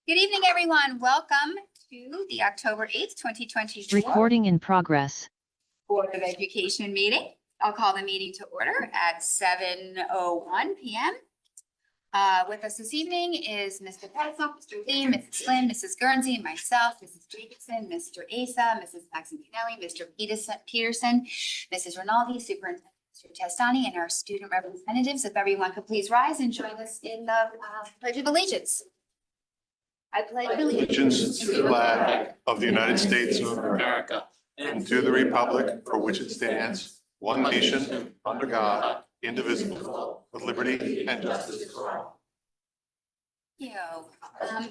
Good evening, everyone. Welcome to the October 8th, 2024 Recording in progress. Board of Education meeting. I'll call the meeting to order at 7:01 p.m. With us this evening is Mr. Petzoff, Mr. Lee, Mrs. Lynn, Mrs. Guernsey, myself, Mrs. Jacobson, Mr. Asa, Mrs. Maximiliani, Mr. Peterson, Mrs. Rinaldi, Superintendent Mr. Testani, and our student representatives. If everyone could please rise and join us in the Pledge of Allegiance. I pledge allegiance to the flag of the United States of America and to the republic for which it stands, one nation, under God, indivisible, with liberty and justice for all. Thank you.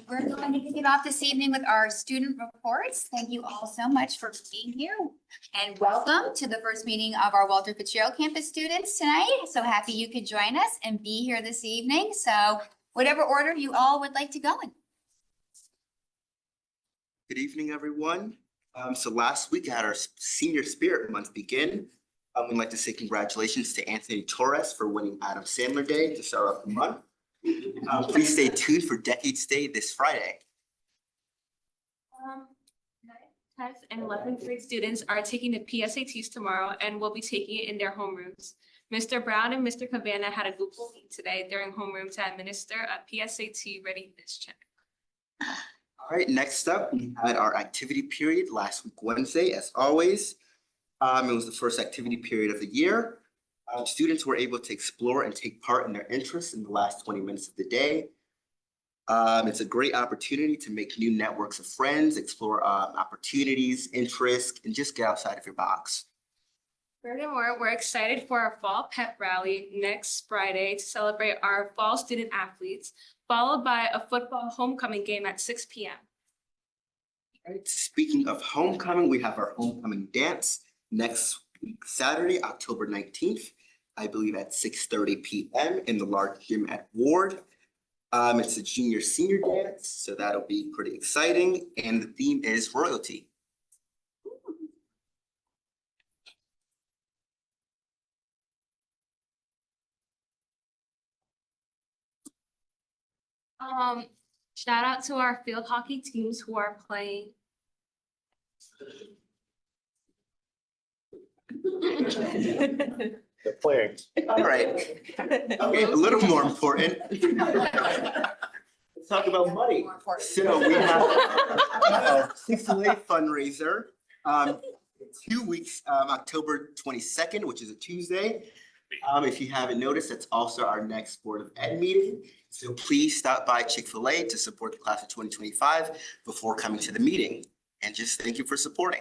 We're going to kick it off this evening with our student reports. Thank you all so much for being here and welcome to the first meeting of our Walter Fitzgerald campus students tonight. So happy you could join us and be here this evening. So whatever order you all would like to go in. Good evening, everyone. So last week I had our Senior Spirit Month begin. We'd like to say congratulations to Anthony Torres for winning Adam Sandler Day to start off the month. Please stay tuned for Decades Day this Friday. 9th, 10th, and 11th grade students are taking the PSATs tomorrow and will be taking it in their homerooms. Mr. Brown and Mr. Cabana had a Google Meet today during homeroom to administer a PSAT readiness check. All right, next up, we had our activity period last week, Wednesday, as always. It was the first activity period of the year. Students were able to explore and take part in their interests in the last 20 minutes of the day. It's a great opportunity to make new networks of friends, explore opportunities, interests, and just get outside of your box. Furthermore, we're excited for our fall pep rally next Friday to celebrate our fall student athletes, followed by a football homecoming game at 6 p.m. All right, speaking of homecoming, we have our homecoming dance next week, Saturday, October 19th, I believe at 6:30 p.m. in the large gym at Warde. It's a junior-senior dance, so that'll be pretty exciting. And the theme is royalty. Shout out to our field hockey teams who are playing. They're playing. All right. Okay, a little more important. Let's talk about money. More important. So we have a Chick-fil-A fundraiser. 2 weeks, October 22nd, which is a Tuesday. If you haven't noticed, that's also our next Board of Ed meeting. So please stop by Chick-fil-A to support the class of 2025 before coming to the meeting. And just thank you for supporting.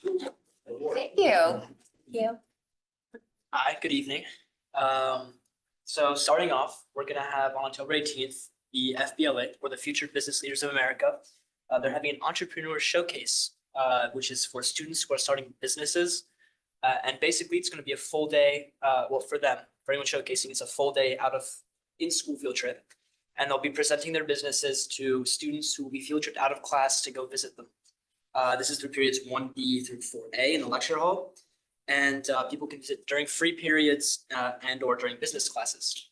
Thank you. Thank you. Hi, good evening. So starting off, we're gonna have on October 18th, the FBLA, or the Future Business Leaders of America. They're having an entrepreneur showcase, which is for students who are starting businesses. And basically it's gonna be a full day, well, for them, for anyone showcasing, it's a full day out of in-school field trip. And they'll be presenting their businesses to students who will be field tripped out of class to go visit them. This is through periods 1B through 4A in the lecture hall. And people can visit during free periods and or during business classes.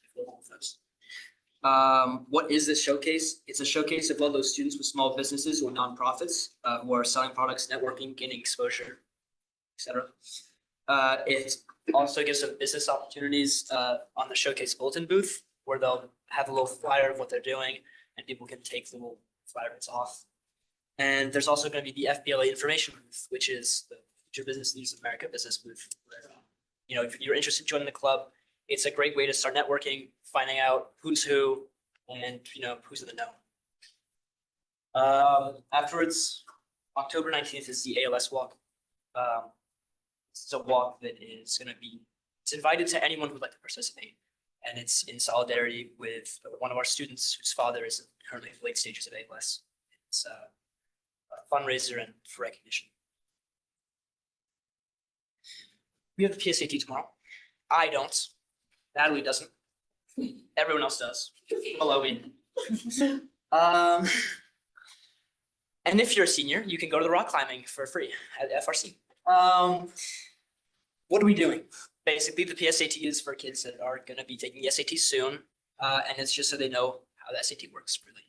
What is this showcase? It's a showcase of all those students with small businesses or nonprofits who are selling products, networking, gaining exposure, etc. It also gives them business opportunities on the showcase bulletin booth, where they'll have a little flyer of what they're doing and people can take the little flyers off. And there's also going to be the FBLA information booth, which is the Future Business Leaders of America business booth. Where, if you're interested in joining the club, it's a great way to start networking, finding out who's who, and who's in the know. Afterwards, October 19th is the ALS walk. It's a walk that is going to be, it's invited to anyone who'd like to participate. And it's in solidarity with one of our students whose father is currently in late stages of ALS. It's a fundraiser and for recognition. We have the PSAT tomorrow. I don't. Natalie doesn't. Everyone else does. Hello, Ian. And if you're a senior, you can go to the rock climbing for free at FRC. What are we doing? Basically, the PSAT is for kids that are going to be taking the SAT soon, and it's just so they know how the SAT works, really.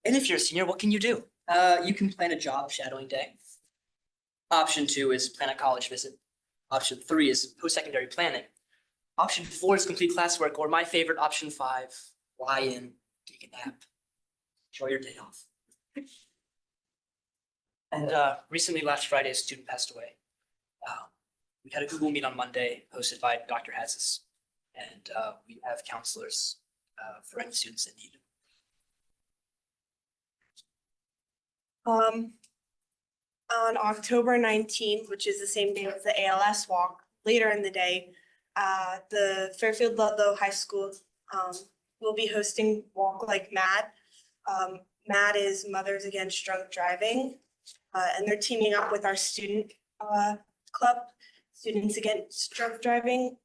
And if you're a senior, what can you do? You can plan a job shadowing day. Option 2 is plan a college visit. Option 3 is post-secondary planning. Option 4 is complete classwork, or my favorite, option 5, lie in, take a nap. Enjoy your day off. And recently, last Friday, a student passed away. We had a Google Meet on Monday hosted by Dr. Hazes, and we have counselors for any students in need. On October 19th, which is the same day as the ALS walk, later in the day, the Fairfield Ludlowe High School will be hosting Walk Like Mad. MAD is Mothers Against Drunk Driving, and they're teaming up with our student club, Students Against Drunk Driving.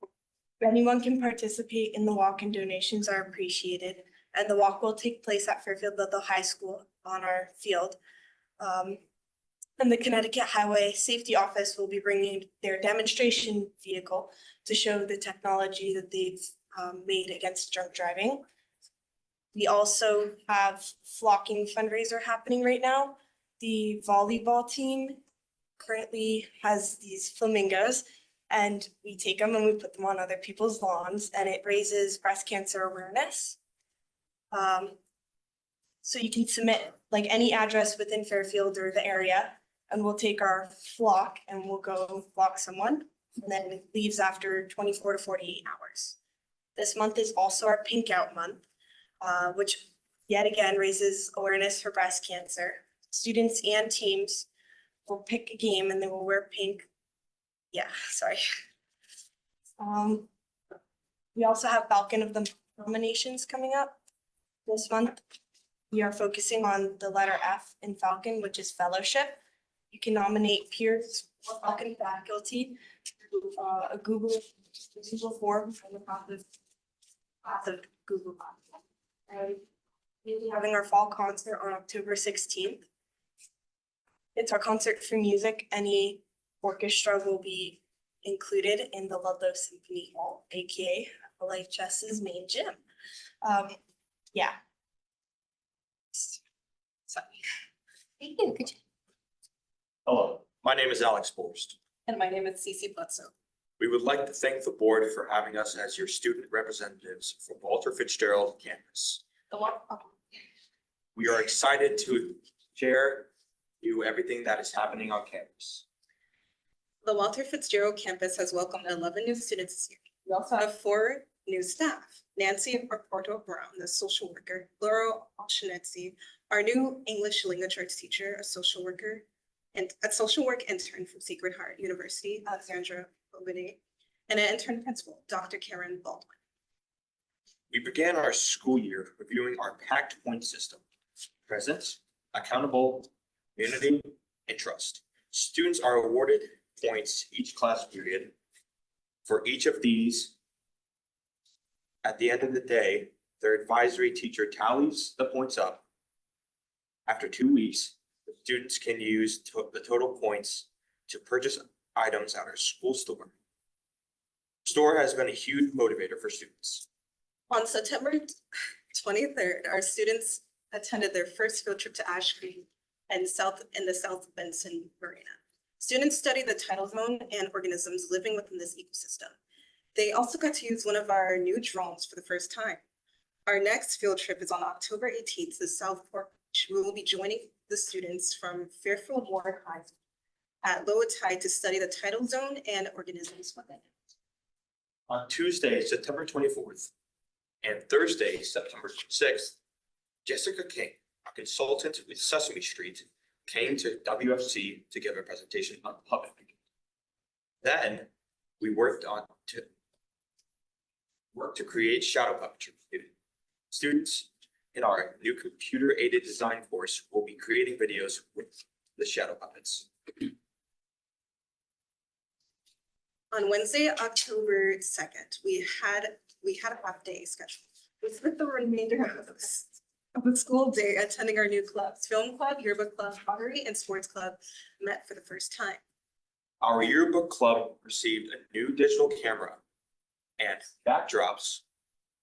Anyone can participate in the walk and donations are appreciated. And the walk will take place at Fairfield Ludlowe High School on our field. And the Connecticut Highway Safety Office will be bringing their demonstration vehicle to show the technology that they've made against drunk driving. We also have flocking fundraiser happening right now. The volleyball team currently has these flamingos, and we take them and we put them on other people's lawns, and it raises breast cancer awareness. So you can submit like any address within Fairfield or the area, and we'll take our flock and we'll go flock someone, and then it leaves after 24 to 48 hours. This month is also our Pink Out month, which yet again raises awareness for breast cancer. Students and teams will pick a game and they will wear pink. Yeah, sorry. We also have Falcon of the nominations coming up this month. We are focusing on the letter F in Falcon, which is fellowship. You can nominate peers or Falcon faculty through a Google form from the path of Google. And we'll be having our fall concert on October 16th. It's our concert for music. Any orchestra will be included in the Ludlowe Symphony Hall, aka LHS's main gym. Yeah. Sorry. Thank you. Good job. Hello, my name is Alex Borst. And my name is Cece Bledsoe. We would like to thank the board for having us as your student representatives for Walter Fitzgerald campus. We are excited to share you everything that is happening on campus. The Walter Fitzgerald campus has welcomed 11 new students this year. We also have 4 new staff. Nancy Porto Brown, the social worker, Laura Alshanetzi, our new English language arts teacher, a social worker, and a social work intern from Sacred Heart University, Alexandra Obede, and an intern principal, Dr. Karen Baldwin. We began our school year reviewing our packed point system: present, accountable, unity, and trust. Students are awarded points each class period. For each of these, at the end of the day, their advisory teacher tallies the points up. After 2 weeks, the students can use the total points to purchase items at our school store. The store has been a huge motivator for students. On September 23rd, our students attended their first field trip to Ash Green and in the South Benson Marina. Students studied the tidal zone and organisms living within this ecosystem. They also got to use one of our new drones for the first time. Our next field trip is on October 18th to Southport Beach. We will be joining the students from Fairfield Warde High School at low tide to study the tidal zone and organisms within it. On Tuesday, September 24th, and Thursday, September 6th, Jessica King, a consultant with Sesame Street, came to WFC to give a presentation on puppet making. Then we worked to create shadow puppetry. Students in our new computer-aided design course will be creating videos with the shadow puppets. On Wednesday, October 2nd, we had a half day scheduled. We spent the remainder of the school day attending our new clubs. Film club, yearbook club, pottery, and sports club met for the first time. Our yearbook club received a new digital camera and backdrops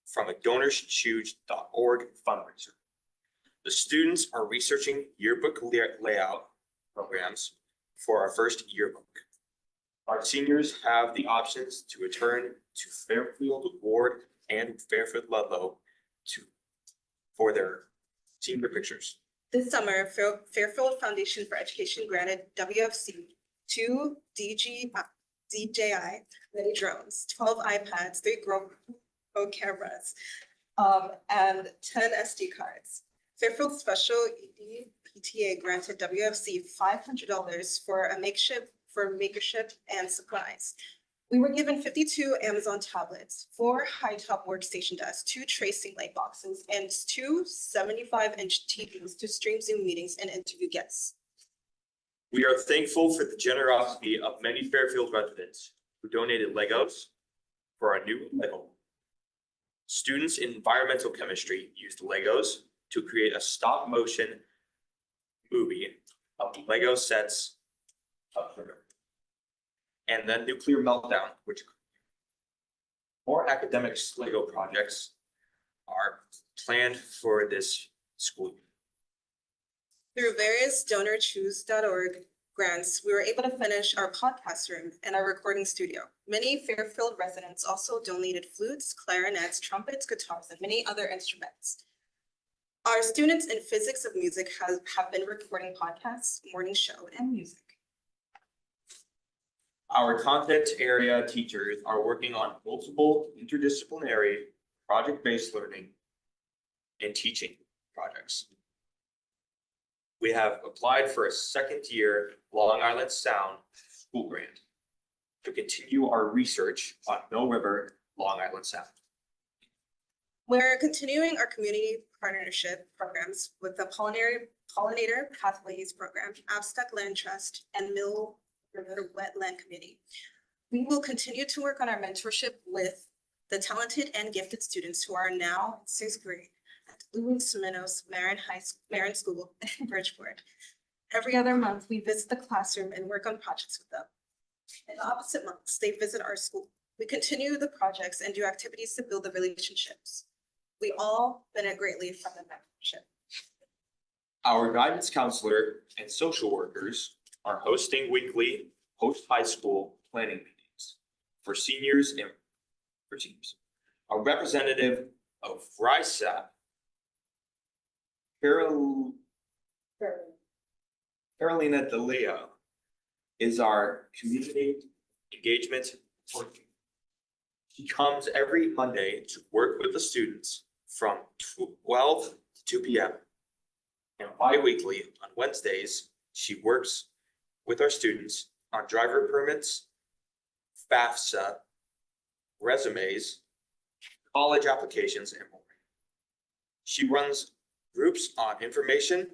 from a DonorsChoose.org fundraiser. The students are researching yearbook layout programs for our first yearbook. Our seniors have the options to return to Fairfield, Warde, and Fairfield Ludlowe for their senior pictures. This summer, Fairfield Foundation for Education granted WFC 2 DJI mini drones, 12 iPads, 3 GoPro cameras, and 10 SD cards. Fairfield Special ED PTA granted WFC $500 for a makership and supplies. We were given 52 Amazon tablets, 4 high-top workstation desks, 2 tracing light boxes, and 2 75-inch TVs to stream Zoom meetings and interview guests. We are thankful for the generosity of many Fairfield residents who donated Legos for our new Lego. Students in environmental chemistry used Legos to create a stop-motion movie of Lego sets of sugar. And then nuclear meltdown, which more academic Lego projects are planned for this school year. Through various donorchoose.org grants, we were able to finish our podcast room and our recording studio. Many Fairfield residents also donated flutes, clarinets, trumpets, guitars, and many other instruments. Our students in physics of music have been recording podcasts, morning show, and music. Our content area teachers are working on multiple interdisciplinary project-based learning and teaching projects. We have applied for a second-year Long Island Sound school grant to continue our research on Mill River, Long Island Sound. We're continuing our community partnership programs with the Pollinator Pathways Program, Abstract Land Trust, and Mill River Wetland Committee. We will continue to work on our mentorship with the talented and gifted students who are now in 6th grade at Louis Meadows Marin School in Bridgeport. Every other month, we visit the classroom and work on projects with them. In the opposite months, they visit our school. We continue the projects and do activities to build the relationships. We all benefit greatly from the mentorship. Our guidance counselor and social workers are hosting weekly post-high school planning meetings for seniors and for teams. A representative of RISAP, Carolina DeLeo, is our community engagement coordinator. She comes every Monday to work with the students from 12 to 2 p.m. And bi-weekly on Wednesdays, she works with our students on driver permits, FAFSA, resumes, college applications, and more. She runs groups on information,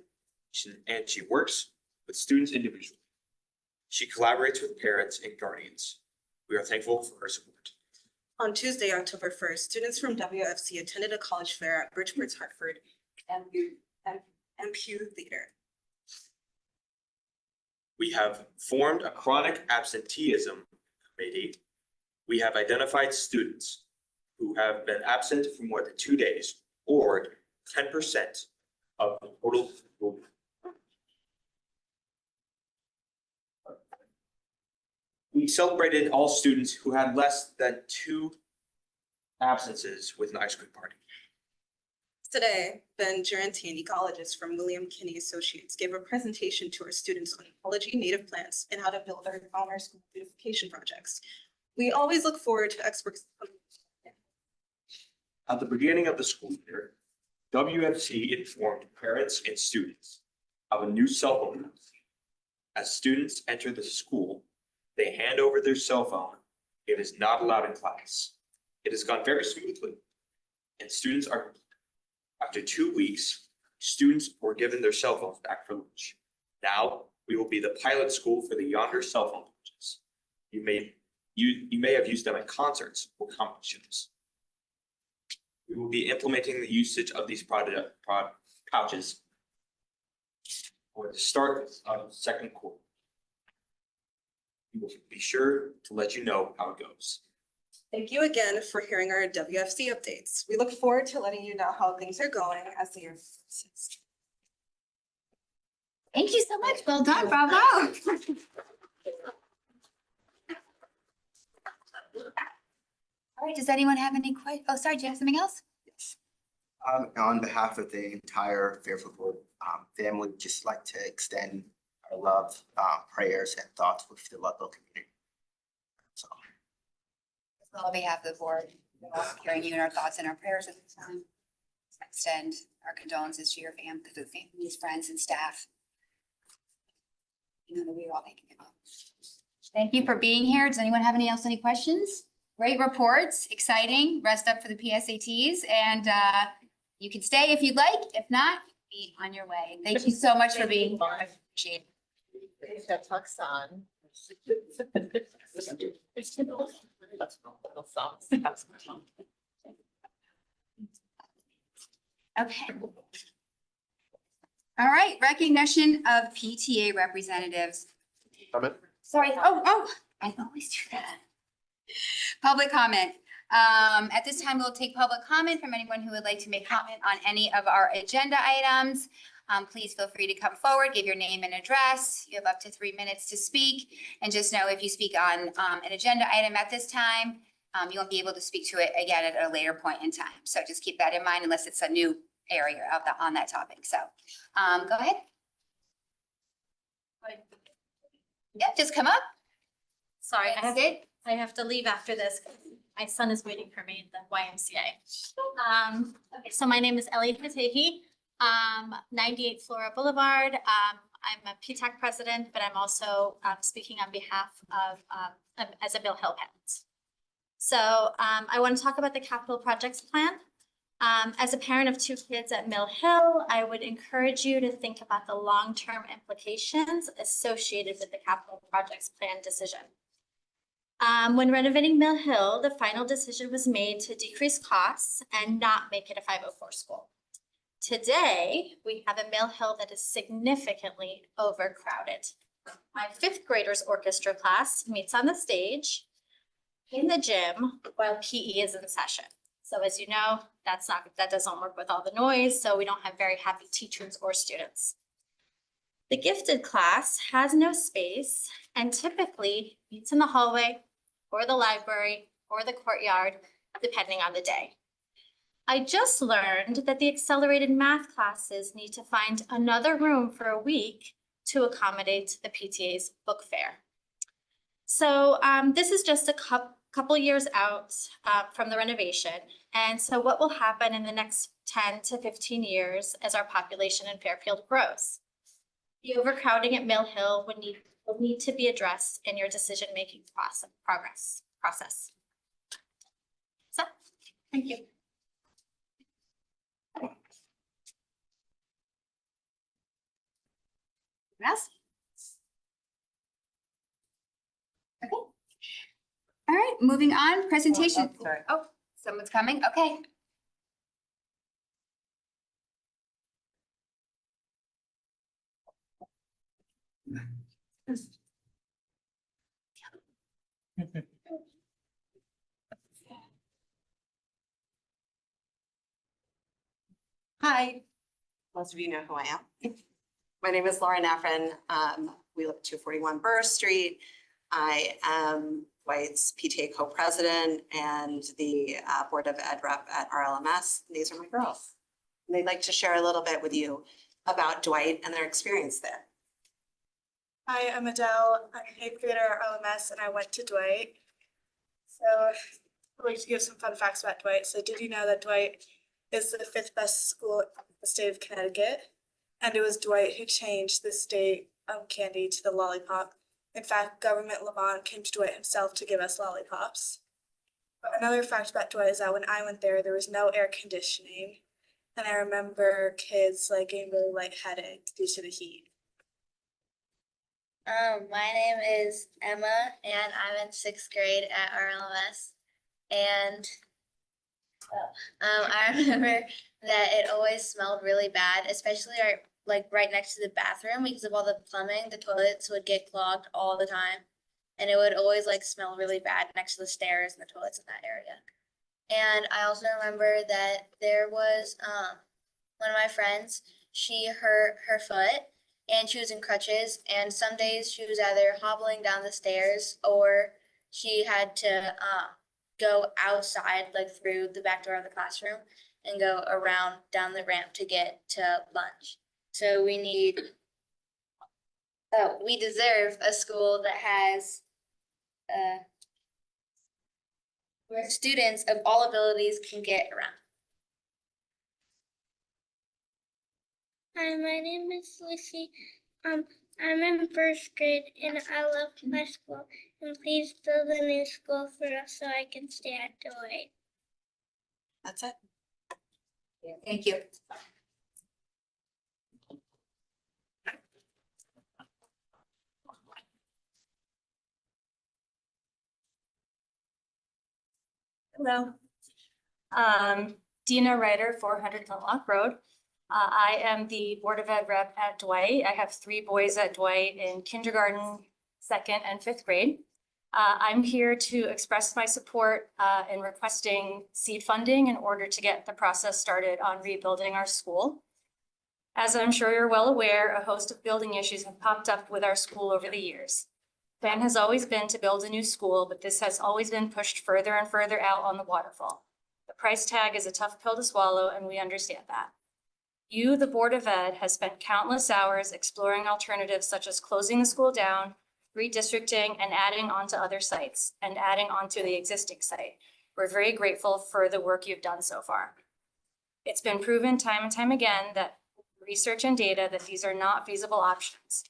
and she works with students individually. She collaborates with parents and guardians. We are thankful for her support. On Tuesday, October 1st, students from WFC attended a college fair at Bridgeport's Hartford MPU Theater. We have formed a chronic absenteeism committee. We have identified students who have been absent for more than 2 days or 10% of the total. We celebrated all students who had less than 2 absences with an ice cream party. Today, Ben Durante, an ecologist from William Kinney Associates, gave a presentation to our students on ecology, native plants, and how to build our school beautification projects. We always look forward to experts. At the beginning of the school year, WFC informed parents and students of a new cell phone policy. As students enter the school, they hand over their cell phone. It is not allowed in class. It has gone very smoothly, and students are. After 2 weeks, students were given their cell phones back for lunch. Now, we will be the pilot school for the yonder cell phone pouches. You may have used them at concerts or competitions. We will be implementing the usage of these pouches for the start of second quarter. We will be sure to let you know how it goes. Thank you again for hearing our WFC updates. We look forward to letting you know how things are going as the year progresses. Thank you so much. Well done, bravo. All right, does anyone have any oh, sorry, do you have something else? On behalf of the entire Fairfield family, just like to extend our love, prayers and thoughts with the Ludlowe community. So, On behalf of the board, we're also carrying you in our thoughts and our prayers at this time. Extend our condolences to your family, to the families, friends, and staff. You know that we're all thinking about. Thank you for being here. Does anyone have any questions? Great reports, exciting. Rest up for the PSATs, and you can stay if you'd like. If not, be on your way. Thank you so much for being here. I appreciate it. That talks on. Okay. All right, recognition of PTA representatives. Comment? Sorry, oh, I always do that. Public comment. At this time, we'll take public comment from anyone who would like to make comment on any of our agenda items. Please feel free to come forward, give your name and address. You have up to 3 minutes to speak. And just know if you speak on an agenda item at this time, you won't be able to speak to it again at a later point in time. So just keep that in mind unless it's a new area on that topic. So go ahead. Yep, just come up. Sorry, That's it. I have to leave after this. My son is waiting for me at the YMCA. Okay, so my name is Ellie Fatehi, 98 Flora Boulevard. I'm a PTAC president, but I'm also speaking on behalf of as a Mill Hill parent. So I want to talk about the capital projects plan. As a parent of 2 kids at Mill Hill, I would encourage you to think about the long-term implications associated with the capital projects plan decision. When renovating Mill Hill, the final decision was made to decrease costs and not make it a 504 school. Today, we have a Mill Hill that is significantly overcrowded. My 5th graders orchestra class meets on the stage in the gym while PE is in session. So as you know, that doesn't work with all the noise, so we don't have very happy teachers or students. The gifted class has no space and typically meets in the hallway or the library or the courtyard, depending on the day. I just learned that the accelerated math classes need to find another room for a week to accommodate the PTA's book fair. So this is just a couple years out from the renovation. And so what will happen in the next 10 to 15 years as our population in Fairfield grows? The overcrowding at Mill Hill will need to be addressed in your decision-making process. So, thank you. Anyone else? Okay. All right, moving on, presentation. Sorry. Oh, someone's coming, okay. Hi, most of you know who I am. My name is Lauren Effron. We live at 241 Burr Street. I am Dwight's PTA co-president and the Board of Ed rep at RLMS. These are my girls. And they'd like to share a little bit with you about Dwight and their experience there. Hi, I'm Adele. I'm an 8th grader at RLMS and I went to Dwight. So I'd like to give some fun facts about Dwight. So did you know that Dwight is the 5th best school in the state of Connecticut? And it was Dwight who changed the state candy to the lollipop. In fact, Government Lamont came to Dwight himself to give us lollipops. But another fact about Dwight is that when I went there was no air conditioning. And I remember kids getting really lightheaded due to the heat. My name is Emma and I'm in 6th grade at RLMS. And I remember that it always smelled really bad, especially right next to the bathroom because of all the plumbing. The toilets would get clogged all the time. And it would always smell really bad next to the stairs and the toilets in that area. And I also remember that there was one of my friends, she hurt her foot and she was in crutches. And some days she was either hobbling down the stairs or she had to go outside, like through the back door of the classroom and go around down the ramp to get to lunch. So we deserve a school that has where students of all abilities can get around. Hi, my name is Lucy. I'm in first grade and I love my school. And please build a new school for us so I can stay at Dwight. That's it. Thank you. Hello. Dina Ryder, 400 Lunlock Road. I am the Board of Ed rep at Dwight. I have 3 boys at Dwight in kindergarten, 2nd, and 5th grade. I'm here to express my support in requesting seed funding in order to get the process started on rebuilding our school. As I'm sure you're well aware, a host of building issues have popped up with our school over the years. The plan has always been to build a new school, but this has always been pushed further and further out on the waterfall. The price tag is a tough pill to swallow, and we understand that. You, the Board of Ed, has spent countless hours exploring alternatives such as closing the school down, redistricting, and adding onto other sites, and adding onto the existing site. We're very grateful for the work you've done so far. It's been proven time and time again that research and data that these are not feasible options.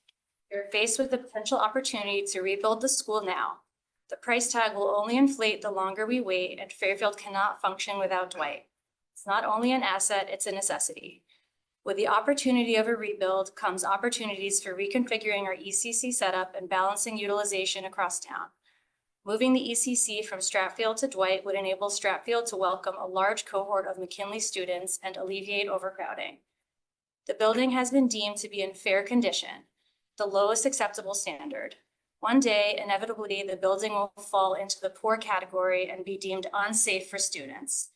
You're faced with the potential opportunity to rebuild the school now. The price tag will only inflate the longer we wait, and Fairfield cannot function without Dwight. It's not only an asset, it's a necessity. With the opportunity of a rebuild comes opportunities for reconfiguring our ECC setup and balancing utilization across town. Moving the ECC from Stratfield to Dwight would enable Stratfield to welcome a large cohort of McKinley students and alleviate overcrowding. The building has been deemed to be in fair condition, the lowest acceptable standard. One day, inevitably, the building will fall into the poor category and be deemed unsafe for students.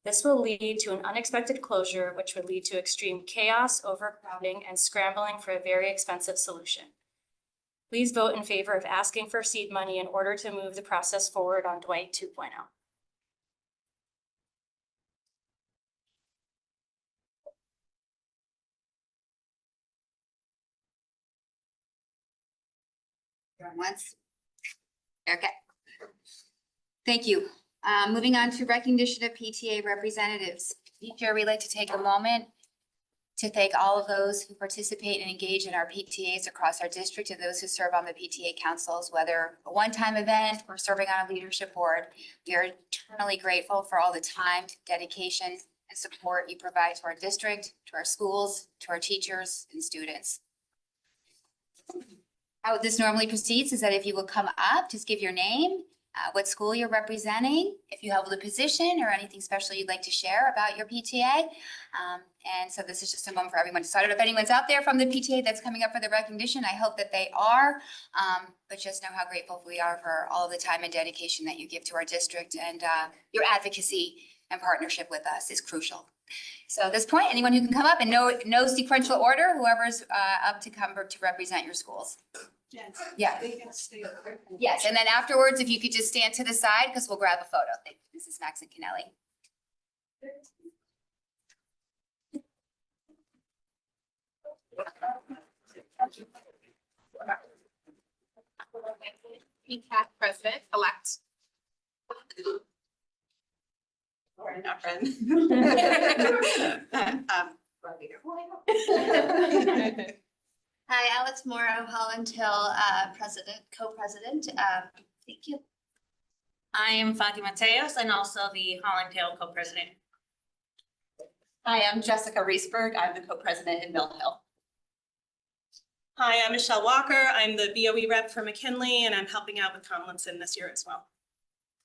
This will lead to an unexpected closure, which would lead to extreme chaos, overcrowding, and scrambling for a very expensive solution. Please vote in favor of asking for seed money in order to move the process forward on Dwight 2.0. Going once. Okay. Thank you. Moving on to recognition of PTA representatives. Each year, we like to take a moment to thank all of those who participate and engage in our PTAs across our district and those who serve on the PTA councils, whether a one-time event or serving on a leadership board. We are eternally grateful for all the time, dedication, and support you provide to our district, to our schools, to our teachers and students. How this normally proceeds is that if you will come up, just give your name, what school you're representing, if you hold a position or anything special you'd like to share about your PTA. And so this is just a moment for everyone. So I don't know if anyone's out there from the PTA that's coming up for the recognition. I hope that they are, but just know how grateful we are for all of the time and dedication that you give to our district, and your advocacy and partnership with us is crucial. So at this point, anyone who can come up, and no sequential order, whoever's up to come to represent your schools. Yes. Yeah. They can stay over. Yes, and then afterwards, if you could just stand to the side, because we'll grab a photo. Thank you, Mrs. Max and Kennelly. PTAC president-elect. Lauren Efren. Hi, Alex Morrow, Holland Hill, co-president. Thank you. I am Fatima Mateos and also the Holland Hill co-president. Hi, I'm Jessica Reesberg. I'm the co-president in Mill Hill. Hi, I'm Michelle Walker. I'm the BOE rep for McKinley, and I'm helping out with Condolences this year as well.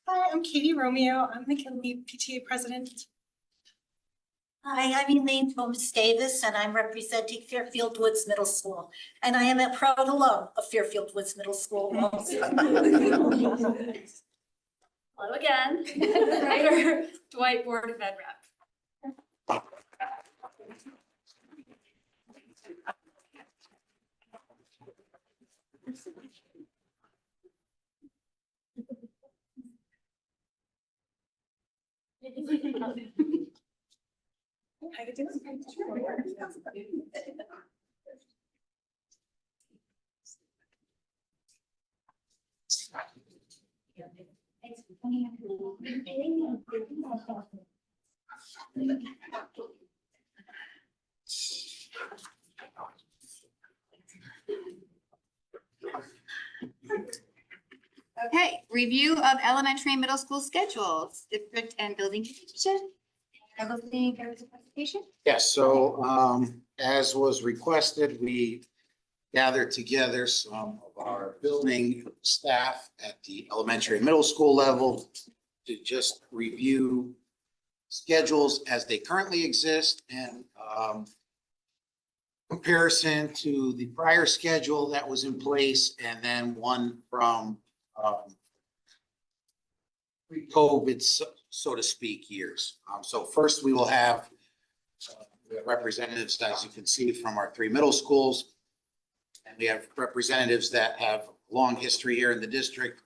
Hi, I'm Katie Romeo. I'm McKinley PTA president. Hi, I'm Elaine Thomas Davis, and I'm representing Fairfield Woods Middle School. And I am a proud alum of Fairfield Woods Middle School. Hello again. Ryder, Dwight, Board of Ed rep. Okay, review of elementary and middle school schedules, district and building communication. Everything, there was a presentation? Yes, so as was requested, we gathered together some of our building staff at the elementary and middle school level to just review schedules as they currently exist and comparison to the prior schedule that was in place and then one from pre-COVID, so to speak, years. So first we will have representatives, as you can see, from our three middle schools. And we have representatives that have long history here in the district,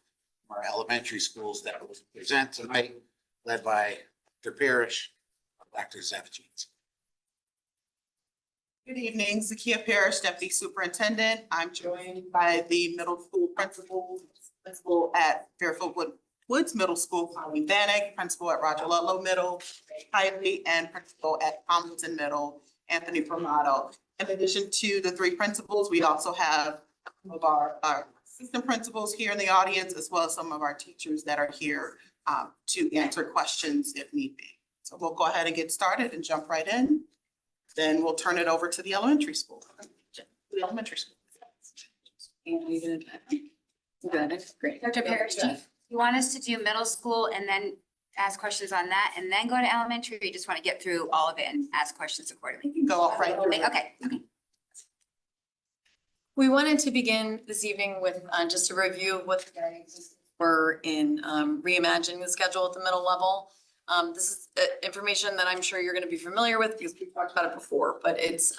from our elementary schools that will present tonight, led by Dr. Parrish, Dr. Zevchins. Good evening, Zakia Parrish, Deputy Superintendent. I'm joined by the middle school principal at Fairfield Woods Middle School, Colleen Vanek, principal at Roger Ludlowe Middle, Hiley, and principal at Tomlinson Middle, Anthony Promato. In addition to the three principals, we also have some of our assistant principals here in the audience, as well as some of our teachers that are here to answer questions if need be. So we'll go ahead and get started and jump right in. Then we'll turn it over to the elementary school. The elementary school. Great. Dr. Parrish, do you want us to do middle school and then ask questions on that and then go to elementary? Or you just want to get through all of it and ask questions accordingly? You can go off right through. Okay. We wanted to begin this evening with just a review of what the guidance were in reimagining the schedule at the middle level. This is information that I'm sure you're going to be familiar with because we've talked about it before, but it's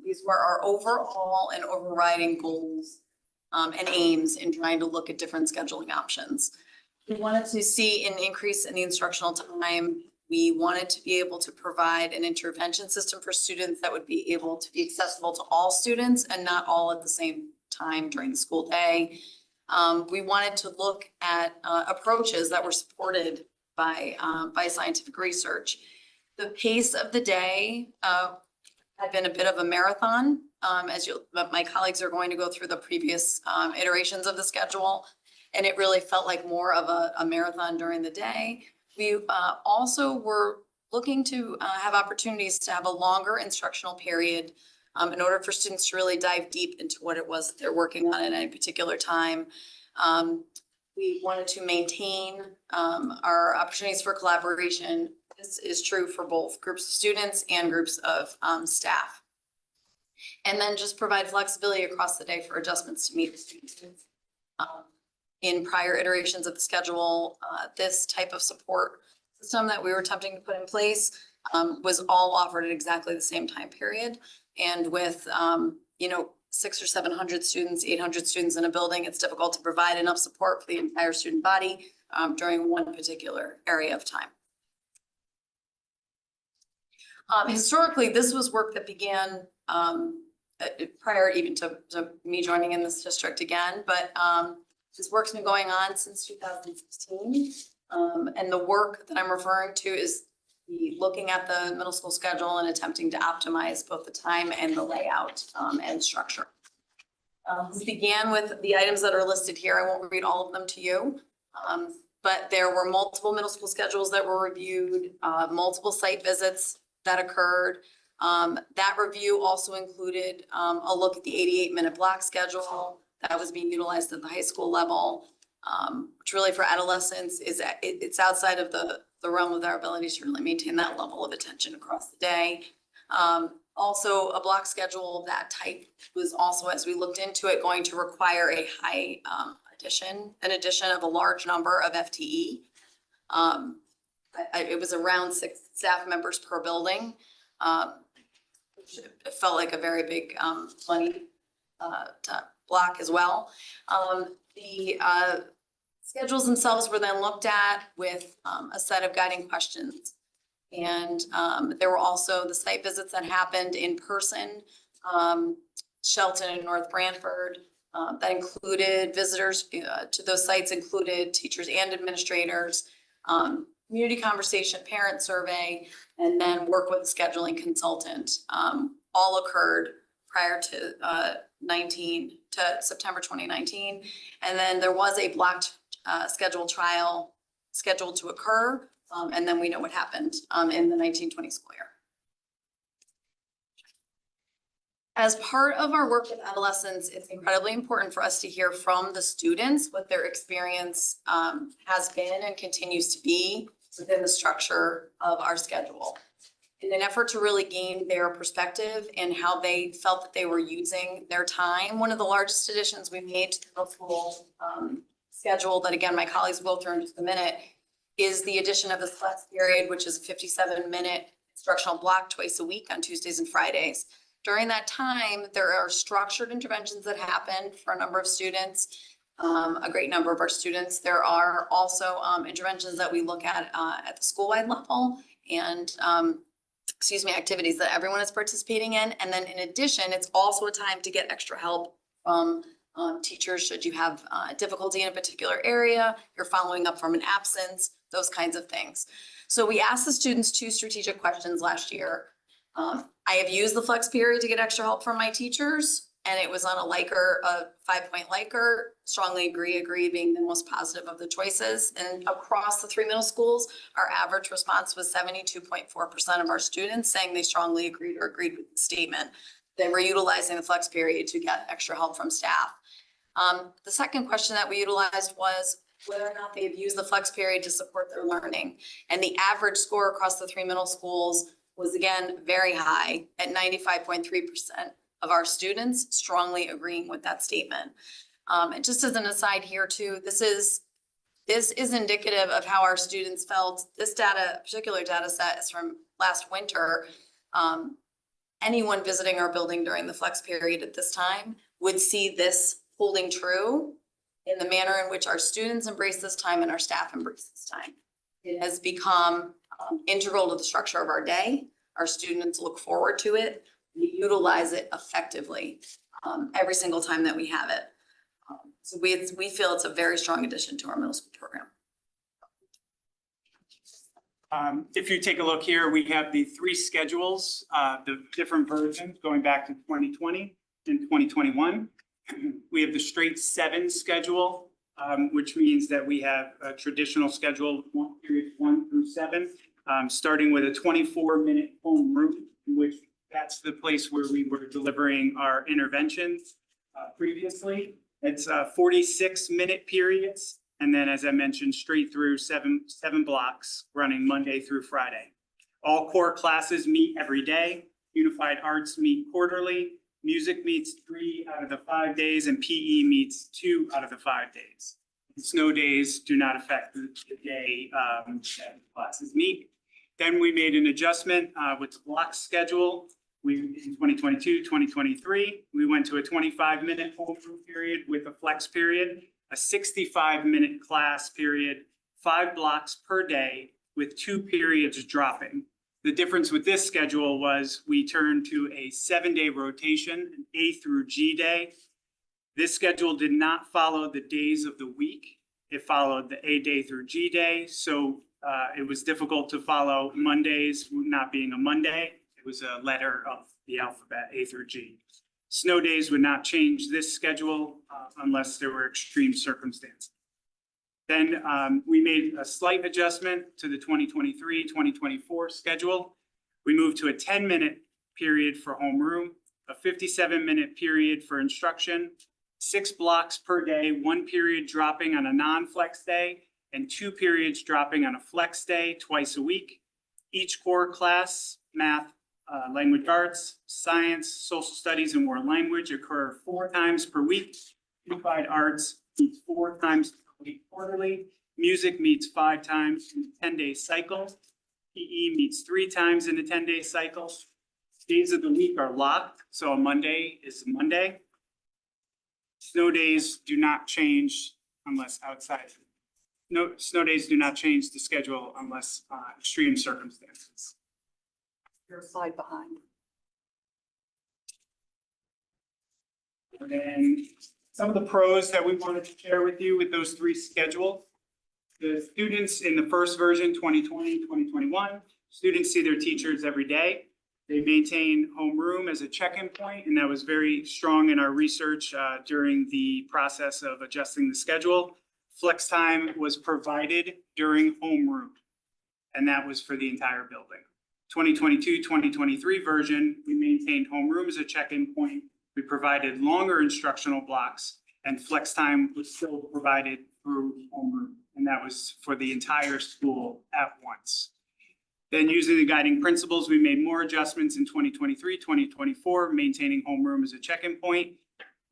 these were our overall and overriding goals and aims in trying to look at different scheduling options. We wanted to see an increase in the instructional time. We wanted to be able to provide an intervention system for students that would be able to be accessible to all students and not all at the same time during the school day. We wanted to look at approaches that were supported by scientific research. The pace of the day had been a bit of a marathon, my colleagues are going to go through the previous iterations of the schedule, and it really felt like more of a marathon during the day. We also were looking to have opportunities to have a longer instructional period in order for students to really dive deep into what it was that they're working on at any particular time. We wanted to maintain our opportunities for collaboration. This is true for both groups of students and groups of staff. And then just provide flexibility across the day for adjustments to meet the students' needs. In prior iterations of the schedule, this type of support system that we were attempting to put in place was all offered at exactly the same time period. And with, 600 or 700 students, 800 students in a building, it's difficult to provide enough support for the entire student body during one particular area of time. Historically, this was work that began prior even to me joining in this district again, but this work's been going on since 2016. And the work that I'm referring to is looking at the middle school schedule and attempting to optimize both the time and the layout and structure. This began with the items that are listed here. I won't read all of them to you, but there were multiple middle school schedules that were reviewed, multiple site visits that occurred. That review also included a look at the 88-minute block schedule that was being utilized at the high school level, which really for adolescents it's outside of the realm of their ability to really maintain that level of attention across the day. Also, a block schedule of that type was also, as we looked into it, going to require a high an addition of a large number of FTE. It was around 6 staff members per building. It felt like a very big money block as well. The schedules themselves were then looked at with a set of guiding questions. And there were also the site visits that happened in person, Shelton and North Branford, That included visitors to those sites, included teachers and administrators, community conversation, parent survey, and then work with a scheduling consultant. All occurred prior to September 2019. And then there was a blocked scheduled trial scheduled to occur. And then we know what happened in the 1920 school year. As part of our work with adolescents, it's incredibly important for us to hear from the students what their experience has been and continues to be within the structure of our schedule. In an effort to really gain their perspective and how they felt that they were using their time, one of the largest additions we made to the middle school schedule that, again, my colleagues will go through in just a minute, is the addition of the flex period, which is a 57-minute instructional block twice a week on Tuesdays and Fridays. During that time, there are structured interventions that happen for a number of students, a great number of our students. There are also interventions that we look at the school-wide level and activities that everyone is participating in. And then in addition, it's also a time to get extra help from teachers should you have difficulty in a particular area, you're following up from an absence, those kinds of things. So we asked the students 2 strategic questions last year. I have used the flex period to get extra help from my teachers, and it was on a 5-point Likert, strongly agree being the most positive of the choices. And across the 3 middle schools, our average response was 72.4% of our students saying they strongly agreed or agreed with the statement. They were utilizing the flex period to get extra help from staff. The second question that we utilized was whether or not they have used the flex period to support their learning. And the average score across the 3 middle schools was, again, very high at 95.3% of our students strongly agreeing with that statement. And just as an aside here too, this is indicative of how our students felt. This particular data set is from last winter. Anyone visiting our building during the flex period at this time would see this holding true in the manner in which our students embrace this time and our staff embrace this time. It has become integral to the structure of our day. Our students look forward to it. We utilize it effectively every single time that we have it. So we feel it's a very strong addition to our middle school program. If you take a look here, we have the 3 schedules, the different versions going back to 2020 and 2021. We have the straight 7 schedule, which means that we have a traditional schedule, periods 1 through 7, starting with a 24-minute homeroom, which that's the place where we were delivering our interventions previously. It's 46-minute periods. And then, as I mentioned, straight through seven blocks running Monday through Friday. All core classes meet every day. Unified arts meet quarterly. Music meets 3 out of the 5 days, and PE meets 2 out of the 5 days. And snow days do not affect the day that classes meet. Then we made an adjustment with the block schedule. In 2022, 2023, we went to a 25-minute homeroom period with a flex period, a 65-minute class period, 5 blocks per day with 2 periods dropping. The difference with this schedule was we turned to a 7-day rotation, an A through G day. This schedule did not follow the days of the week. It followed the A day through G day. So it was difficult to follow Mondays not being a Monday. It was a letter of the alphabet, A through G. Snow days would not change this schedule unless there were extreme circumstances. Then we made a slight adjustment to the 2023-2024 schedule. We moved to a 10-minute period for homeroom, a 57-minute period for instruction, 6 blocks per day, 1 period dropping on a non-flex day, and 2 periods dropping on a flex day twice a week. Each core class, math, language arts, science, social studies, and world language occur 4 times per week. Unified arts meets 4 times per week quarterly. Music meets 5 times in a 10-day cycle. PE meets 3 times in a 10-day cycle. Days of the week are locked, so a Monday is a Monday. Snow days do not change unless outside. No, snow days do not change the schedule unless extreme circumstances. You're a slide behind. And then Some of the pros that we wanted to share with you with those three schedules. The students in the first version, 2020, 2021, students see their teachers every day. They maintain homeroom as a check-in point, and that was very strong in our research during the process of adjusting the schedule. Flex time was provided during homeroom, and that was for the entire building. 2022, 2023 version, we maintained homeroom as a check-in point. We provided longer instructional blocks, and flex time was still provided through homeroom, and that was for the entire school at once. Then using the guiding principles, we made more adjustments in 2023, 2024, maintaining homeroom as a check-in point.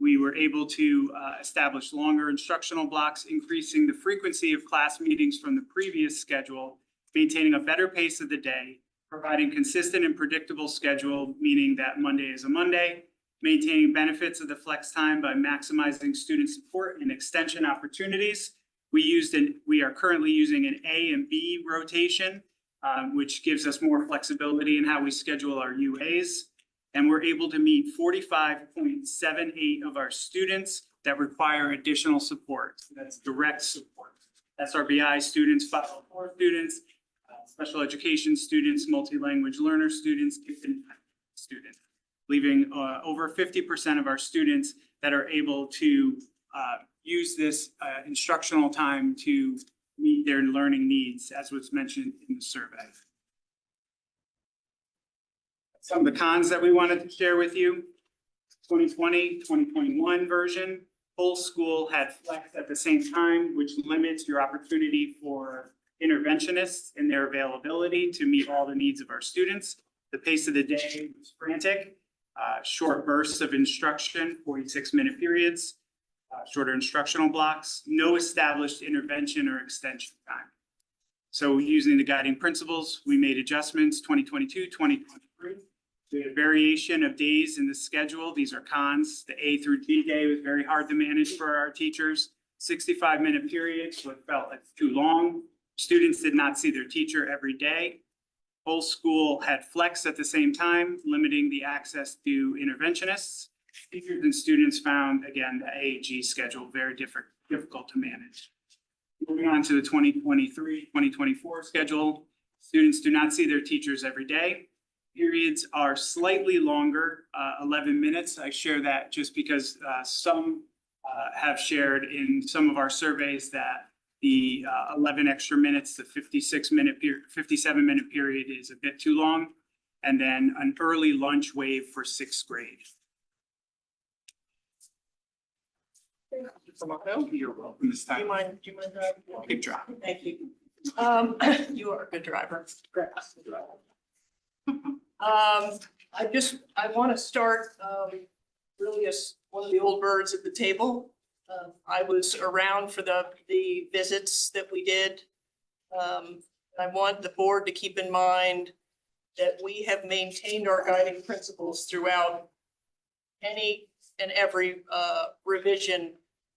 We were able to establish longer instructional blocks, increasing the frequency of class meetings from the previous schedule, maintaining a better pace of the day, providing consistent and predictable schedule, meaning that Monday is a Monday, maintaining benefits of the flex time by maximizing student support and extension opportunities. We are currently using an A and B rotation, which gives us more flexibility in how we schedule our UAs. And we're able to meet 45.78 of our students that require additional support. So that's direct support. SRBI students, 504 students, special education students, multi-language learner students, gifted students, leaving over 50% of our students that are able to use this instructional time to meet their learning needs, as was mentioned in the survey. Some of the cons that we wanted to share with you. 2020, 2021 version, whole school had flex at the same time, which limits your opportunity for interventionists and their availability to meet all the needs of our students. The pace of the day was frantic, short bursts of instruction, 46-minute periods, shorter instructional blocks, no established intervention or extension time. So using the guiding principles, we made adjustments 2022, 2023. We had a variation of days in the schedule. These are cons. The A through D day was very hard to manage for our teachers. 65-minute periods felt like too long. Students did not see their teacher every day. Whole school had flex at the same time, limiting the access to interventionists. Teachers and students found, again, the AAG schedule very difficult to manage. Moving on to the 2023-2024 schedule, students do not see their teachers every day. Periods are slightly longer, 11 minutes. I share that just because some have shared in some of our surveys that the 11 extra minutes, the 57-minute period is a bit too long, and then an early lunch wave for 6th grade. You're welcome this time. Do you mind driving? Keep driving. Thank you. You are a good driver. I want to start really as one of the old birds at the table. I was around for the visits that we did. I want the board to keep in mind that we have maintained our guiding principles throughout any and every revision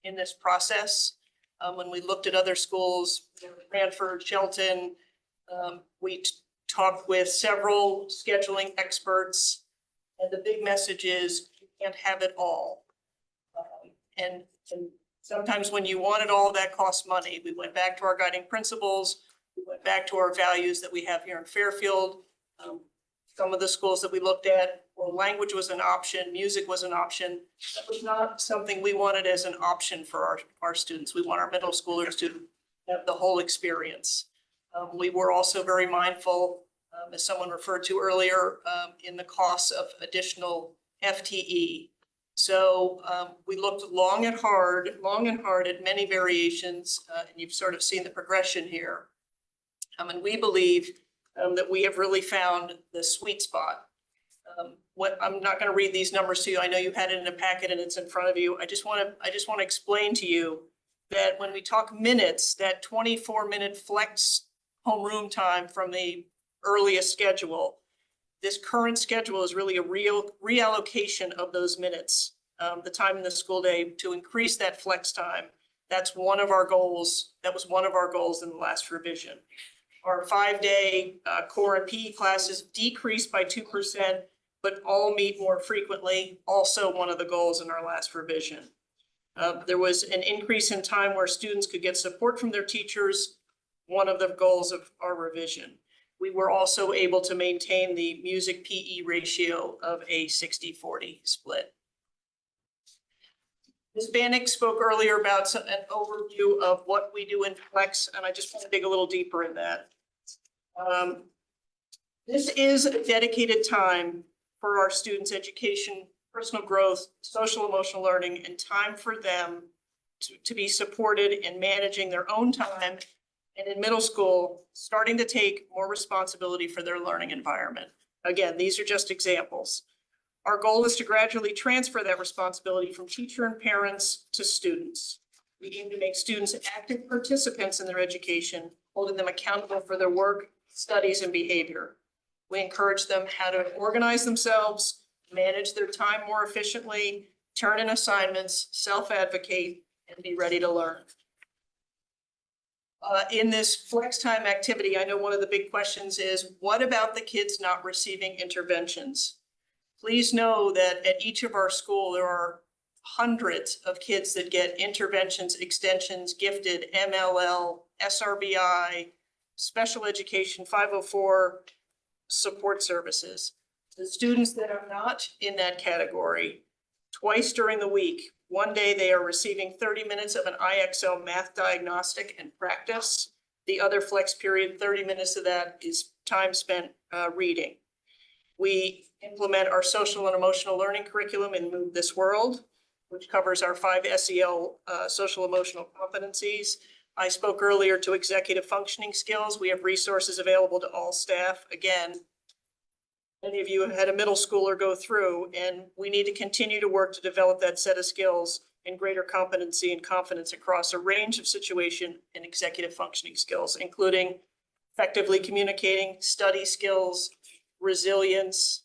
in this process. When we looked at other schools, Branford, Shelton, we talked with several scheduling experts, and the big message is you can't have it all. And sometimes when you want it all, that costs money. We went back to our guiding principles. We went back to our values that we have here in Fairfield. Some of the schools that we looked at, well, language was an option, music was an option. That was not something we wanted as an option for our students. We want our middle schoolers to have the whole experience. We were also very mindful, as someone referred to earlier, in the costs of additional FTE. So we looked long and hard at many variations, and you've sort of seen the progression here. And we believe that we have really found the sweet spot. I'm not going to read these numbers to you. I know you had it in a packet and it's in front of you. I just want to explain to you that when we talk minutes, that 24-minute flex homeroom time from the earliest schedule, this current schedule is really a reallocation of those minutes, the time in the school day to increase that flex time. That's one of our goals. That was one of our goals in the last revision. Our 5-day core and PE classes decreased by 2%, but all meet more frequently. Also one of the goals in our last revision. There was an increase in time where students could get support from their teachers, one of the goals of our revision. We were also able to maintain the music PE ratio of a 60-40 split. Ms. Bannick spoke earlier about an overview of what we do in Flex, and I just want to dig a little deeper in that. This is a dedicated time for our students' education, personal growth, social emotional learning, and time for them to be supported in managing their own time, and in middle school, starting to take more responsibility for their learning environment. Again, these are just examples. Our goal is to gradually transfer that responsibility from teacher and parents to students. We aim to make students active participants in their education, holding them accountable for their work, studies, and behavior. We encourage them how to organize themselves, manage their time more efficiently, turn in assignments, self-advocate, and be ready to learn. In this flex time activity, I know one of the big questions is, what about the kids not receiving interventions? Please know that at each of our school, there are hundreds of kids that get interventions, extensions, gifted, MLL, SRBI, special education, 504 support services. The students that are not in that category, twice during the week, one day they are receiving 30 minutes of an IXL math diagnostic and practice. The other flex period, 30 minutes of that is time spent reading. We implement our social and emotional learning curriculum in Move This World, which covers our 5 SEL social emotional competencies. I spoke earlier to executive functioning skills. We have resources available to all staff. Again, many of you have had a middle schooler go through, and we need to continue to work to develop that set of skills and greater competency and confidence across a range of situation and executive functioning skills, including effectively communicating, study skills, resilience,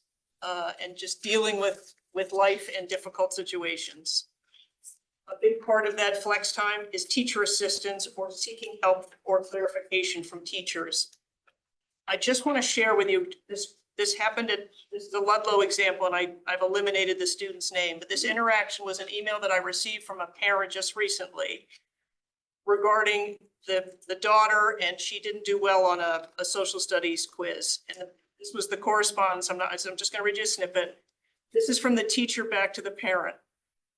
and just dealing with life and difficult situations. A big part of that flex time is teacher assistance or seeking help or clarification from teachers. I just want to share with you, this happened at the Ludlowe example, and I've eliminated the student's name, but this interaction was an email that I received from a parent just recently regarding the daughter, and she didn't do well on a social studies quiz. And this was the correspondence. I'm just going to read you a snippet. This is from the teacher back to the parent.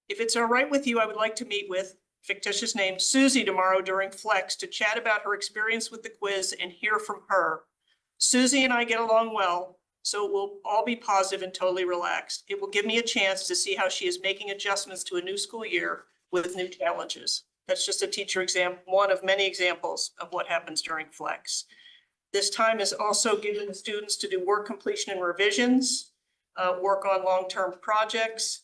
If it's all right with you, I would like to meet with, fictitious name, Susie tomorrow during Flex to chat about her experience with the quiz and hear from her. Susie and I get along well, so it will all be positive and totally relaxed. It will give me a chance to see how she is making adjustments to a new school year with new challenges. That's just a teacher example, one of many examples of what happens during Flex. This time is also given the students to do work completion and revisions, work on long-term projects.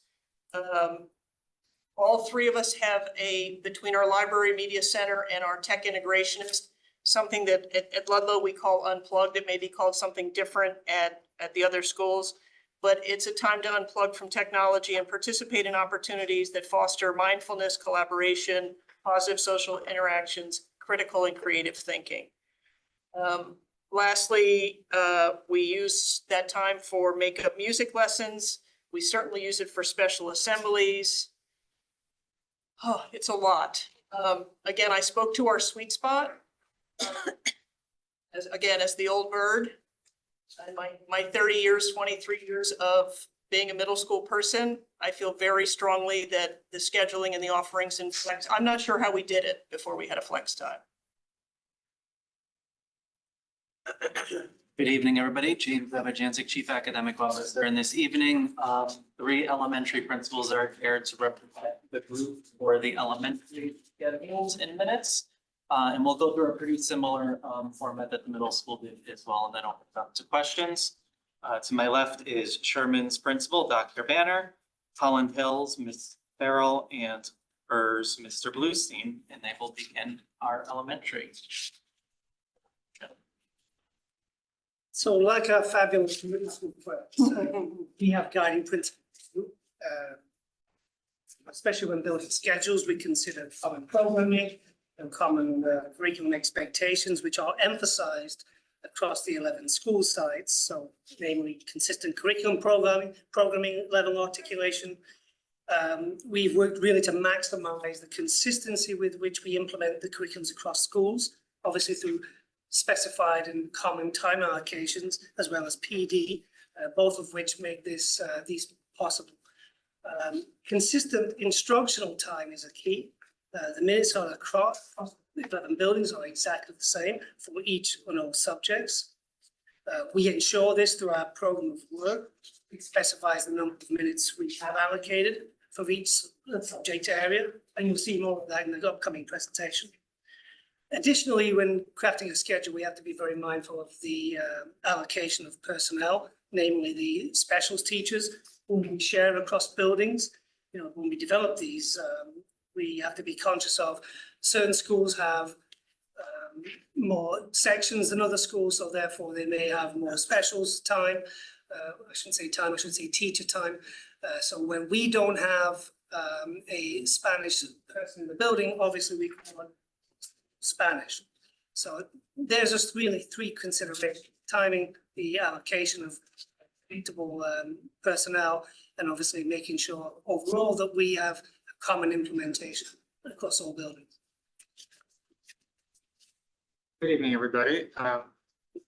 All 3 of us have between our library media center and our tech integrationist, something that at Ludlowe we call unplugged. It may be called something different at the other schools, but it's a time to unplug from technology and participate in opportunities that foster mindfulness, collaboration, positive social interactions, critical and creative thinking. Lastly, we use that time for makeup music lessons. We certainly use it for special assemblies. Oh, it's a lot. Again, I spoke to our sweet spot. As the old bird, and my 30 years, 23 years of being a middle school person, I feel very strongly that the scheduling and the offerings in Flex, I'm not sure how we did it before we had a Flex time. Good evening, everybody. James Jancic, Chief Academic Officer. And this evening, 3 elementary principals are here to represent the group for the elementary schedules in minutes. And we'll go through a pretty similar format that the middle school did as well, and then open it up to questions. To my left is Sherman's principal, Dr. Banner, Holland Hills, Ms. Farrell, and hers, Mr. Bluestein, and they will begin our elementary. So like our fabulous middle school friends, we have guiding principles. Especially when building schedules, we consider common programming and common curriculum expectations, which are emphasized across the 11 school sites. So namely consistent curriculum programming level articulation, We've worked really to maximize the consistency with which we implement the curriculums across schools, obviously through specified and common time allocations, as well as PD, both of which make these possible. Consistent instructional time is a key. The minutes are across the 11 buildings are exactly the same for each and all subjects. We ensure this through our program of work. It specifies the number of minutes we have allocated for each subject area, and you'll see more of that in the upcoming presentation. Additionally, when crafting a schedule, we have to be very mindful of the allocation of personnel, namely the specials teachers who we share across buildings. You know, when we develop these, we have to be conscious of certain schools have more sections than other schools, so therefore they may have more specials time. I shouldn't say time, I should say teacher time. So when we don't have a Spanish person in the building, obviously we call it Spanish. So there's just really three considerations: timing, the allocation of suitable personnel, and obviously making sure overall that we have a common implementation across all buildings. Good evening, everybody.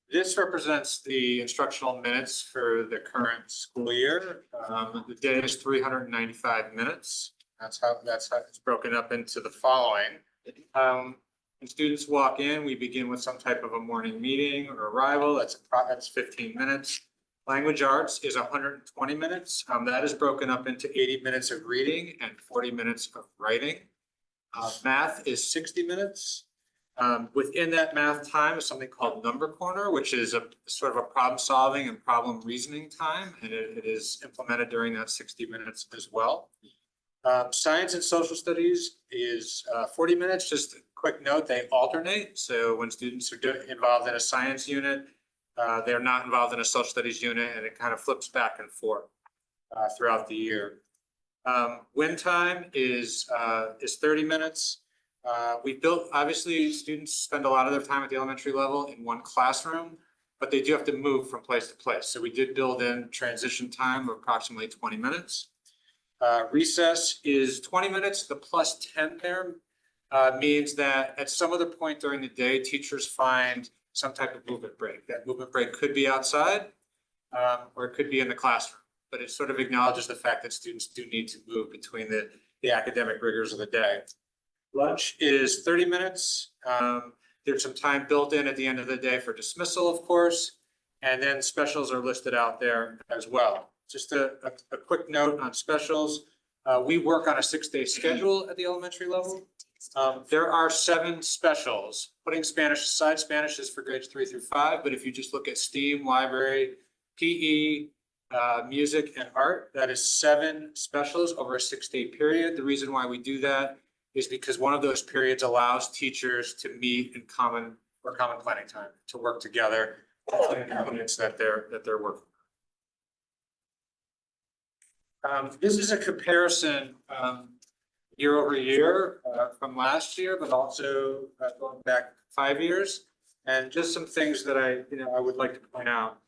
This represents the instructional minutes for the current school year. The day is 395 minutes. That's how it's broken up into the following. When students walk in, we begin with some type of a morning meeting or arrival. That's 15 minutes. Language arts is 120 minutes. That is broken up into 80 minutes of reading and 40 minutes of writing. Math is 60 minutes. Within that math time is something called number corner, which is a sort of a problem solving and problem reasoning time, and it is implemented during that 60 minutes as well. Science and social studies is 40 minutes. Just a quick note, they alternate. So when students are involved in a science unit, they're not involved in a social studies unit, and it kind of flips back and forth throughout the year. Win time is 30 minutes. Obviously students spend a lot of their time at the elementary level in one classroom, but they do have to move from place to place. So we did build in transition time of approximately 20 minutes. Recess is 20 minutes. The plus 10 there means that at some other point during the day, teachers find some type of movement break. That movement break could be outside or it could be in the classroom, but it sort of acknowledges the fact that students do need to move between the academic rigors of the day. Lunch is 30 minutes. There's some time built in at the end of the day for dismissal, of course, and then specials are listed out there as well. Just a quick note on specials. We work on a 6-day schedule at the elementary level. There are 7 specials. Putting Spanish aside, Spanish is for grades 3 through 5, but if you just look at STEAM, library, PE, music, and art, that is 7 specials over a 6-day period. The reason why we do that is because one of those periods allows teachers to meet in common planning time, to work together on the components that they're working on. This is a comparison year over year from last year, but also going back 5 years, and just some things that I would like to point out.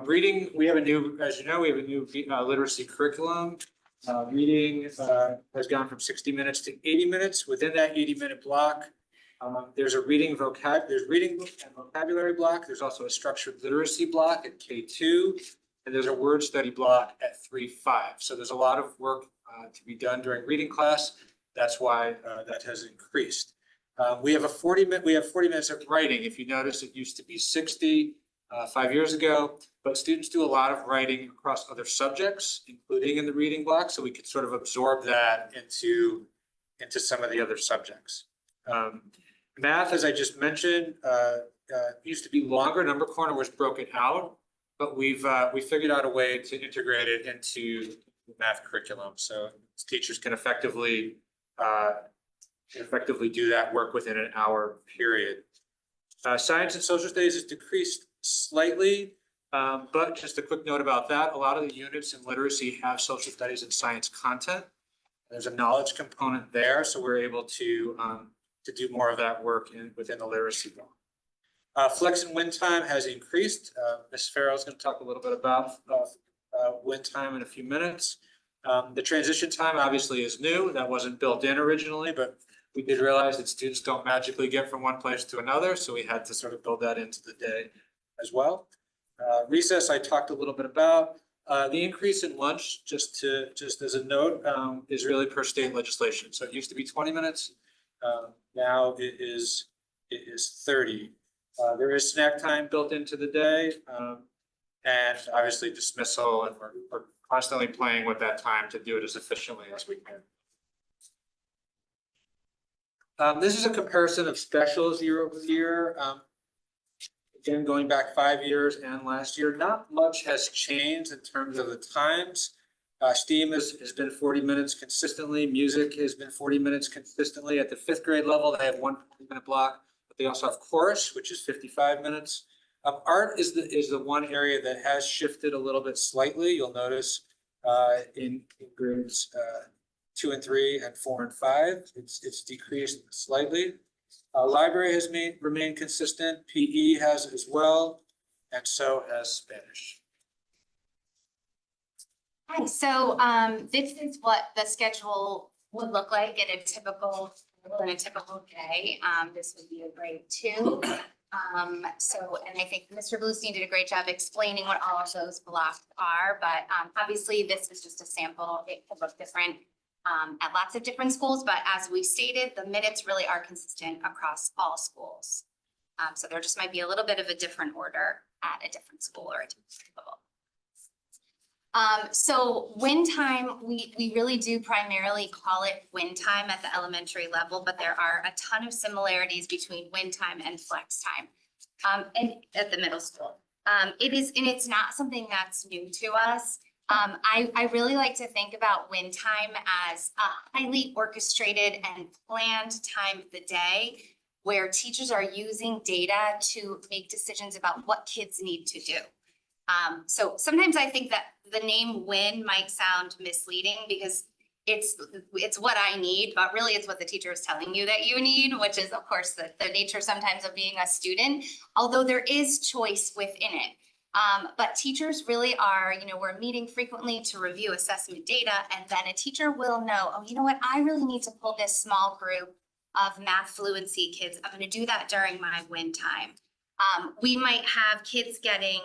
Reading, we have a new, as you know, we have a new literacy curriculum. Reading has gone from 60 minutes to 80 minutes. Within that 80-minute block, there's a reading and vocabulary block. There's also a structured literacy block at K2, and there's a word study block at 3-5. So there's a lot of work to be done during reading class. That's why that has increased. We have 40 minutes of writing. If you notice, it used to be 60 5 years ago, but students do a lot of writing across other subjects, including in the reading block, so we could sort of absorb that into some of the other subjects. Math, as I just mentioned, used to be longer. Number corner was broken out, but we figured out a way to integrate it into the math curriculum, so teachers can effectively do that work within an hour period. Science and social studies has decreased slightly, but just a quick note about that. A lot of the units in literacy have social studies and science content. There's a knowledge component there, so we're able to do more of that work within the literacy block. Flex and win time has increased. Ms. Farrell is going to talk a little bit about win time in a few minutes. The transition time obviously is new. That wasn't built in originally, but we did realize that students don't magically get from one place to another, so we had to sort of build that into the day as well. Recess, I talked a little bit about. The increase in lunch, just as a note, is really per state legislation. So it used to be 20 minutes. Now it is 30. There is snack time built into the day, and obviously dismissal, and we're constantly playing with that time to do it as efficiently as we can. This is a comparison of specials year over year. Again, going back 5 years and last year, not much has changed in terms of the times. STEAM has been 40 minutes consistently. Music has been 40 minutes consistently. At the 5th grade level, they have 1 40-minute block, but they also have chorus, which is 55 minutes. Art is the one area that has shifted a little bit slightly. You'll notice in grades 2 and 3 and 4 and 5, it's decreased slightly. Library has remained consistent. PE has as well, and so has Spanish. Hi, so this is what the schedule would look like in a typical day. This would be a grade 2. And I think Mr. Bluestein did a great job explaining what all of those blocks are, but obviously this is just a sample. It could look different at lots of different schools, but as we stated, the minutes really are consistent across all schools. So there just might be a little bit of a different order at a different school or a different level. So win time, we really do primarily call it win time at the elementary level, but there are a ton of similarities between win time and flex time and at the middle school. It's not something that's new to us. I really like to think about win time as a highly orchestrated and planned time of the day where teachers are using data to make decisions about what kids need to do. So sometimes I think that the name win might sound misleading because it's what I need, but really it's what the teacher is telling you that you need, which is of course the nature sometimes of being a student, although there is choice within it. But teachers really are, we're meeting frequently to review assessment data, and then a teacher will know, oh, you know what, I really need to pull this small group of math fluency kids. I'm going to do that during my win time. We might have kids getting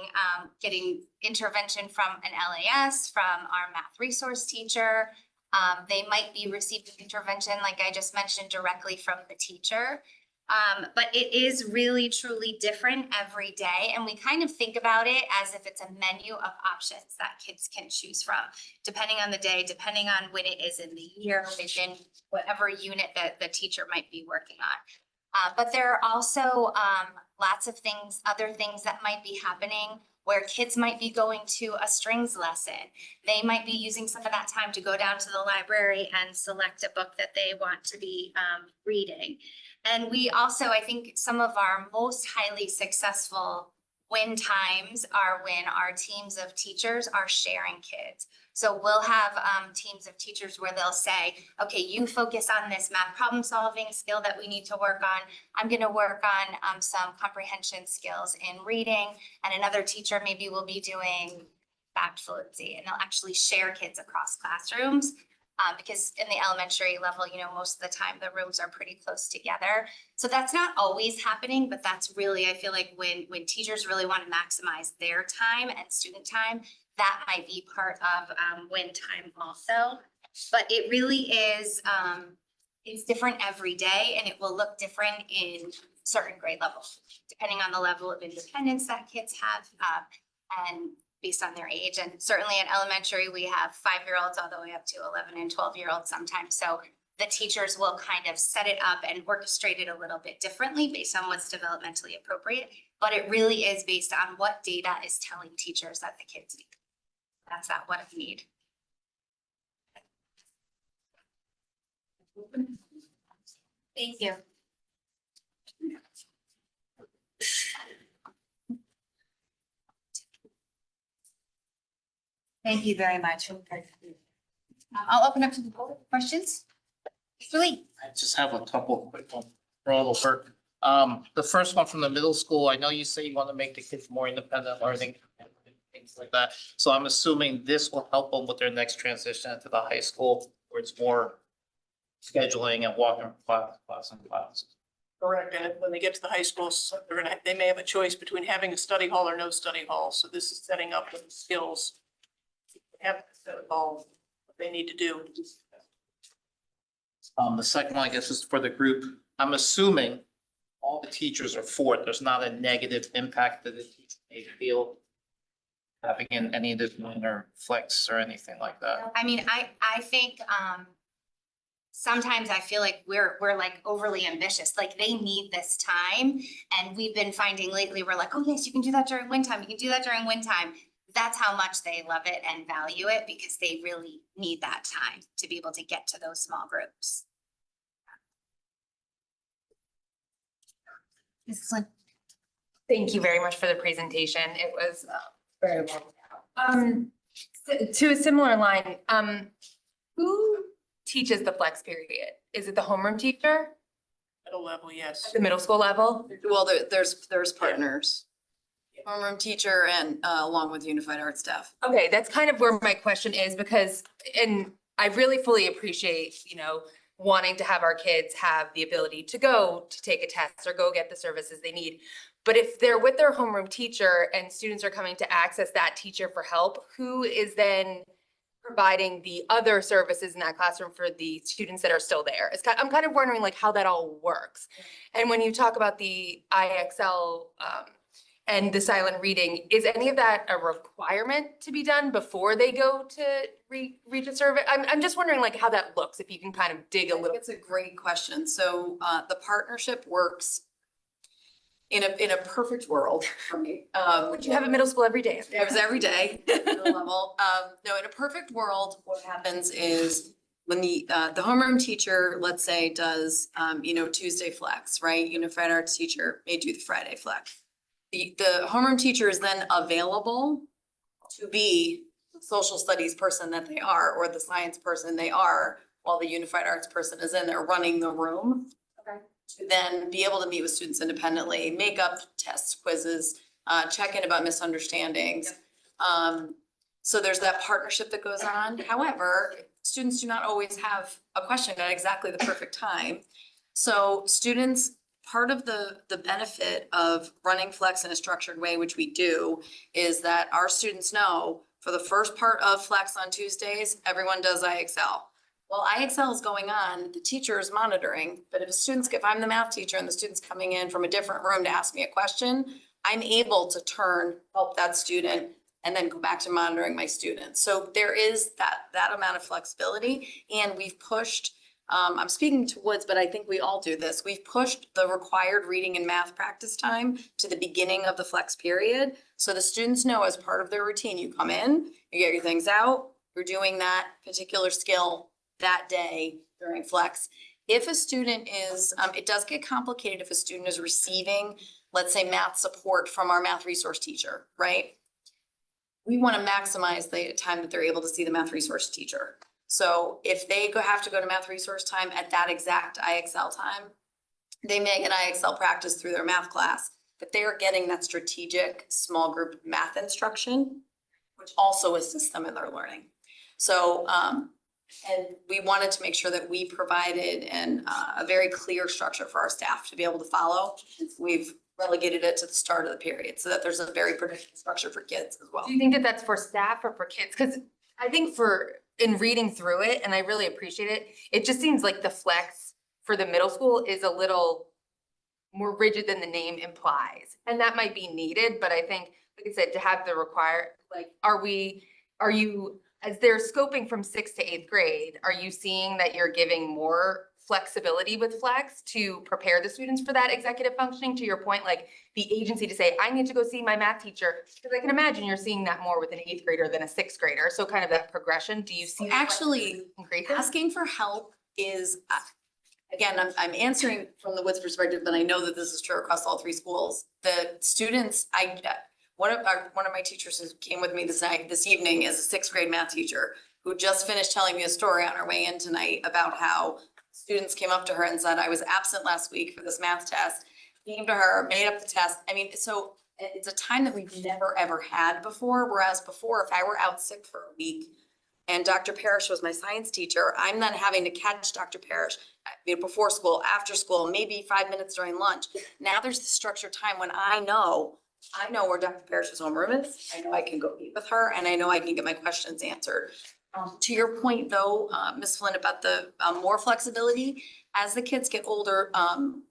intervention from an LAS, from our math resource teacher. They might be receiving intervention, like I just mentioned, directly from the teacher. But it is really truly different every day. And we kind of think about it as if it's a menu of options that kids can choose from, depending on the day, depending on when it is in the year, within whatever unit that the teacher might be working on. But there are also lots of other things that might be happening where kids might be going to a strings lesson. They might be using some of that time to go down to the library and select a book that they want to be reading. And we also, I think some of our most highly successful win times are when our teams of teachers are sharing kids. So we'll have teams of teachers where they'll say, okay, you focus on this math problem solving skill that we need to work on. I'm going to work on some comprehension skills in reading, and another teacher maybe will be doing fact fluency, and they'll actually share kids across classrooms. Because in the elementary level, most of the time the rooms are pretty close together. So that's not always happening, but that's really, I feel like when teachers really want to maximize their time and student time, that might be part of win time also. But it really is, it's different every day, and it will look different in certain grade levels, depending on the level of independence that kids have and based on their age. And certainly in elementary, we have 5-year-olds all the way up to 11 and 12-year-olds sometimes. So the teachers will kind of set it up and orchestrate it a little bit differently based on what's developmentally appropriate. But it really is based on what data is telling teachers that the kids need. That's not what we need. Thank you. Thank you very much. I'll open up to the board. Questions? Mr. Lee. I just have a couple quick ones for all the work. The first one from the middle school, I know you say you want to make the kids more independent learning. things like that. So I'm assuming this will help them with their next transition to the high school, where it's more scheduling and walking from class to class and class. Correct, and when they get to the high school, they may have a choice between having a study hall or no study hall, so this is setting up the skills. Have to study hall, what they need to do. The second one, I guess, is for the group. I'm assuming all the teachers are for it. There's not a negative impact that the teacher may feel having in any of this or flex or anything like that. I mean, I think, sometimes I feel like we're like overly ambitious, like they need this time. And we've been finding lately, we're like, oh yes, you can do that during wind time. You can do that during wind time. That's how much they love it and value it, because they really need that time to be able to get to those small groups. Mrs. Lynn. Thank you very much for the presentation. It was very well. To a similar line, who teaches the flex period? Is it the homeroom teacher? Middle level, yes. The middle school level? Well, there's partners. Homeroom teacher and along with unified art staff. Okay, that's kind of where my question is, because, and I really fully appreciate, wanting to have our kids have the ability to go to take a test or go get the services they need. But if they're with their homeroom teacher and students are coming to access that teacher for help, who is then providing the other services in that classroom for the students that are still there? I'm kind of wondering like how that all works. And when you talk about the IXL and the silent reading, is any of that a requirement to be done before they go to reach a survey? I'm just wondering like how that looks, if you can kind of dig a little. It's a great question. So the partnership works in a perfect world for me. Would you have a middle school every day? It was every day, middle level. No, in a perfect world, what happens is when the homeroom teacher, let's say, does Tuesday flex, right? Unified arts teacher may do the Friday flex. The homeroom teacher is then available to be the social studies person that they are, or the science person they are, while the unified arts person is in there running the room. Okay. To then be able to meet with students independently, make up tests, quizzes, check in about misunderstandings. Yep. So there's that partnership that goes on. However, students do not always have a question at exactly the perfect time. So students, part of the benefit of running flex in a structured way, which we do, is that our students know for the first part of flex on Tuesdays, everyone does IXL. While IXL is going on, the teacher is monitoring, but if I'm the math teacher and the student's coming in from a different room to ask me a question, I'm able to help that student and then go back to monitoring my students. So there is that amount of flexibility, and we've pushed, I'm speaking to Woods, but I think we all do this. We've pushed the required reading and math practice time to the beginning of the flex period. So the students know as part of their routine, you come in, you get your things out, you're doing that particular skill that day during flex. If a student is, it does get complicated if a student is receiving, let's say, math support from our math resource teacher, right? We want to maximize the time that they're able to see the math resource teacher. So if they have to go to math resource time at that exact IXL time, they may get IXL practice through their math class, but they are getting that strategic small group math instruction, which also assists them in their learning. So, and we wanted to make sure that we provided a very clear structure for our staff to be able to follow. We've relegated it to the start of the period so that there's a very predictable structure for kids as well. Do you think that that's for staff or for kids? Because I think in reading through it, and I really appreciate it, it just seems like the flex for the middle school is a little more rigid than the name implies. And that might be needed, but I think, like I said, to have the as they're scoping from 6th to 8th grade, are you seeing that you're giving more flexibility with flex to prepare the students for that executive functioning? To your point, like the agency to say, I need to go see my math teacher, because I can imagine you're seeing that more with an 8th grader than a 6th grader. So kind of that progression, do you see? Actually, asking for help is, again, I'm answering from the Woods perspective, but I know that this is true across all 3 schools. The students, one of my teachers who came with me this evening is a 6th grade math teacher who just finished telling me a story on her way in tonight about how students came up to her and said, I was absent last week for this math test. Came to her, made up the test. I mean, so It's a time that we've never, ever had before, whereas before, if I were out sick for a week and Dr. Parrish was my science teacher, I'm then having to catch Dr. Parrish before school, after school, maybe 5 minutes during lunch. Now there's the structured time when I know where Dr. Parrish's homeroom is. I know I can go meet with her and I know I can get my questions answered. To your point though, Ms. Flynn, about the more flexibility, as the kids get older,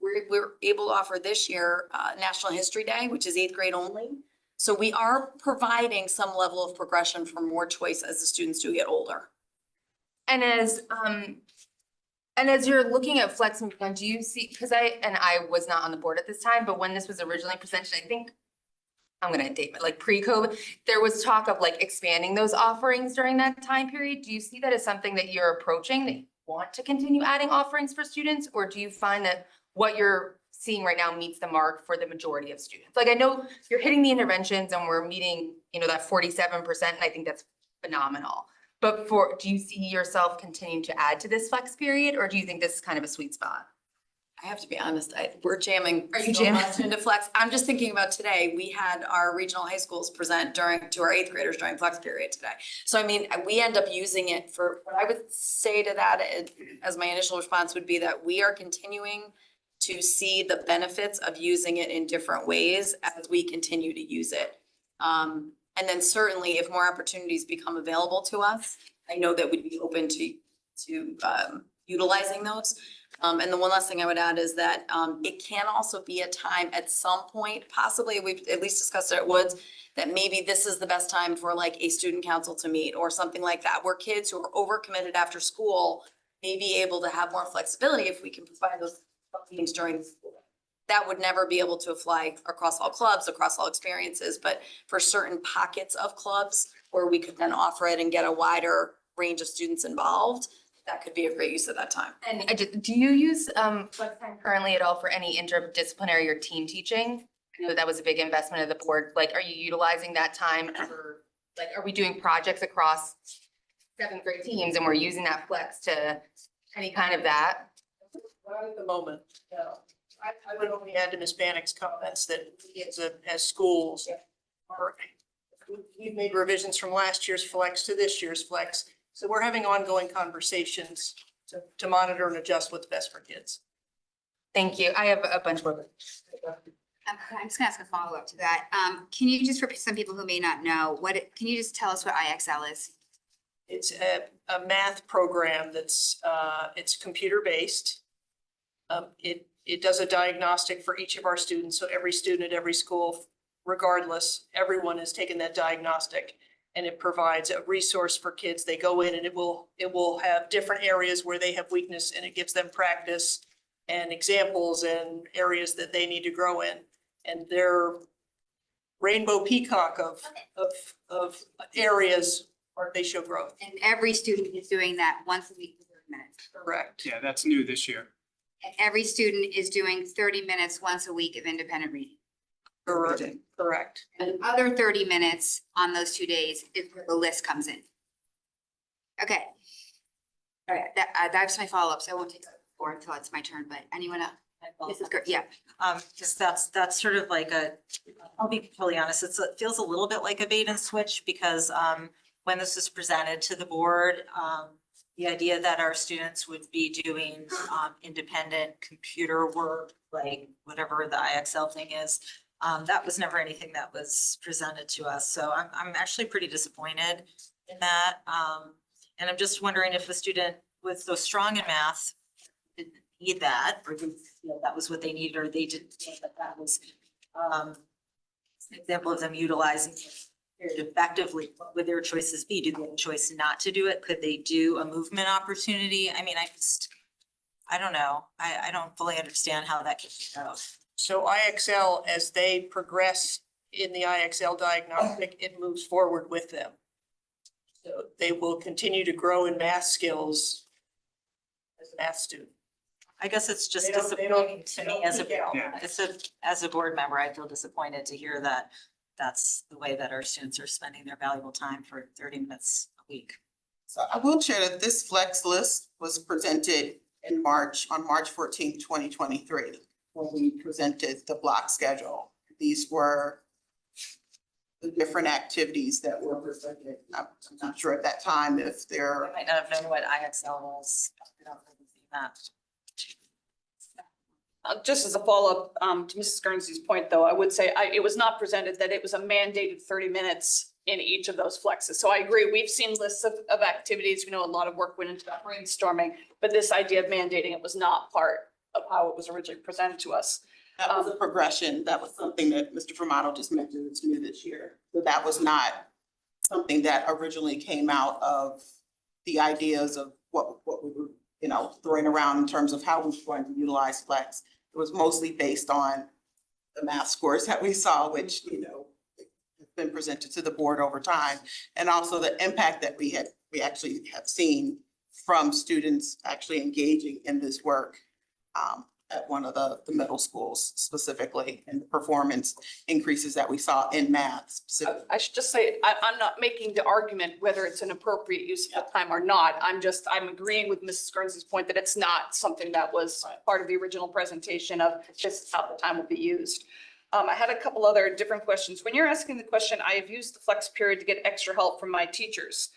we're able to offer this year National History Day, which is 8th grade only. So we are providing some level of progression for more choice as the students do get older. And as you're looking at flex, do you see, because I was not on the board at this time, but when this was originally presented, I think, I'm gonna date it, like pre-COVID, there was talk of like expanding those offerings during that time period. Do you see that as something that you're approaching, that you want to continue adding offerings for students? Or do you find that what you're seeing right now meets the mark for the majority of students? Like, I know you're hitting the interventions and we're meeting, that 47%, and I think that's phenomenal. But do you see yourself continuing to add to this flex period, or do you think this is kind of a sweet spot? I have to be honest, we're jamming. Are you so jamming? much into flex? I'm just thinking about today, we had our regional high schools present to our 8th graders during flex period today. So I mean, we end up using it for, what I would say to that as my initial response would be that we are continuing to see the benefits of using it in different ways as we continue to use it. And then certainly if more opportunities become available to us, I know that we'd be open to utilizing those. And the one last thing I would add is that it can also be a time at some point, possibly, we've at least discussed it at Woods, that maybe this is the best time for like a student council to meet or something like that, where kids who are overcommitted after school may be able to have more flexibility if we can provide those meetings during the school. That would never be able to apply across all clubs, across all experiences, but for certain pockets of clubs where we could then offer it and get a wider range of students involved, that could be a great use of that time. And do you use flex time currently at all for any interdisciplinary or team teaching? I know that was a big investment of the board. Like, are you utilizing that time for, like, are we doing projects across 7th grade teams and we're using that flex to any kind of that? Not at the moment, no. I would only add to Ms. Bannock's comments that we as schools we've made revisions from last year's flex to this year's flex. So we're having ongoing conversations to monitor and adjust what's best for kids. Thank you. I have a bunch more. I'm just gonna ask a follow-up to that. Can you just, for some people who may not know, can you just tell us what IXL is? It's a math program that's, it's computer-based. It does a diagnostic for each of our students. So every student at every school, regardless, everyone has taken that diagnostic. And it provides a resource for kids. They go in and it will have different areas where they have weakness, and it gives them practice and examples and areas that they need to grow in. And their rainbow peacock of areas where they show growth. And every student is doing that once a week for 30 minutes. Correct. Yeah, that's new this year. And every student is doing 30 minutes once a week of independent reading. Correct. And the other 30 minutes on those 2 days is where the list comes in. Okay. All right, that's my follow-up, so I won't take the floor until it's my turn, but anyone else? This is good, yeah. Just that's sort of like I'll be totally honest, it feels a little bit like a bait and switch because when this was presented to the board, the idea that our students would be doing independent computer work, like whatever the IXL thing is, that was never anything that was presented to us. So I'm actually pretty disappointed in that. And I'm just wondering if a student was so strong in math didn't need that, or didn't feel that was what they needed, or they didn't think that that was an example of them utilizing it effectively. What would their choices be? Do they have a choice not to do it? Could they do a movement opportunity? I mean, I don't know. I don't fully understand how that can go. So IXL, as they progress in the IXL diagnostic, it moves forward with them. So they will continue to grow in math skills as a math student. I guess it's just disappointing to me as a board member. I feel disappointed to hear that that's the way that our students are spending their valuable time for 30 minutes a week. So I will share that this flex list was presented in March, on March 14, 2023, when we presented the block schedule. These were the different activities that were presented. I'm not sure at that time if there. I might not have known what IXL was. I don't think we've seen that. Just as a follow-up to Mrs. Guernsey's point, though, I would say it was not presented that it was a mandated 30 minutes in each of those flexes. So I agree, we've seen lists of activities. We know a lot of work went into that brainstorming, but this idea of mandating it was not part of how it was originally presented to us. That was a progression. That was something that Mr. Formato just mentioned to me this year. So that was not something that originally came out of the ideas of what we were, throwing around in terms of how we were going to utilize flex. It was mostly based on the math scores that we saw, which, have been presented to the board over time. And also the impact that we actually have seen from students actually engaging in this work at one of the middle schools specifically, and the performance increases that we saw in math specifically. I should just say, I'm not making the argument whether it's an appropriate use of the time or not. I'm agreeing with Mrs. Guernsey's point that it's not something that was part of the original presentation of just how the time will be used. I had a couple other different questions. When you're asking the question, I have used the flex period to get extra help from my teachers.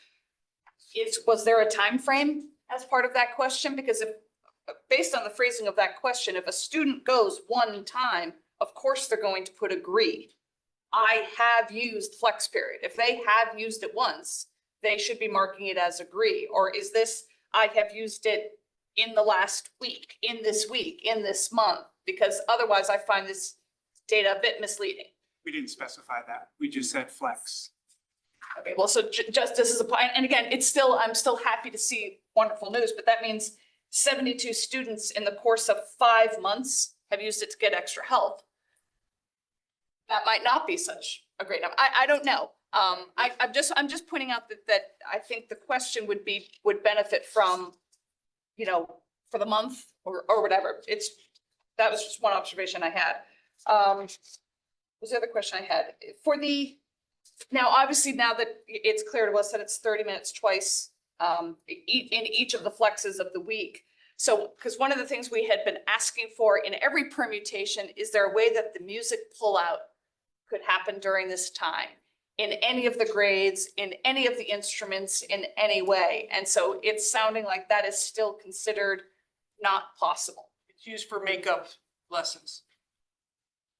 Was there a time frame as part of that question? Because based on the phrasing of that question, if a student goes one time, of course they're going to put agree. I have used flex period. If they have used it once, they should be marking it as agree. Or is this, I have used it in the last week, in this month? Because otherwise I find this data a bit misleading. We didn't specify that. We just said flex. Okay, well, so just this is applying, and again, I'm still happy to see wonderful news, but that means 72 students in the course of 5 months have used it to get extra help. That might not be such a great number. I don't know. I'm just pointing out that I think the question would benefit from, for the month or whatever. That was just one observation I had. What was the other question I had? Now, obviously, now that it's clear to us that it's 30 minutes twice in each of the flexes of the week. So, because one of the things we had been asking for in every permutation, is there a way that the music pullout could happen during this time in any of the grades, in any of the instruments, in any way? And so it's sounding like that is still considered not possible. It's used for makeup lessons.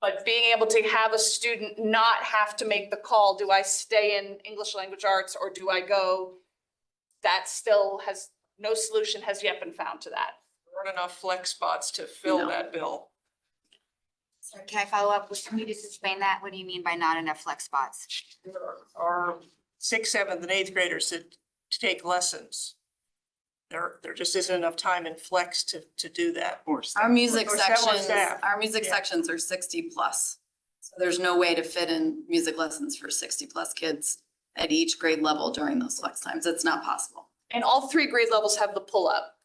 But being able to have a student not have to make the call, do I stay in English language arts or do I go? That still no solution has yet been found to that. There aren't enough flex spots to fill that bill. So can I follow up? Can you just explain that? What do you mean by not enough flex spots? There are 6th, 7th, and 8th graders to take lessons. There just isn't enough time in flex to do that. Our music Or staff. sections are 60 plus. So there's no way to fit in music lessons for 60 plus kids at each grade level during those flex times. It's not possible. And all 3 grade levels have the pull-up.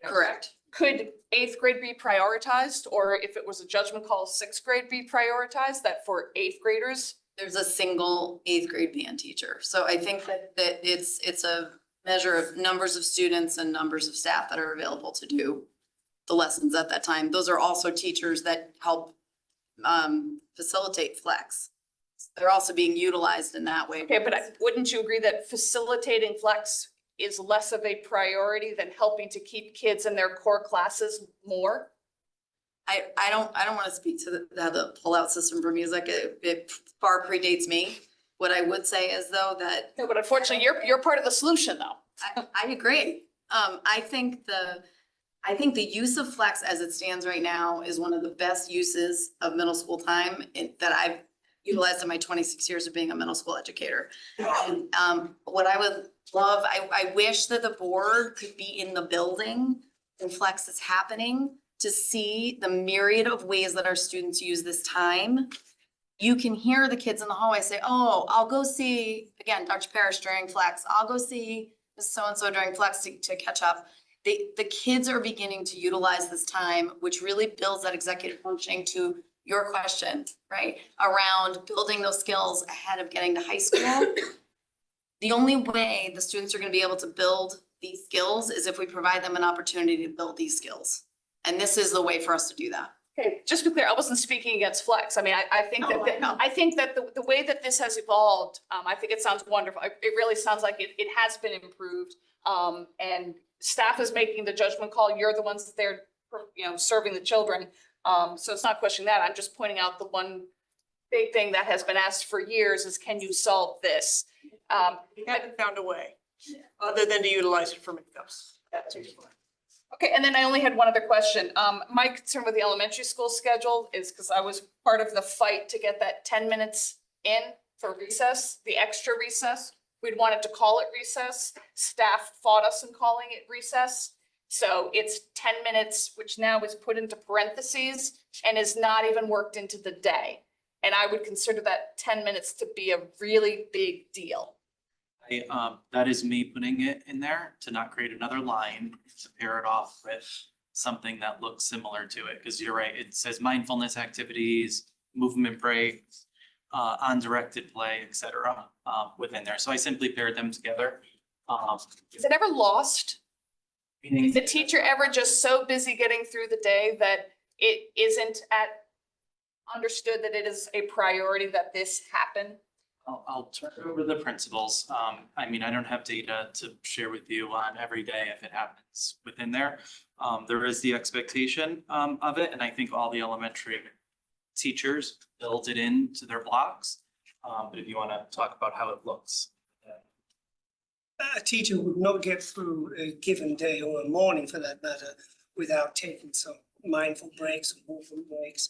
Correct. Could 8th grade be prioritized, or if it was a judgment call, 6th grade be prioritized, that for 8th graders? There's a single 8th grade band teacher. So I think that it's a measure of numbers of students and numbers of staff that are available to do the lessons at that time. Those are also teachers that help facilitate flex. They're also being utilized in that way. Okay, but wouldn't you agree that facilitating flex is less of a priority than helping to keep kids in their core classes more? I don't want to speak to the pullout system for music. It far predates me. What I would say is though that. No, but unfortunately, you're part of the solution though. I agree. I think the use of flex as it stands right now is one of the best uses of middle school time that I've utilized in my 26 years of being a middle school educator. And what I would love, I wish that the board could be in the building when flex is happening to see the myriad of ways that our students use this time. You can hear the kids in the hallway say, oh, I'll go see, again, Dr. Parrish during flex. I'll go see Ms. So-and-so during flex to catch up. The kids are beginning to utilize this time, which really builds that executive functioning to your question, right? Around building those skills ahead of getting to high school. The only way the students are going to be able to build these skills is if we provide them an opportunity to build these skills. And this is the way for us to do that. Okay, just to be clear, I wasn't speaking against flex. I mean, I think that the way that this has evolved, I think it sounds wonderful. It really sounds like it has been improved. And staff is making the judgment call. You're the ones there, serving the children. So it's not questioning that. I'm just pointing out the one big thing that has been asked for years is, can you solve this? We haven't found a way, other than to utilize it for makeups. Okay, and then I only had one other question. My concern with the elementary school schedule is because I was part of the fight to get that 10 minutes in for recess, the extra recess. We'd wanted to call it recess. Staff fought us in calling it recess. So it's 10 minutes, which now is put into parentheses and is not even worked into the day. And I would consider that 10 minutes to be a really big deal. That is me putting it in there to not create another line, to pair it off with something that looks similar to it. Because you're right, it says mindfulness activities, movement breaks, undirected play, etc. Within there. So I simply paired them together. Is it ever lost? Is the teacher ever just so busy getting through the day that it isn't understood that it is a priority that this happen? I'll turn it over to the principals. I mean, I don't have data to share with you on every day if it happens within there. There is the expectation of it, and I think all the elementary teachers build it into their blocks. But if you want to talk about how it looks. A teacher would not get through a given day or a morning for that matter without taking some mindful breaks and movement breaks.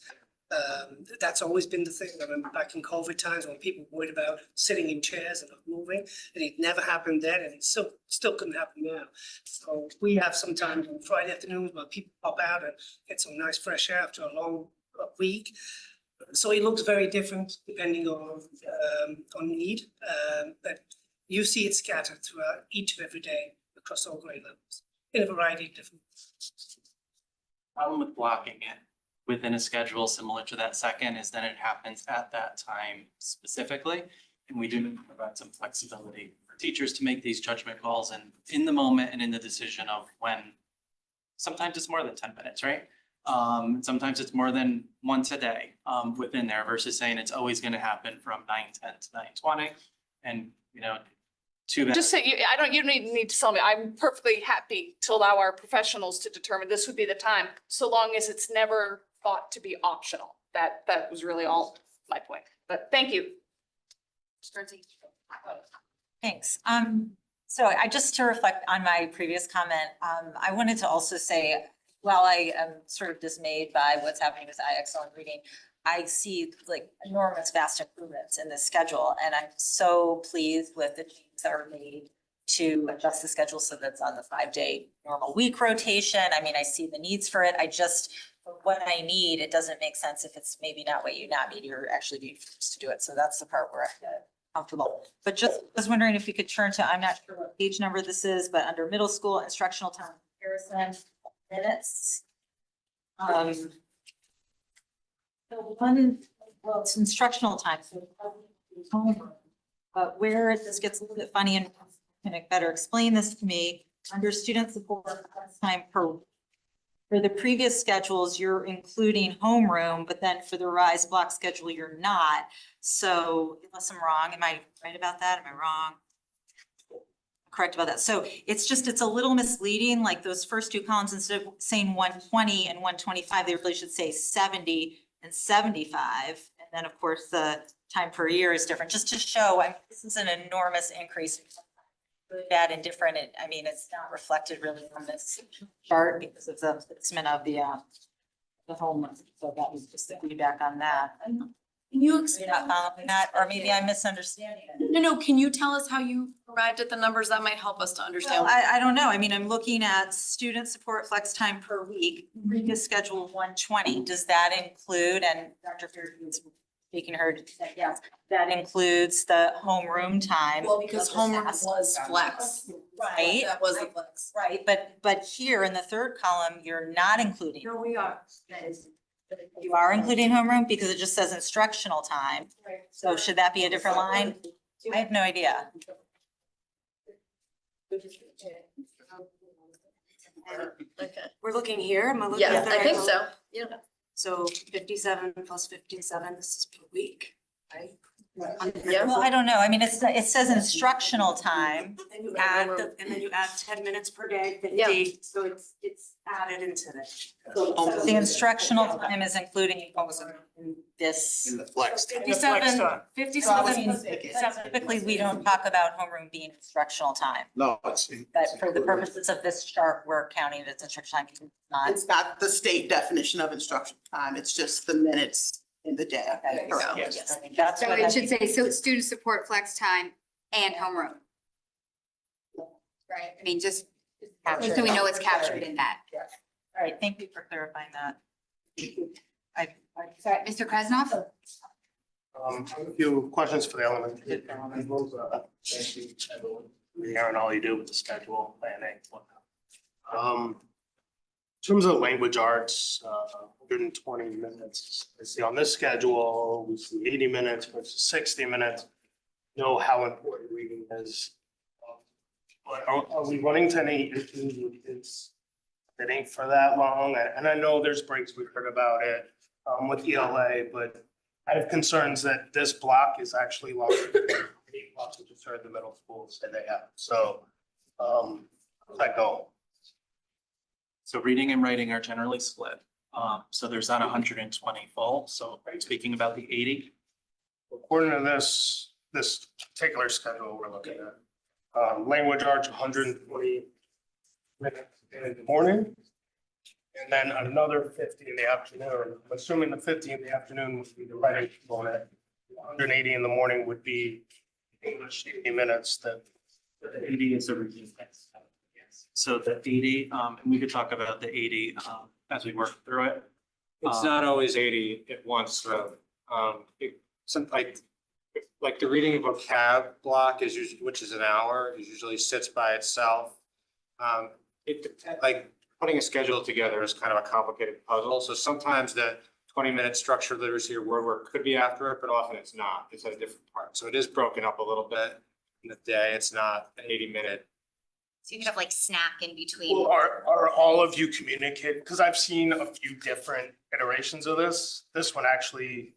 That's always been the thing. I remember back in COVID times when people were worried about sitting in chairs and not moving, and it never happened then, and it still couldn't happen now. So we have sometimes on Friday afternoons where people pop out and get some nice fresh air after a long week. So it looks very different depending on need, but you see it scattered throughout each and every day across all grade levels in a variety of different ways. Problem with blocking it within a schedule similar to that second is that it happens at that time specifically. And we do provide some flexibility for teachers to make these judgment calls and in the moment and in the decision of when. Sometimes it's more than 10 minutes, right? Sometimes it's more than once a day within there versus saying it's always going to happen from 9:10 to 9:20. And, Just say, you don't need to tell me. I'm perfectly happy to allow our professionals to determine this would be the time, so long as it's never thought to be optional. That was really all my point, but thank you. Thanks. So just to reflect on my previous comment, I wanted to also say, while I am sort of dismayed by what's happening with excellent reading, I see like enormous vast improvements in this schedule, and I'm so pleased with the changes that are made to adjust the schedule so that's on the 5-day normal week rotation. I mean, I see the needs for it. For what I need, it doesn't make sense if it's maybe not what you need. You're actually being forced to do it. So that's the part where I get comfortable. But just was wondering if we could turn to, I'm not sure what page number this is, but under middle school instructional time comparison minutes. It's instructional time, so homeroom. But where this gets a little bit funny, and can it better explain this to me, under student support time per week. For the previous schedules, you're including homeroom, but then for the RISE block schedule, you're not. So unless I'm wrong, am I right about that? Am I wrong? Correct about that. So it's a little misleading, like those first two columns, instead of saying 120 and 125, they really should say 70 and 75. And then of course the time per year is different, just to show, this is an enormous increase. Really bad and different. I mean, it's not reflected really on this chart because of the placement of the home. So that was just the feedback on that. Can you explain that, or maybe I'm misunderstanding it? No, can you tell us how you arrived at the numbers that might help us to understand? Well, I don't know. I mean, I'm looking at student support flex time per week, previous schedule 120. Does that include, and Dr. Fairfield's speaking to her, yes, that includes the homeroom time. Well, because homeroom was flex. Right. That was the flex. Right, but here in the third column, you're not including. Here we are. You are including homeroom because it just says instructional time. So should that be a different line? I have no idea. We're looking here. Am I looking? Yeah, I think so. Yeah. So 57 plus 57, this is per week, right? Yeah. Well, I don't know. I mean, it says instructional time. And you add, and then you add 10 minutes per day, 50, so it's added into this. The instructional time is including this. In the flex. 57. Typically, we don't talk about homeroom being instructional time, No, it's. but for the purposes of this chart, we're counting it as instructional time. It's not. It's not the state definition of instruction time, it's just the minutes in the day. Okay, Correct. so, Yes. that's So what it should say, so student support flex time and homeroom. Right, I mean, just so we know it's captured in that. All right, thank you for clarifying that. Sorry, Mr. Krasnoff? A few questions for the elementary. Aaron, all you do with the schedule, planning, whatnot. In terms of language arts, 120 minutes. I see on this schedule, we see 80 minutes versus 60 minutes. Know how important reading is. But are we running to any issues with kids sitting for that long? And I know there's breaks, we've heard about it with ELA, but I have concerns that this block is actually longer than 8 blocks, which is sort of the middle schools that they have. So, how's that go? So reading and writing are generally split. So there's not 120 full. So speaking about the 80. According to this particular schedule we're looking at, language arts, 120 minutes in the morning. And then another 50 in the afternoon. I'm assuming the 50 in the afternoon would be the writing component. 180 in the morning would be English 80 minutes that. The 80 is a reading. So the 80, and we could talk about the 80 as we work through it. It's not always 80 at once, though. Like the reading vocab block is usually, which is an hour, it usually sits by itself. Like putting a schedule together is kind of a complicated puzzle. So sometimes the 20-minute structured literacy or word work could be after it, but often it's not. It's at a different part. So it is broken up a little bit in the day. It's not an 80-minute. So you can have like snack in between. Well, are all of you communicating? Because I've seen a few different iterations of this. This one actually,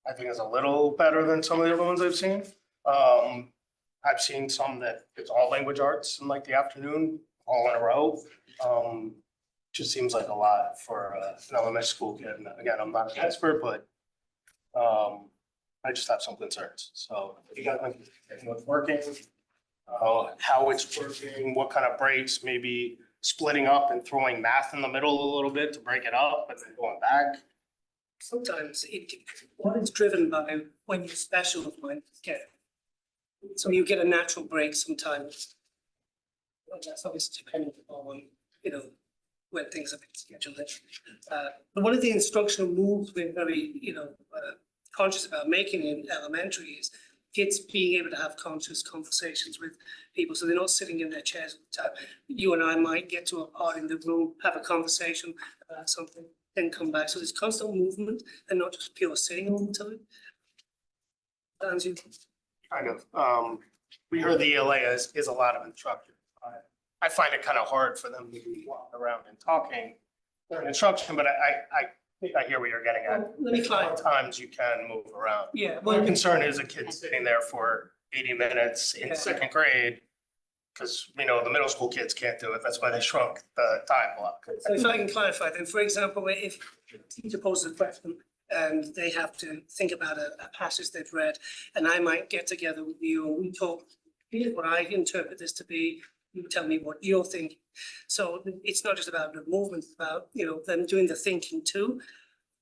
I think is a little better than some of the other ones I've seen. I've seen some that it's all language arts in like the afternoon, all in a row. Just seems like a lot for an elementary school kid. And again, I'm not an expert, but I just have some concerns. So you got like what's working, how it's working, what kind of breaks, maybe splitting up and throwing math in the middle a little bit to break it up, but then going back. Sometimes what is driven by when you special mind get. So you get a natural break sometimes. Well, that's obviously dependent on, when things have been scheduled. But one of the instructional moves we're very, conscious about making in elementary is kids being able to have conscious conversations with people, so they're not sitting in their chairs all the time. You and I might get to a part in the room, have a conversation about something, then come back. So there's constant movement and not just pure sitting all the time. Kind of. We heard the ELA is a lot of instruction. I find it kind of hard for them to be walking around and talking during instruction, but I think I hear what you're getting at. Let me clarify. Sometimes you can move around. Yeah. My concern is a kid sitting there for 80 minutes in Yeah. second grade. Because we know the middle school kids can't do it. That's why they shrunk the time block. So if I can clarify, then, for example, if a teacher poses a question and they have to think about a passage they've read, and I might get together with you and we talk, here's what I interpret this to be, you tell me what you're thinking. So it's not just about the movement, it's about, them doing the thinking too,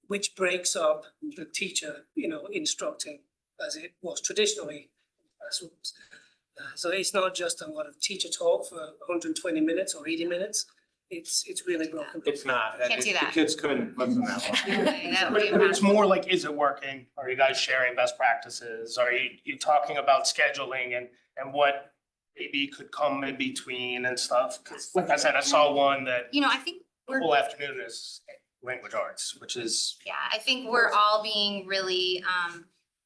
which breaks up the teacher, instructing as it was traditionally in classrooms. So it's not just a lot of teacher talk for 120 minutes or 80 minutes. It's really broken. It's not. Can't do The that. kids couldn't listen that long. But it's more like, is it working? Are you guys sharing best practices? Are you talking about scheduling and what maybe could come in between and stuff? 'Cause like I said, I saw one that I think the whole afternoon is language arts, which is. Yeah, I think we're all being really,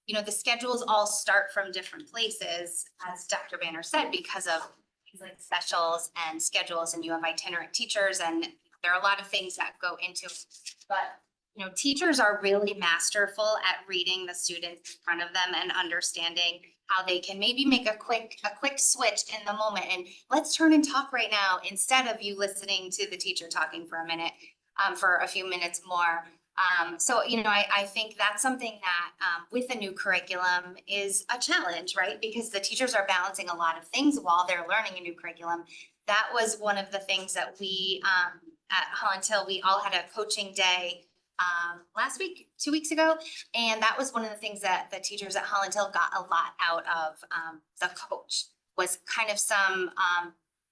the schedules all start from different places, as Dr. Banner said, because of things like specials and schedules, and you have itinerant teachers, and there are a lot of things that go into it. But you know, teachers are really masterful at reading the students in front of them and understanding how they can maybe make a quick switch in the moment. And let's turn and talk right now instead of you listening to the teacher talking for a minute, for a few minutes more. So, you know, I think that's something that with the new curriculum is a challenge, right? Because the teachers are balancing a lot of things while they're learning a new curriculum. That was one of the things that we at Holland Hill, we all had a coaching day last week, 2 weeks ago. And that was one of the things that the teachers at Holland Hill got a lot out of the coach, was kind of some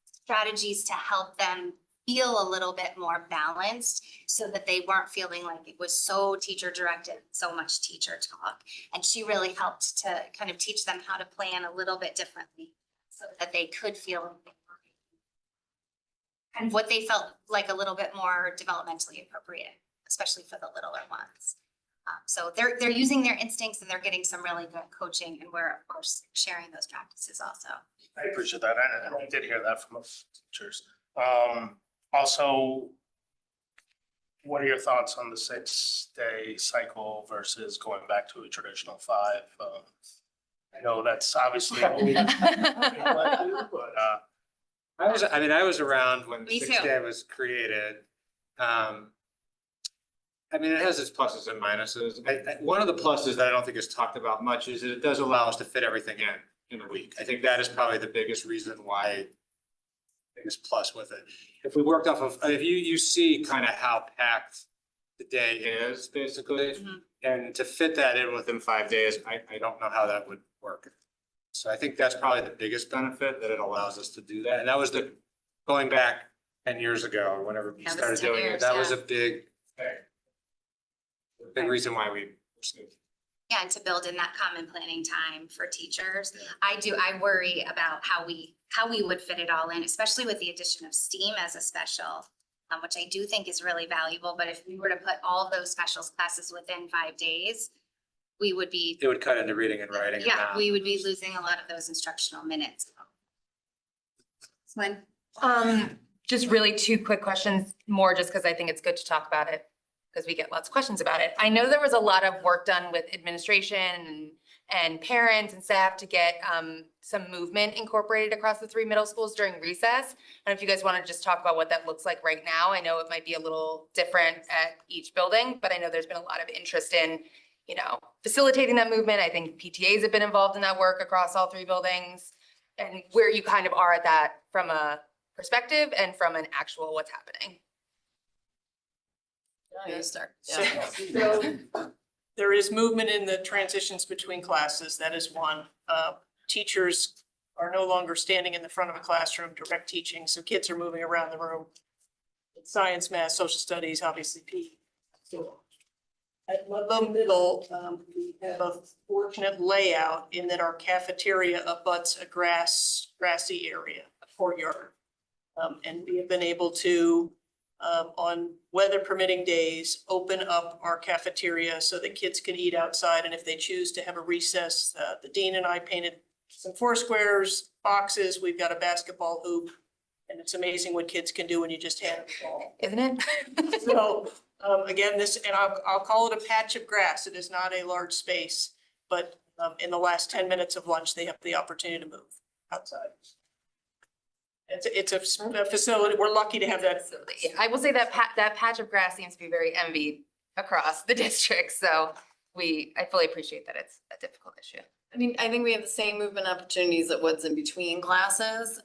strategies to help them feel a little bit more balanced so that they weren't feeling like it was so teacher directed, so much teacher talk. And she really helped to kind of teach them how to plan a little bit differently so that they could feel kind of what they felt like a little bit more developmentally appropriate, especially for the littler ones. So they're using their instincts and they're getting some really good coaching, and we're of course sharing those practices also. I appreciate that. I did hear that from teachers. Also, what are your thoughts on the 6-day cycle versus going back to a traditional 5? I know that's obviously. But, I was around when Me the too. 6-day was created. I mean, it has its pluses and minuses. One of the pluses that I don't think is talked about much is that it does allow us to fit everything in a week. I think that is probably the biggest reason why, biggest plus with it. If we worked off of, if you see kind of how packed the day is basically, and to fit that in within 5 days, I don't know how that would work. So I think that's probably the biggest benefit, that it allows us to do that. And that was going back 10 years ago, or whenever we Yeah, that's started 10 doing it, years, that was yeah. a big reason why we pursued. Yeah, and to build in that common planning time for teachers. I worry about how we would fit it all in, especially with the addition of STEAM as a special, which I do think is really valuable. But if we were to put all of those special classes within 5 days, we would be, It would cut into reading and writing. and yeah, math. we would be losing a lot of those instructional minutes. Lynn? Just really 2 quick questions, more just because I think it's good to talk about it, because we get lots of questions about it. I know there was a lot of work done with administration and parents and staff to get some movement incorporated across the 3 middle schools during recess. I don't know if you guys want to just talk about what that looks like right now. I know it might be a little different at each building, but I know there's been a lot of interest in, you know, facilitating that movement. I think PTAs have been involved in that work across all 3 buildings, and where you kind of are at that from a perspective and from an actual what's happening. You start. So, Yeah. so there is movement in the transitions between classes. That is one. Teachers are no longer standing in the front of a classroom direct teaching, so kids are moving around the room. Science, math, social studies, obviously PE. So at Ludlowe Middle, we have a fortunate layout in that our cafeteria abuts a grassy area, a courtyard. And we have been able to, on weather permitting days, open up our cafeteria so that kids can eat outside. And if they choose to have a recess, the dean and I painted some 4 squares, boxes. We've got a basketball hoop. And it's amazing what kids can do when you just hand them the ball. Isn't it? So, again, and I'll call it a patch of grass. It is not a large space, but in the last 10 minutes of lunch, they have the opportunity to move outside. It's a facility. We're lucky to have that. Yeah, I will say that that patch of grass seems to be very envied across the district. So I fully appreciate that it's a difficult issue. I mean, I think we have the same movement opportunities at what's in between classes.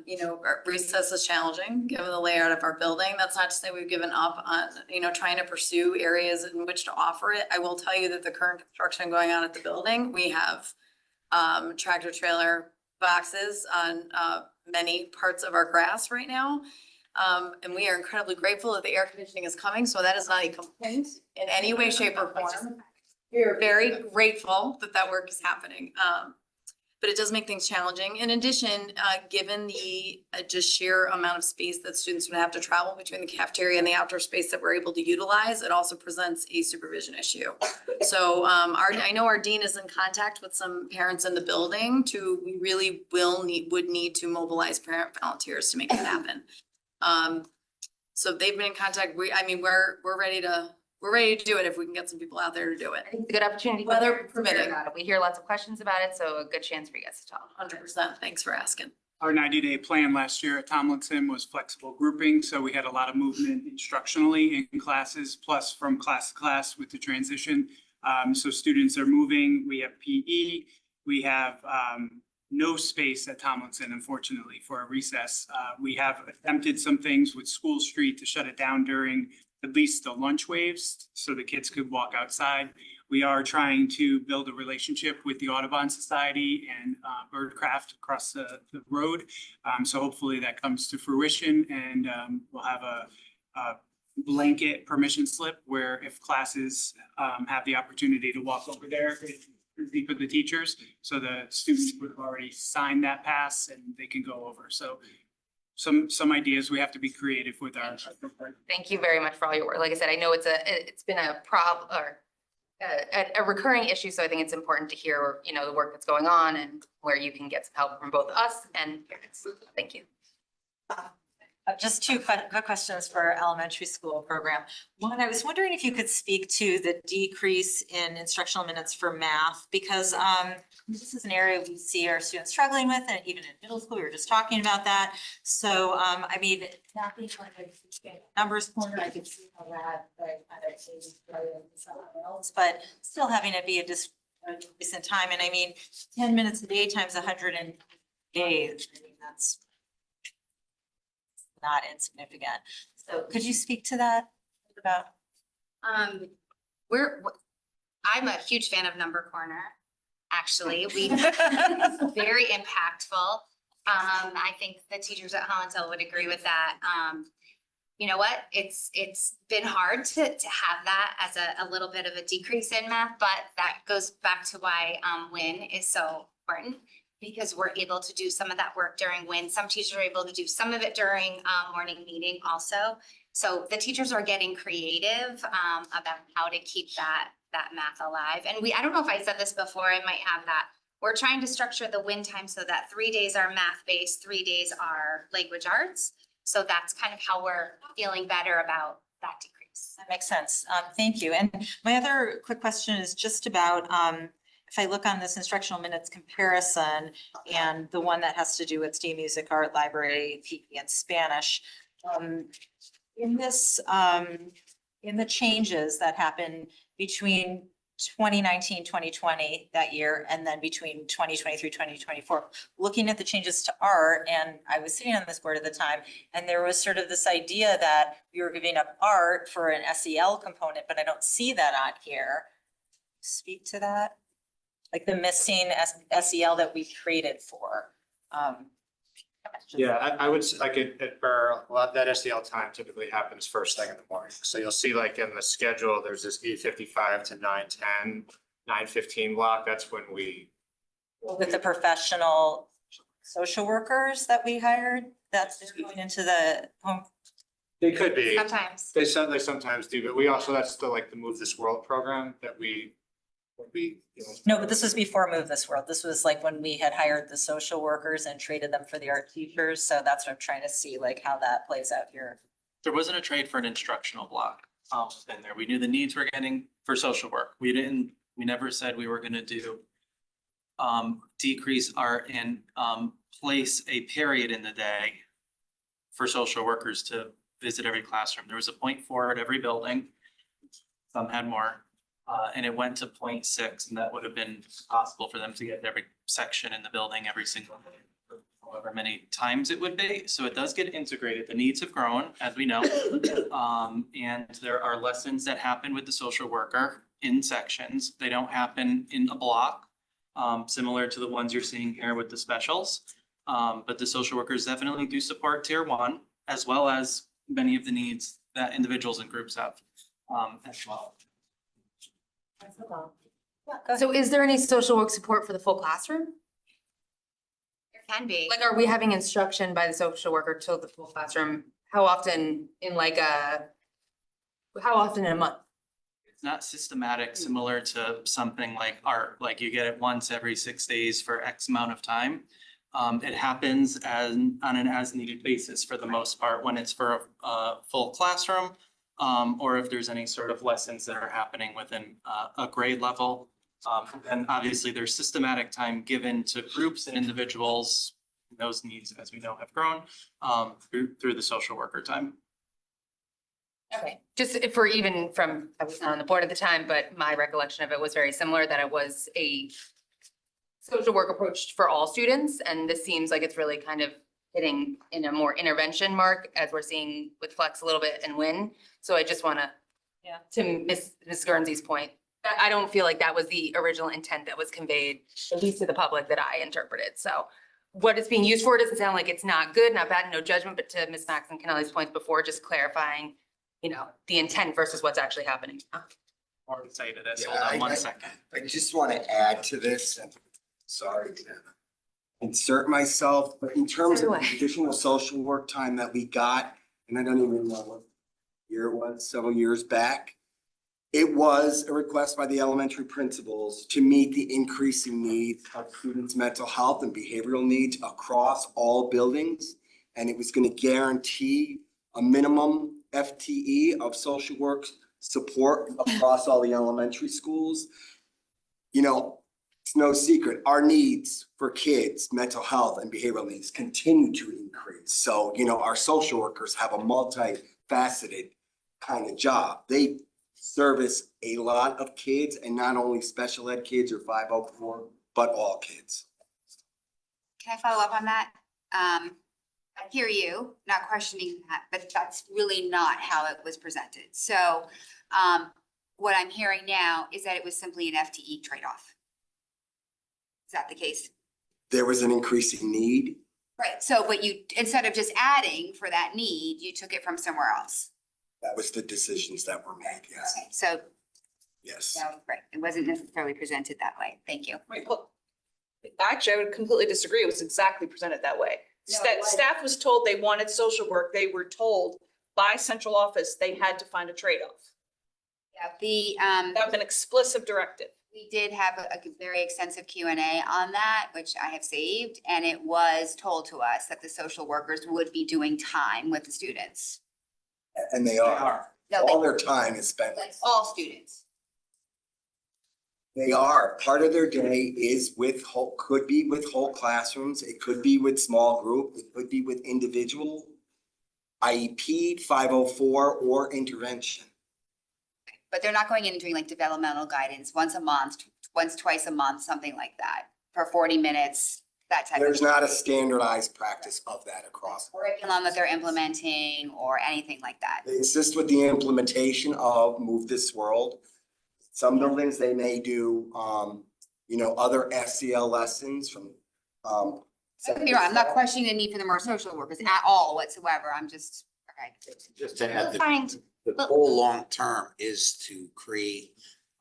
You know, our recess is challenging, given the layout of our building. That's not to say we've given up on, you know, trying to pursue areas in which to offer it. I will tell you that the current construction going on at the building, we have tractor trailer boxes on many parts of our grass right now. And we are incredibly grateful that the air conditioning is coming. So that is not a complaint in any way, shape or form. We are very grateful that that work is happening. But it does make things challenging. In addition, given the just sheer amount of space that students would have to travel between the cafeteria and the outdoor space that we're able to utilize, it also presents a supervision issue. So I know our dean is in contact with some parents in the building we really would need to mobilize parent volunteers to make it happen. So they've been in contact. We're ready to we're ready to do it if we can get some people out there to do it. It's a good opportunity. Weather to hear permitting. about it. We hear lots of questions about it, so a good chance for you guys to talk. 100%. Thanks for asking. Our 90-day plan last year at Tomlinson was flexible grouping, so we had a lot of movement instructionally in classes, plus from class to class with the transition. So students are moving, we have PE, we have no space at Tomlinson, unfortunately, for a recess. We have attempted some things with School Street to shut it down during at least the lunch waves, so the kids could walk outside. We are trying to build a relationship with the Audubon Society and Birdcraft across the road. So hopefully that comes to fruition, and we'll have a blanket permission slip where if classes have the opportunity to walk over there, it's easy for the teachers. So the students would have already signed that pass and they can go over. So some ideas, we have to be creative with our. Thank you very much for all your work. Like I said, I know it's been a problem or a recurring issue, so I think it's important to hear, you know, the work that's going on and where you can get some help from both us and parents. Thank you. Just two quick questions for our elementary school program. One, I was wondering if you could speak to the decrease in instructional minutes for math, because this is an area we see our students struggling with, and even in middle school, we were just talking about that. So, I mean, not being like a numbers corner, I could see how that, something else, but still having it be a decrease in time. And I mean, 10 minutes a day times 100 days, I mean, that's not insignificant. So could you speak to that about? I'm a huge fan of Number Corner, actually. We very impactful. I think the teachers at Hollinsville would agree with that. You know what? It's been hard to have that as a little bit of a decrease in math, but that goes back to why WIN is so important, because we're able to do some of that work during WIN. Some teachers are able to do some of it during morning meeting also. So the teachers are getting creative about how to keep that math alive. And I don't know if I said this before, I might have that. We're trying to structure the WIN time so that 3 days are math-based, 3 days are language arts. So that's kind of how we're feeling better about that decrease. That makes sense. Thank you. And my other quick question is just about if I look on this instructional minutes comparison and the one that has to do with STEAM, music, art, library, PE, and Spanish, in this, in the changes that happen between 2019, 2020 that year, and then between 2023, 2024, looking at the changes to art, and I was sitting on this board at the time, and there was sort of this idea that we were giving up art for an SEL component, but I don't see that on here. Speak to that? Like the missing SEL that we traded for. Yeah, I would, like at Burr, a lot, that SEL time typically happens first thing in the morning. So you'll see like in the schedule, there's this 8:55 to 9:10, 9:15 block. That's when we. With the professional social workers that we hired, that's just going into the home. They could be. Sometimes. They sometimes do, but we also, that's the like the Move This World program that we. No, but this was before Move This World. This was like when we had hired the social workers and traded them for the art teachers. So that's what I'm trying to see, like how that plays out here. There wasn't a trade for an instructional block in there. We knew the needs we're getting for social work. We never said we were gonna do decrease art and place a period in the day for social workers to visit every classroom. There was a 0.4 at every building. Some had more. And it went to 0.6, and that would have been possible for them to get every section in the building every single day, however many times it would be. So it does get integrated. The needs have grown, as we know. And there are lessons that happen with the social worker in sections. They don't happen in a block, similar to the ones you're seeing here with the specials. But the social workers definitely do support tier 1, as well as many of the needs that individuals and groups have as well. So is there any social work support for the full classroom? There can be. Like, are we having instruction by the social worker to the full classroom? How often in how often in a month? It's not systematic, similar to something like art, like you get it once every 6 days for X amount of time. It happens on an as needed basis for the most part when it's for a full classroom. or if there's any sort of lessons that are happening within a grade level. And obviously there's systematic time given to groups and individuals. Those needs, as we know, have grown through the social worker time. Okay, just for even from, I was not on the board at the time, but my recollection of it was very similar, that it was a social work approach for all students. And this seems like it's really kind of hitting in a more intervention mark, as we're seeing with Flex a little bit and Win. So I just want to Ms. Guernsey's point, I don't feel like that was the original intent that was conveyed, at least to the public, that I interpreted. So what it's being used for doesn't sound like it's not good, not bad, no judgment, but to Ms. Max and Kennelly's points before, just clarifying, the intent versus what's actually happening. More to say to this, Yeah, hold on one second. I just want to add to this, and sorry to insert myself, but in terms of the additional social work time that we got, and I don't even know what year it was, several years back, it was a request by the elementary principals to meet the increasing need of students' mental health and behavioral needs across all buildings. And it was going to guarantee a minimum FTE of social work support across all the elementary schools. It's no secret, our needs for kids, mental health and behavioral needs continue to increase. So, our social workers have a multifaceted kind of job. They service a lot of kids, and not only special ed kids or 504, but all kids. Can I follow up on that? I hear you, not questioning that, but that's really not how it was presented. So what I'm hearing now is that it was simply an FTE trade-off. Is that the case? There was an increasing need. Right, so but you, instead of just adding for that need, you took it from somewhere else. That was the decisions that were made, yes. Okay, so. Yes. No, right, it wasn't necessarily presented that way. Thank you. Right, well, actually, I would completely disagree. It was exactly presented that way. Staff was told they wanted social work. They were told by central office they had to find a trade-off. Yeah, that was an explicit directive. We did have a very extensive Q&A on that, which I have saved, and it was told to us that the social workers would be doing time with the students. And they are. No, All their time is spent. All students. They are. Part of their day is could be with whole classrooms. It could be with small group. It could be with individual, IEP, 504, or intervention. But they're not going in and doing like developmental guidance once a month, twice a month, something like that, for 40 minutes, that type of. There's not a standardized practice of that across. Curriculum that they're implementing or anything like that. They assist with the implementation of Move This World. Some buildings, they may do, other SEL lessons from. Don't get me wrong, I'm not questioning the need for the more social workers at all whatsoever. I'm just, okay. Just to add, Fine. the goal long-term is to create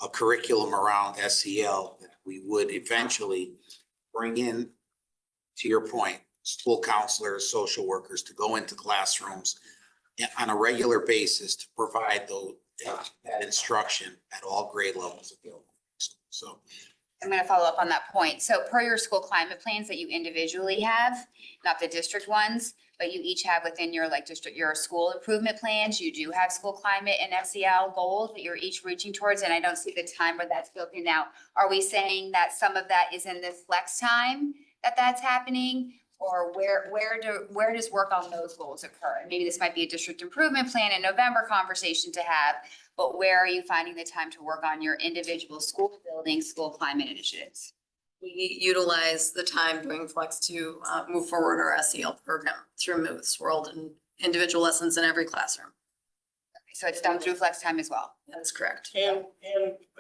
a curriculum around SEL that we would eventually bring in, to your point, school counselors, social workers to go into classrooms on a regular basis to provide that instruction at all grade levels available. So I'm gonna follow up on that point. So per your school climate plans that you individually have, not the district ones, but you each have within your your school improvement plans, you do have school climate and SEL goals that you're each reaching towards, and I don't see the time where that's built in now. Are we saying that some of that is in this flex time that's happening? Or where does work on those goals occur? Maybe this might be a district improvement plan in November conversation to have, but where are you finding the time to work on your individual school building, school climate initiatives? We utilize the time doing flex to move forward our SEL program through Move This World and individual lessons in every classroom. Okay, so it's done through flex time as well? That's correct. And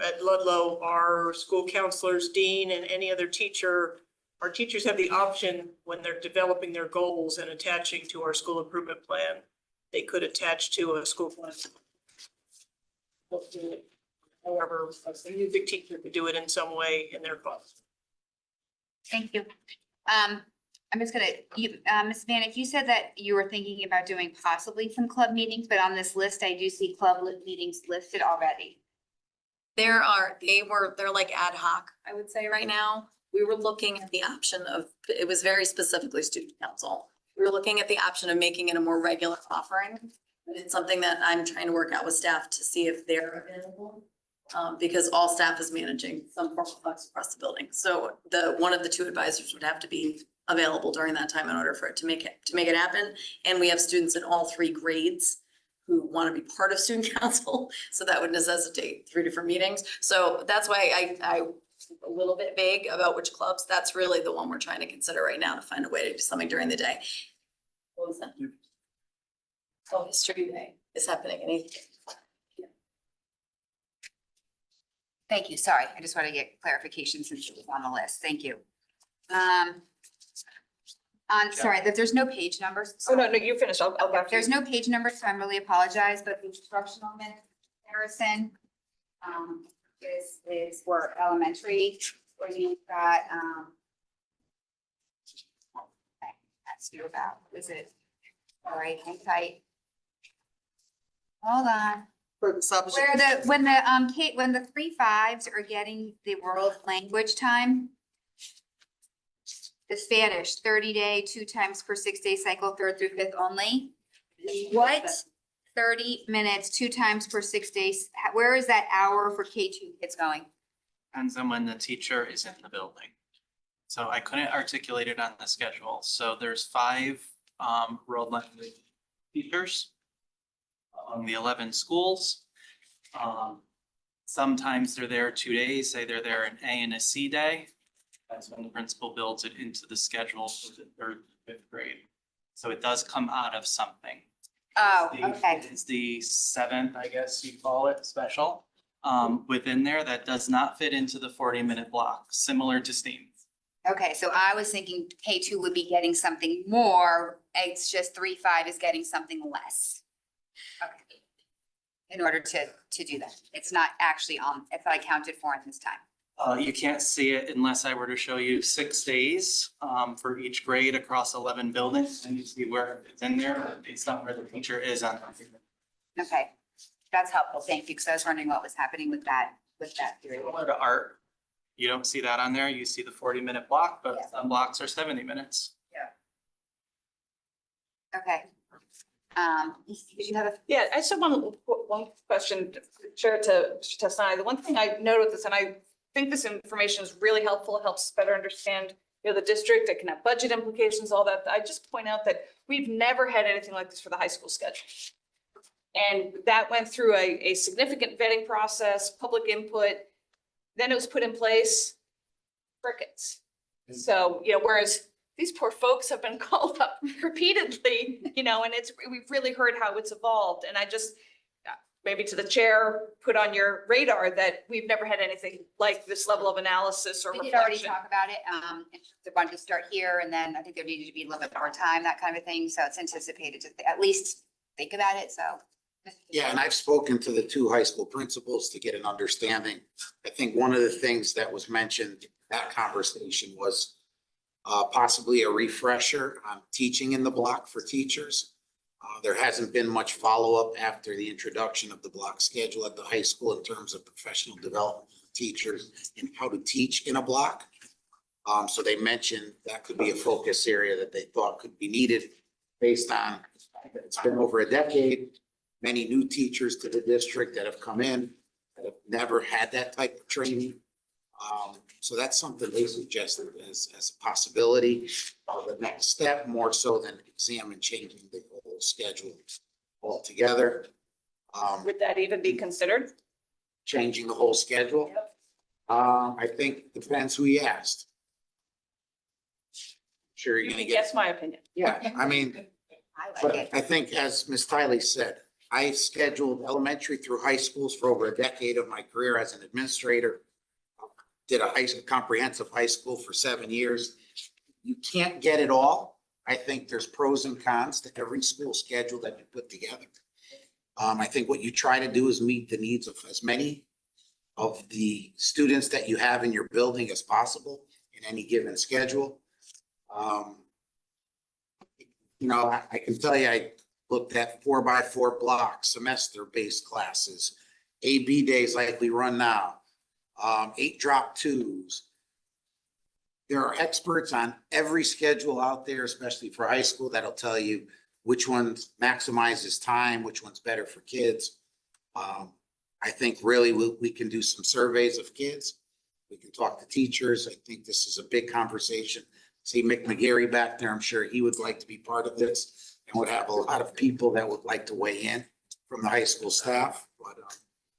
at Ludlowe, our school counselors, dean, and any other teacher, our teachers have the option when they're developing their goals and attaching to our school improvement plan, they could attach to a school plan. However, a music teacher could do it in some way in their class. Thank you. I'm just gonna, Ms. Vanek, you said that you were thinking about doing possibly some club meetings, but on this list, I do see club meetings listed already. They're like ad hoc, I would say right now. We were looking at the option of, it was very specifically student council. We were looking at the option of making it a more regular offering. It's something that I'm trying to work out with staff to see if they're available. Because all staff is managing some form of flex across the building. So one of the two advisors would have to be available during that time in order for it to make it happen. And we have students in all 3 grades who want to be part of student council. So that would necessitate 3 different meetings. So that's why I a little bit vague about which clubs. That's really the one we're trying to consider right now to find a way to do something during the day. What was that? Oh, History Day is happening in 8th. Thank you. Sorry, I just want to get clarification since it was on the list. Thank you. Sorry, there's no page numbers. Oh, no, you finished. I'll go after you. There's no page number, so I really apologize, but the instructional minutes comparison is for elementary, where you've got that's you about, is it? All right, hang tight. Hold on. For the subject. Where when the 3 5s are getting the world language time. The Spanish 30-day, 2 times per 6-day cycle, 3rd through 5th only. What 30 minutes, 2 times per 6 days? Where is that hour for K2 kids going? Depends on when the teacher is in the building. So I couldn't articulate it on the schedule. So there's 5 world language teachers among the 11 schools. Sometimes they're there 2 days, say they're there an A and a C day. That's when the principal builds it into the schedule for the 3rd to 5th grade. So it does come out of something. Oh, okay. It's the 7th, I guess you call it, special. Within there, that does not fit into the 40-minute block, similar to STEAM. Okay, so I was thinking K2 would be getting something more. It's just 3 5 is getting something less. Okay. In order to do that. It's not actually it's not accounted for in this time. You can't see it unless I were to show you 6 days for each grade across 11 buildings, and you see where it's in there based on where the teacher is on. Okay, that's helpful. Thank you, because I was wondering what was happening with that period. Similar to art, you don't see that on there. You see the 40-minute block, but Yeah. some blocks are 70 minutes. Okay. Did you have a? Yeah, I just have one question, Chair to Tessani. The one thing I noted with this, and I think this information is really helpful, it helps us better understand, the district, it can have budget implications, all that. I just point out that we've never had anything like this for the high school schedule. And that went through a significant vetting process, public input, then it was put in place, crickets. So, whereas these poor folks have been called up repeatedly, and we've really heard how it's evolved. And I just, maybe to the chair, put on your radar that we've never had anything like this level of analysis or We did already reflection. talk about it. They wanted to start here, and then I think there needed to be a little bit more time, that kind of thing. So it's anticipated to at least think about it, so. Yeah, and I've spoken to the 2 high school principals to get an understanding. I think one of the things that was mentioned, that conversation was possibly a refresher on teaching in the block for teachers. There hasn't been much follow-up after the introduction of the block schedule at the high school in terms of professional development for teachers and how to teach in a block. So they mentioned that could be a focus area that they thought could be needed based on, it's been over a decade, many new teachers to the district that have come in that have never had that type of training. So that's something they suggested as a possibility. The next step, more so than examine changing the whole schedule altogether. Would that even be considered? Changing the whole schedule. I think it depends who you asked. Sure, you're gonna get. That's my opinion. Yeah, I mean, but I think as Ms. Tiley said, I scheduled elementary through high schools for over a decade of my career as an administrator. Did a comprehensive high school for 7 years. You can't get it all. I think there's pros and cons to every school schedule that you put together. I think what you try to do is meet the needs of as many of the students that you have in your building as possible in any given schedule. I can tell you, I looked at 4x4 blocks, semester-based classes, AB days like we run now. 8 drop 2s. There are experts on every schedule out there, especially for high school, that'll tell you which one maximizes time, which one's better for kids. I think really we can do some surveys of kids. We can talk to teachers. I think this is a big conversation. See Mick McGarry back there. I'm sure he would like to be part of this and would have a lot of people that would like to weigh in from the high school staff. But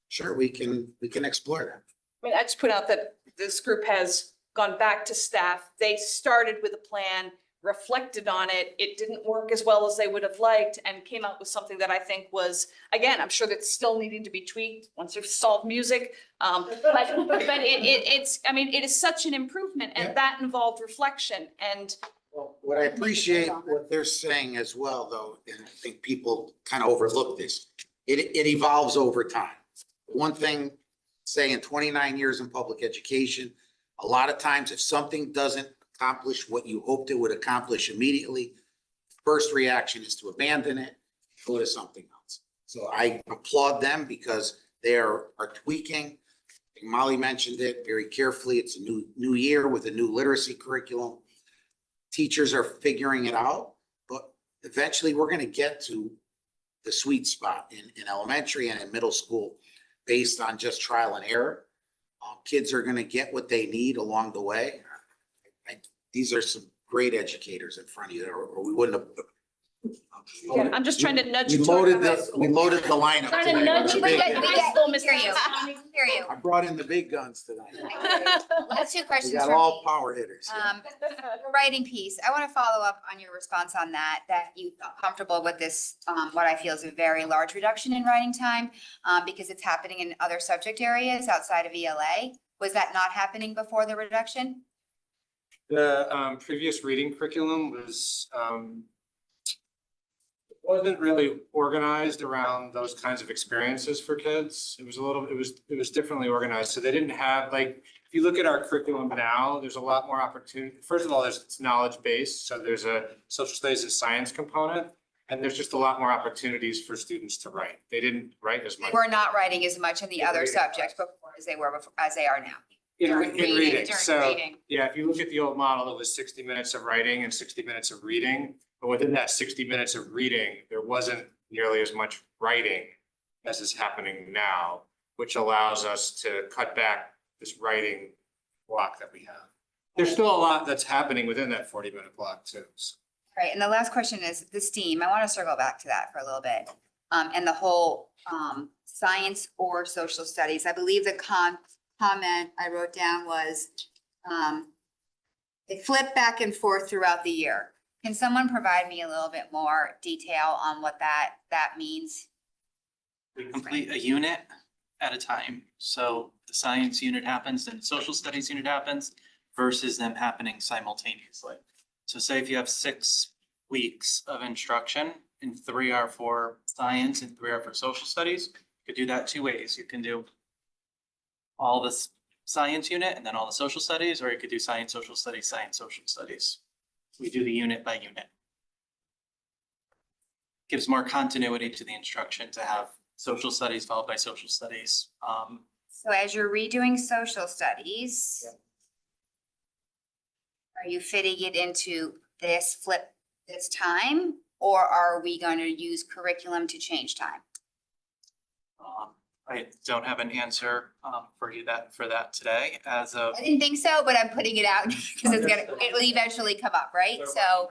sure, we can explore that. I mean, I just put out that this group has gone back to staff. They started with a plan, reflected on it. It didn't work as well as they would have liked and came out with something that I think was, again, I'm sure that's still needing to be tweaked once they've solved music. But it's, I mean, it is such an improvement and that involved reflection and. What I appreciate what they're saying as well, though, and I think people kind of overlook this, it evolves over time. One thing, say in 29 years in public education, a lot of times if something doesn't accomplish what you hoped it would accomplish immediately, first reaction is to abandon it, go to something else. So I applaud them because they are tweaking. I think Molly mentioned it very carefully. It's a new year with a new literacy curriculum. Teachers are figuring it out, but eventually we're going to get to the sweet spot in elementary and in middle school based on just trial and error. Kids are going to get what they need along the way. These are some great educators in front of you, or we wouldn't have. I'm just trying to nudge We you toward loaded the high the, school. we loaded the lineup Trying to tonight. nudge you, with the we big get, guns. Hear you, hear you. I brought in the big guns tonight. Last two We questions got for all me. power hitters. The writing piece, I want to follow up on your response on that you felt comfortable with this, what I feel is a very large reduction in writing time, because it's happening in other subject areas outside of ELA. Was that not happening before the reduction? The previous reading curriculum was wasn't really organized around those kinds of experiences for kids. It was differently organized. So they didn't have, like, if you look at our curriculum now, there's a lot more opportunity. First of all, it's knowledge based. So there's a social studies and science component, and there's just a lot more opportunities for students to write. They didn't write as much. They were not writing as much in the other subjects before as they are now. In During reading, during so, reading. yeah, if you look at the old model, it was 60 minutes of writing and 60 minutes of reading. But within that 60 minutes of reading, there wasn't nearly as much writing as is happening now, which allows us to cut back this writing block that we have. There's still a lot that's happening within that 40-minute block too. So. Right, and the last question is the STEAM. I want to circle back to that for a little bit. And the whole science or social studies. I believe the comment I wrote down was they flip back and forth throughout the year. Can someone provide me a little bit more detail on what that means? We complete a unit at a time. So the science unit happens, then the social studies unit happens versus them happening simultaneously. So say if you have 6 weeks of instruction and 3 are for science and 3 are for social studies, you could do that 2 ways. You can do all the science unit and then all the social studies, or you could do science, social studies. We do the unit by unit. Gives more continuity to the instruction to have social studies followed by social studies. So as you're redoing social studies, are you fitting it into this time? Or are we going to use curriculum to change time? I don't have an answer for that today as of. I didn't think so, but I'm putting it out because it will eventually come up, right? So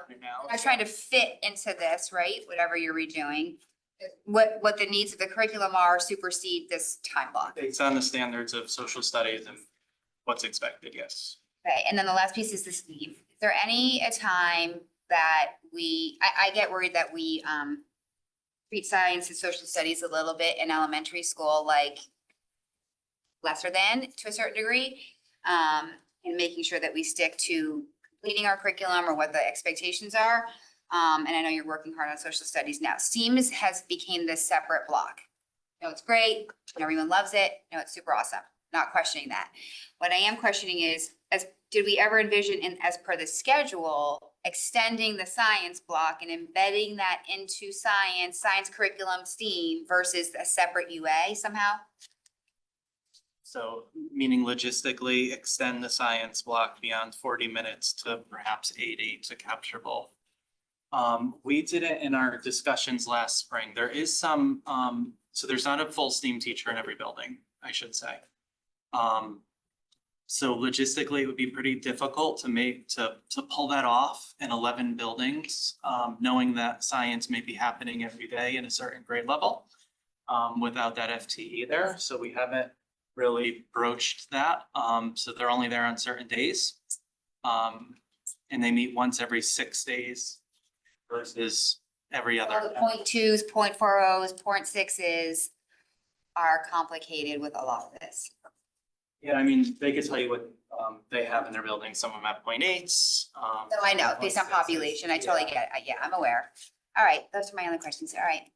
I'm trying to fit into this, right? Whatever you're redoing, what the needs of the curriculum are supersede this time block. Based on the standards of social studies and what's expected, yes. Okay, and then the last piece is the STEAM. Is there a time that I get worried that we treat science and social studies a little bit in elementary school, like lesser than to a certain degree, and making sure that we stick to completing our curriculum or what the expectations are. And I know you're working hard on social studies now. STEAM has became this separate block. It's great, everyone loves it, it's super awesome, not questioning that. What I am questioning is, did we ever envision as per the schedule, extending the science block and embedding that into science curriculum, STEAM versus a separate UA somehow? So meaning logistically extend the science block beyond 40 minutes to perhaps 80 to capture both. We did it in our discussions last spring. There is some, so there's not a full STEAM teacher in every building, I should say. So logistically, it would be pretty difficult to pull that off in 11 buildings, knowing that science may be happening every day in a certain grade level, without that FTE there. So we haven't really broached that. So they're only there on certain days. And they meet once every 6 days versus every other. All the 0.2s, 0.40s, 0.6s are complicated with a lot of this. Yeah, I mean, they could tell you what they have in their building, some of them have 0.8s. No, I know, based on 0.6s. population, I totally get it. Yeah, I'm aware. All right, those are my only questions. All right.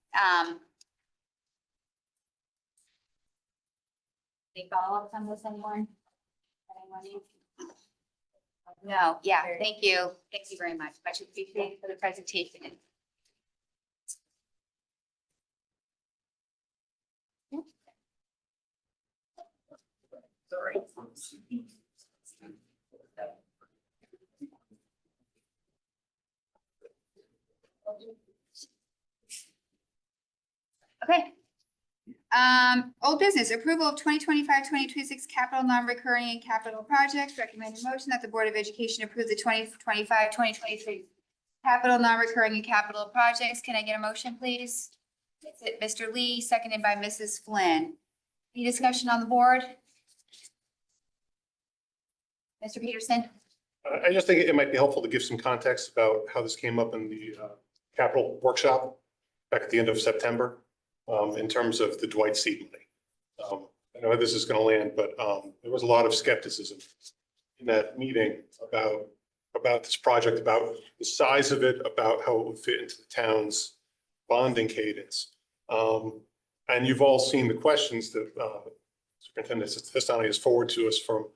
Any follow-ups on this, anyone? No, yeah, thank you. Thank you very much. Much appreciated for the presentation. Sorry. Okay. Old business, approval of 2025-2026 capital non-recurring and capital projects. Recommended motion that the Board of Education approve the 2025-2023 capital non-recurring and capital projects. Can I get a motion, please? Is it Mr. Lee, seconded by Mrs. Flynn? Any discussion on the board? Mr. Peterson? I just think it might be helpful to give some context about how this came up in the capital workshop back at the end of September, in terms of the Dwight seat money. I know this is going to land, but there was a lot of skepticism in that meeting about this project, about the size of it, about how it would fit into the town's bonding cadence. And you've all seen the questions that Superintendent Histani has forwarded to us from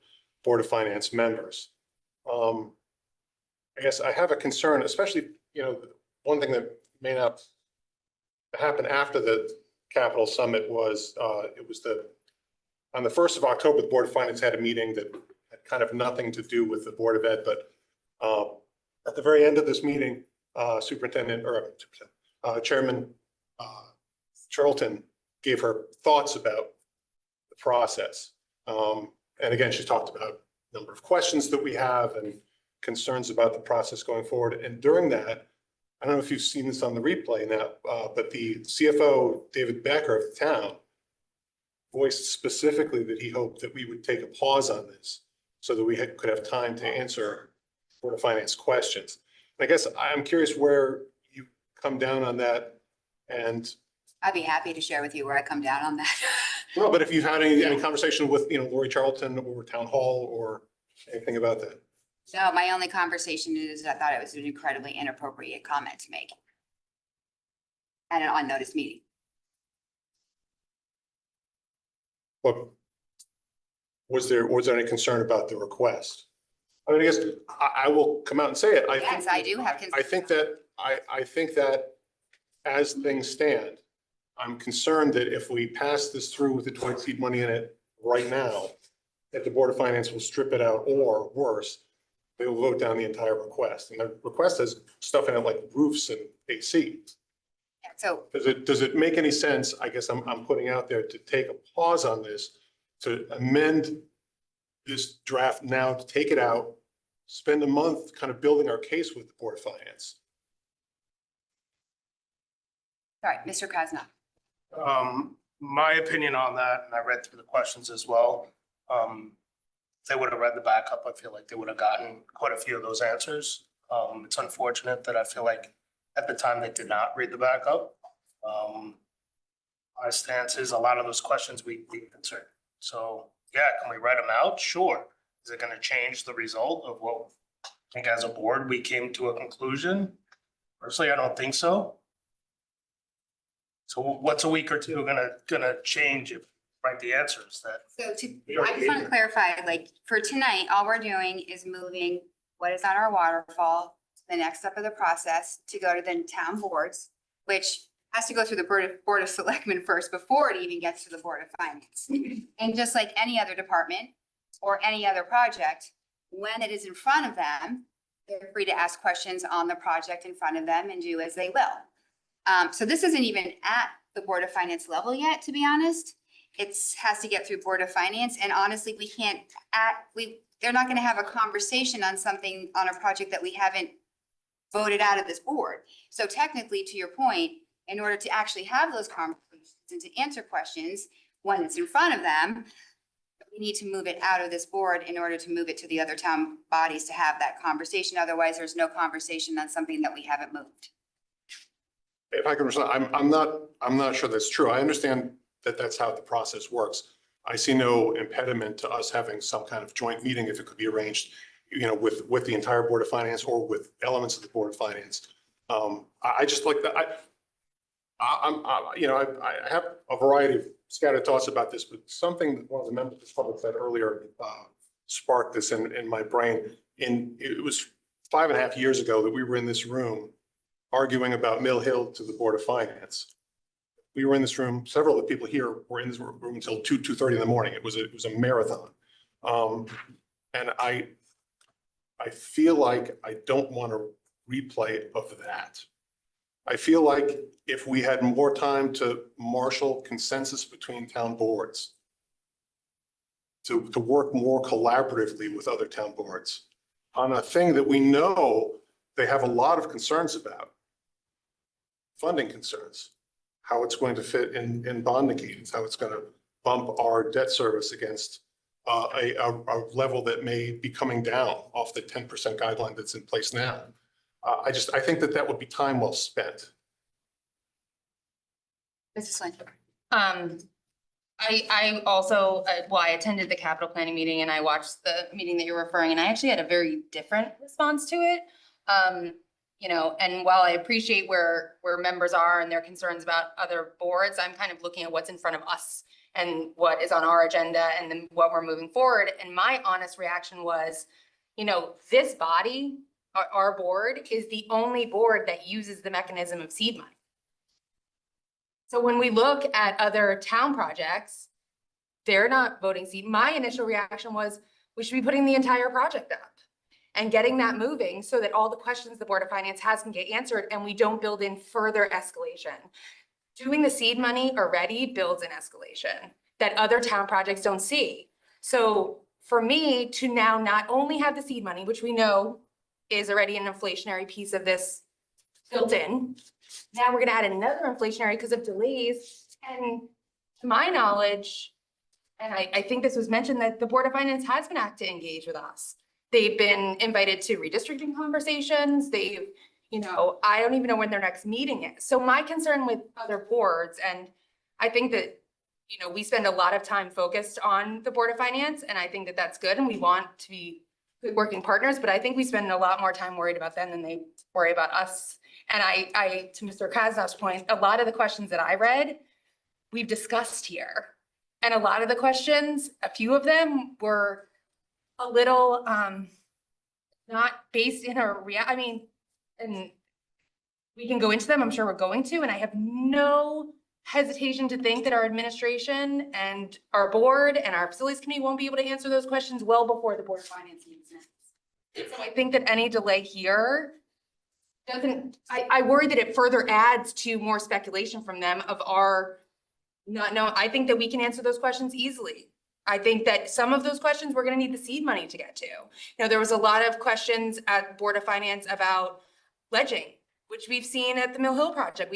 Board of Finance members. I guess I have a concern, especially, one thing that may not happen after the Capital Summit was, on the 1st of October, the Board of Finance had a meeting that had kind of nothing to do with the Board of Ed, but at the very end of this meeting, Chairman Charlton gave her thoughts about the process. And again, she talked about a number of questions that we have and concerns about the process going forward. And during that, I don't know if you've seen this on the replay now, but the CFO, David Becker of the town, voiced specifically that he hoped that we would take a pause on this so that we could have time to answer Board of Finance questions. And I guess I'm curious where you come down on that, and I'd be happy to share with you where I come down on that. no, but if you've had any conversation with, Lori Charlton or Town Hall or anything about that. No, my only conversation is I thought it was an incredibly inappropriate comment to make at an unnoticed meeting. But was there any concern about the request? I mean, I guess I will come out and say it. Yes, I do have. I think that as things stand, I'm concerned that if we pass this through with the Dwight seed money in it right now, that the Board of Finance will strip it out, or worse, they will vote down the entire request. And the request has stuff in it like roofs and AC. So Does it make any sense, I guess I'm putting out there, to take a pause on this, to amend this draft now, to take it out, spend a month kind of building our case with the Board of Finance? All right, Mr. Krasnoff. My opinion on that, and I read through the questions as well. If they would have read the backup, I feel like they would have gotten quite a few of those answers. It's unfortunate that I feel like at the time they did not read the backup. My stance is a lot of those questions we answered. So yeah, can we write them out? Sure. Is it going to change the result of what I think as a board we came to a conclusion? Personally, I don't think so. So what's a week or two gonna change if write the answers that? So I just want to clarify, like for tonight, all we're doing is moving what is on our waterfall to the next step of the process to go to the town boards, which has to go through the Board of Selectmen first before it even gets to the Board of Finance. And just like any other department or any other project, when it is in front of them, they're free to ask questions on the project in front of them and do as they will. So this isn't even at the Board of Finance level yet, to be honest. Has to get through Board of Finance, and honestly, they're not gonna have a conversation on something, on a project that we haven't voted out of this board. So technically, to your point, in order to actually have those conversations and to answer questions when it's in front of them, we need to move it out of this board in order to move it to the other town bodies to have that conversation. Otherwise, there's no conversation on something that we haven't moved. If I can respond, I'm not sure that's true. I understand that that's how the process works. I see no impediment to us having some kind of joint meeting if it could be arranged, with the entire Board of Finance or with elements of the Board of Finance. I just like that. I have a variety of scattered thoughts about this, but something that one of the members of the public said earlier sparked this in my brain. It was 5.5 years ago that we were in this room arguing about Mill Hill to the Board of Finance. We were in this room, several of the people here were in this room until 2:30 in the morning. It was a marathon. And I feel like I don't want to replay of that. I feel like if we had more time to marshal consensus between town boards, to work more collaboratively with other town boards on a thing that we know they have a lot of concerns about, funding concerns, how it's going to fit in bonding cadence, how it's going to bump our debt service against a level that may be coming down off the 10% guideline that's in place now. I think that would be time well spent. Mrs. Lynn. I also, I attended the capital planning meeting and I watched the meeting that you're referring, and I actually had a very different response to it. And while I appreciate where members are and their concerns about other boards, I'm kind of looking at what's in front of us and what is on our agenda and then what we're moving forward. And my honest reaction was, this body, our board, is the only board that uses the mechanism of seed money. So when we look at other town projects, they're not voting seed. My initial reaction was we should be putting the entire project up and getting that moving so that all the questions the Board of Finance has can get answered and we don't build in further escalation. Doing the seed money already builds an escalation that other town projects don't see. So for me to now not only have the seed money, which we know is already an inflationary piece of this built in, now we're gonna add another inflationary because of delays. And to my knowledge, and I think this was mentioned, that the Board of Finance has been asked to engage with us. They've been invited to redistricting conversations. I don't even know when their next meeting is. So my concern with other boards, and I think that, we spend a lot of time focused on the Board of Finance, and I think that that's good, and we want to be good working partners, but I think we spend a lot more time worried about them than they worry about us. And I to Mr. Krasnoff's point, a lot of the questions that I read, we've discussed here. And a lot of the questions, a few of them were a little not based in and we can go into them, I'm sure we're going to, and I have no hesitation to think that our administration and our board and our facilities committee won't be able to answer those questions well before the Board of Finance meets next. So I think that any delay here I worry that it further adds to more speculation from them of our not know. I think that we can answer those questions easily. I think that some of those questions we're going to need the seed money to get to. There was a lot of questions at Board of Finance about ledging, which we've seen at the Mill Hill project.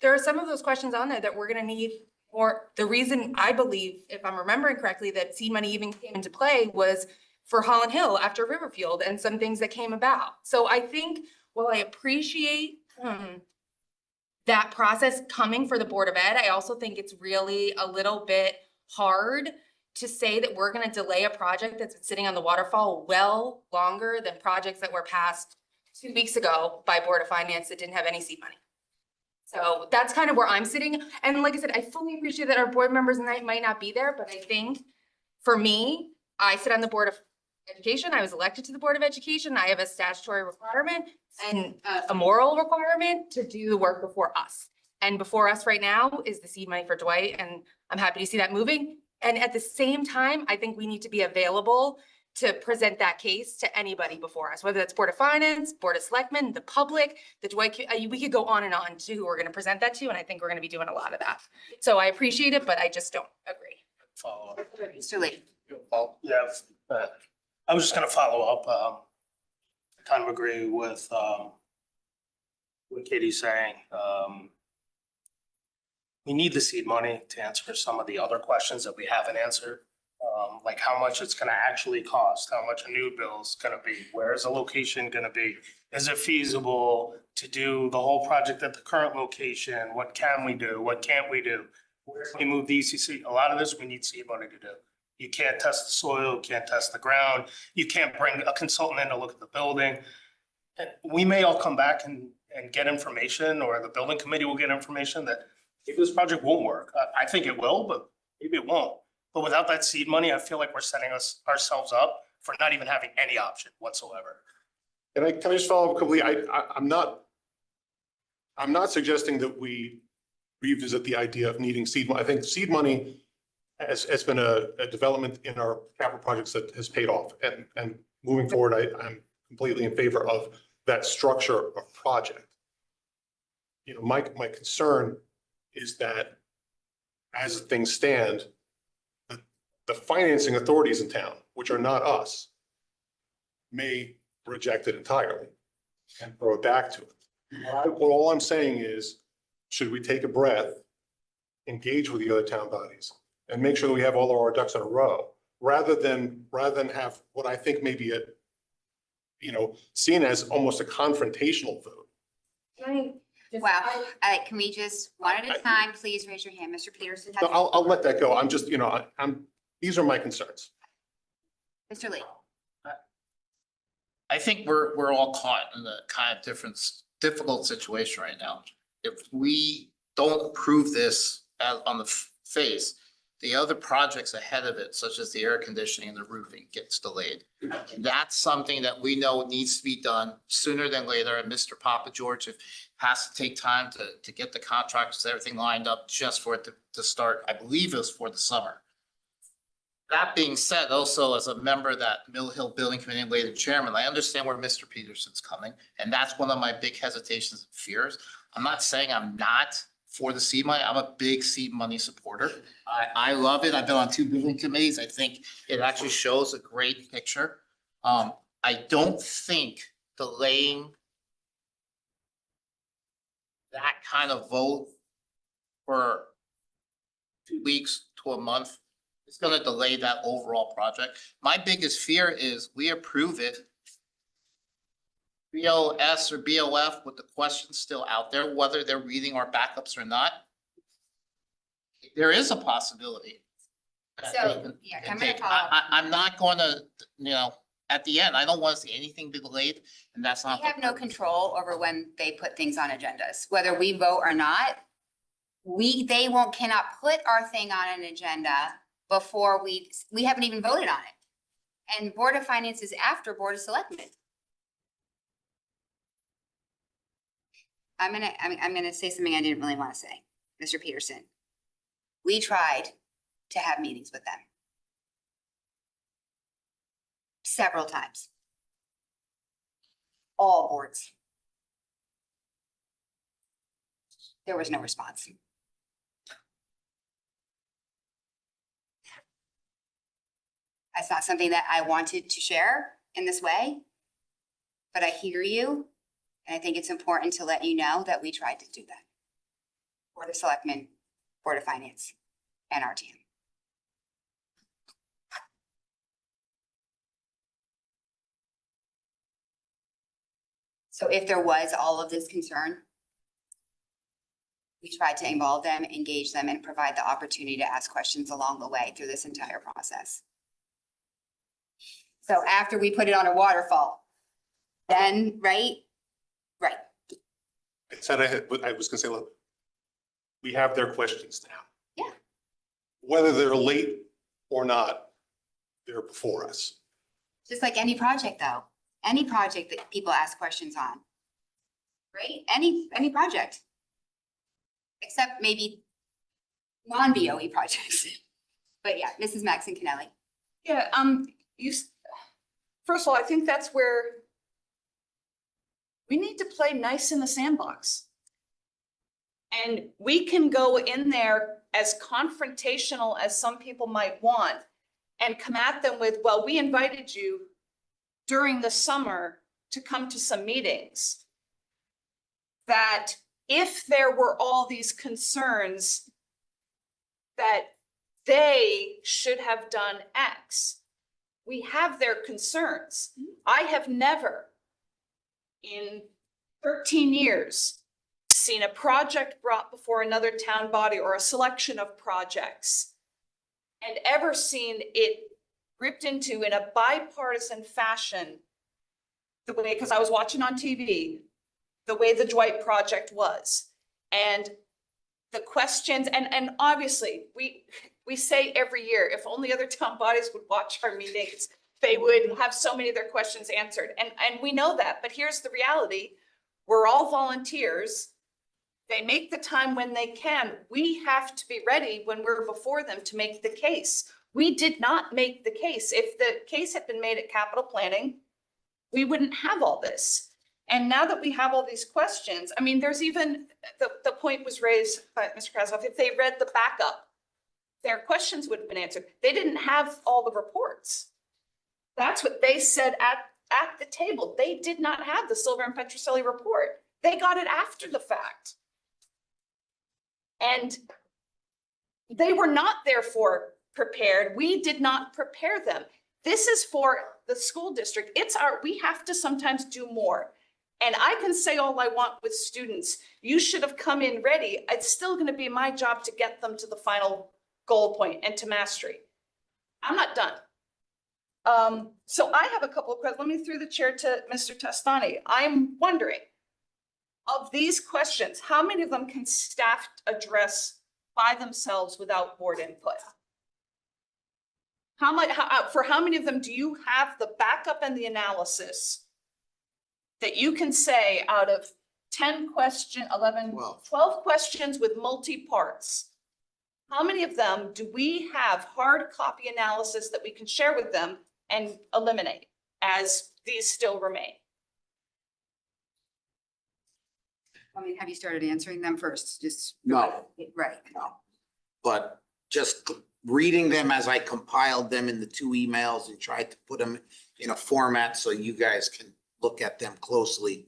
There are some of those questions on there that we're going to need more. The reason I believe, if I'm remembering correctly, that seed money even came into play was for Holland Hill after Riverfield and some things that came about. So I think while I appreciate that process coming for the Board of Ed, I also think it's really a little bit hard to say that we're going to delay a project that's been sitting on the waterfall well longer than projects that were passed 2 weeks ago by Board of Finance that didn't have any seed money. So that's kind of where I'm sitting. And like I said, I fully appreciate that our board members might not be there, but I think for me, I sit on the Board of Education. I was elected to the Board of Education. I have a statutory requirement and a moral requirement to do the work before us. And before us right now is the seed money for Dwight. And I'm happy to see that moving. And at the same time, I think we need to be available to present that case to anybody before us, whether that's Board of Finance, Board of Selectmen, the public, the Dwight, we could go on and on to who we're gonna present that to, and I think we're gonna be doing a lot of that. So I appreciate it, but I just don't agree. Follow up. Mr. Lee. Yeah, I was just gonna follow up, I kind of agree with what Katie's saying. We need the seed money to answer some of the other questions that we haven't answered. Like how much it's gonna actually cost, how much a new bill's gonna be, where is the location gonna be? Is it feasible to do the whole project at the current location? What can we do? What can't we do? Where can we move the ECC? A lot of this we need seed money to do. You can't test the soil, you can't test the ground, you can't bring a consultant in to look at the building. And we may all come back and get information, or the building committee will get information that maybe this project won't work. I think it will, but maybe it won't. But without that seed money, I feel like we're setting ourselves up for not even having any option whatsoever. Can I just follow up completely? I'm not suggesting that we revisit the idea of needing seed money. I think seed money has been a development in our capital projects that has paid off. And moving forward, I'm completely in favor of that structure of project. You know, my concern is that as things stand, the financing authorities in town, which are not us, may reject it entirely and throw it back to it. Well, all I'm saying is, should we take a breath, engage with the other town bodies, and make sure that we have all of our ducks in a row, rather than have what I think may be seen as almost a confrontational vote. Wow, can we just, one at a time, please raise your hand, Mr. Peterson. So I'll let that go. I'm just, these are my concerns. Mr. Lee. I think we're all caught in a kind of difficult situation right now. If we don't approve this on the face, the other projects ahead of it, such as the air conditioning and the roofing, gets delayed. That's something that we know needs to be done sooner than later. And Mr. Papa George has to take time to get the contracts, everything lined up just for it to start. I believe it was for the summer. That being said, also as a member of that Mill Hill Building Committee and later chairman, I understand where Mr. Peterson's coming. And that's one of my big hesitations and fears. I'm not saying I'm not for the seed money. I'm a big seed money supporter. I love it. I've been on 2 building committees. I think it actually shows a great picture. I don't think delaying that kind of vote for 2 weeks to a month, it's gonna delay that overall project. My biggest fear is we approve it, BOS or BOF with the questions still out there, whether they're reading our backups or not. There is a possibility. So, yeah, I'm gonna follow up. I'm not gonna, at the end, I don't want to see anything be delayed, and that's not. We have no control over when they put things on agendas, whether we vote or not. They cannot put our thing on an agenda before we haven't even voted on it. And Board of Finance is after Board of Selectmen. I'm gonna say something I didn't really want to say, Mr. Peterson. We tried to have meetings with them several times. All boards. There was no response. That's not something that I wanted to share in this way, but I hear you. And I think it's important to let you know that we tried to do that. Board of Selectmen, Board of Finance, and our team. So if there was all of this concern, we tried to involve them, engage them, and provide the opportunity to ask questions along the way through this entire process. So after we put it on a waterfall, then, right? I said I was gonna say, look, we have their questions now. Yeah. Whether they're late or not, they're before us. Just like any project though, any project that people ask questions on, right? Any project. Except maybe non-BOE projects. But yeah, Mrs. Maxon Kennelly. Yeah, first of all, I think that's where we need to play nice in the sandbox. And we can go in there as confrontational as some people might want and come at them with, well, we invited you during the summer to come to some meetings. That if there were all these concerns that they should have done X, we have their concerns. I have never in 13 years seen a project brought before another town body or a selection of projects and ever seen it ripped into in a bipartisan fashion the way, because I was watching on TV, the way the Dwight project was. And the questions, and obviously we say every year, if only other town bodies would watch our meetings, they would have so many of their questions answered. And we know that, but here's the reality. We're all volunteers. They make the time when they can. We have to be ready when we're before them to make the case. We did not make the case. If the case had been made at capital planning, we wouldn't have all this. And now that we have all these questions, I mean, there's even, the point was raised by Mr. Krasnoff, if they read the backup, their questions would have been answered. They didn't have all the reports. That's what they said at the table. They did not have the Silver and Petroselli report. They got it after the fact. And they were not therefore prepared. We did not prepare them. This is for the school district. We have to sometimes do more. And I can say all I want with students, you should have come in ready. It's still going to be my job to get them to the final goal point and to mastery. I'm not done. So I have a couple of questions. Let me throw the chair to Mr. Testani. I'm wondering, of these questions, how many of them can staff address by themselves without board input? For how many of them do you have the backup and the analysis that you can say out of 10 questions, 11, 12 questions with multi-parts? How many of them do we have hard copy analysis that we can share with them and eliminate as these still remain? I mean, have you started answering them first? Just. No. Right. No. But just reading them as I compiled them in the 2 emails and tried to put them in a format so you guys can look at them closely,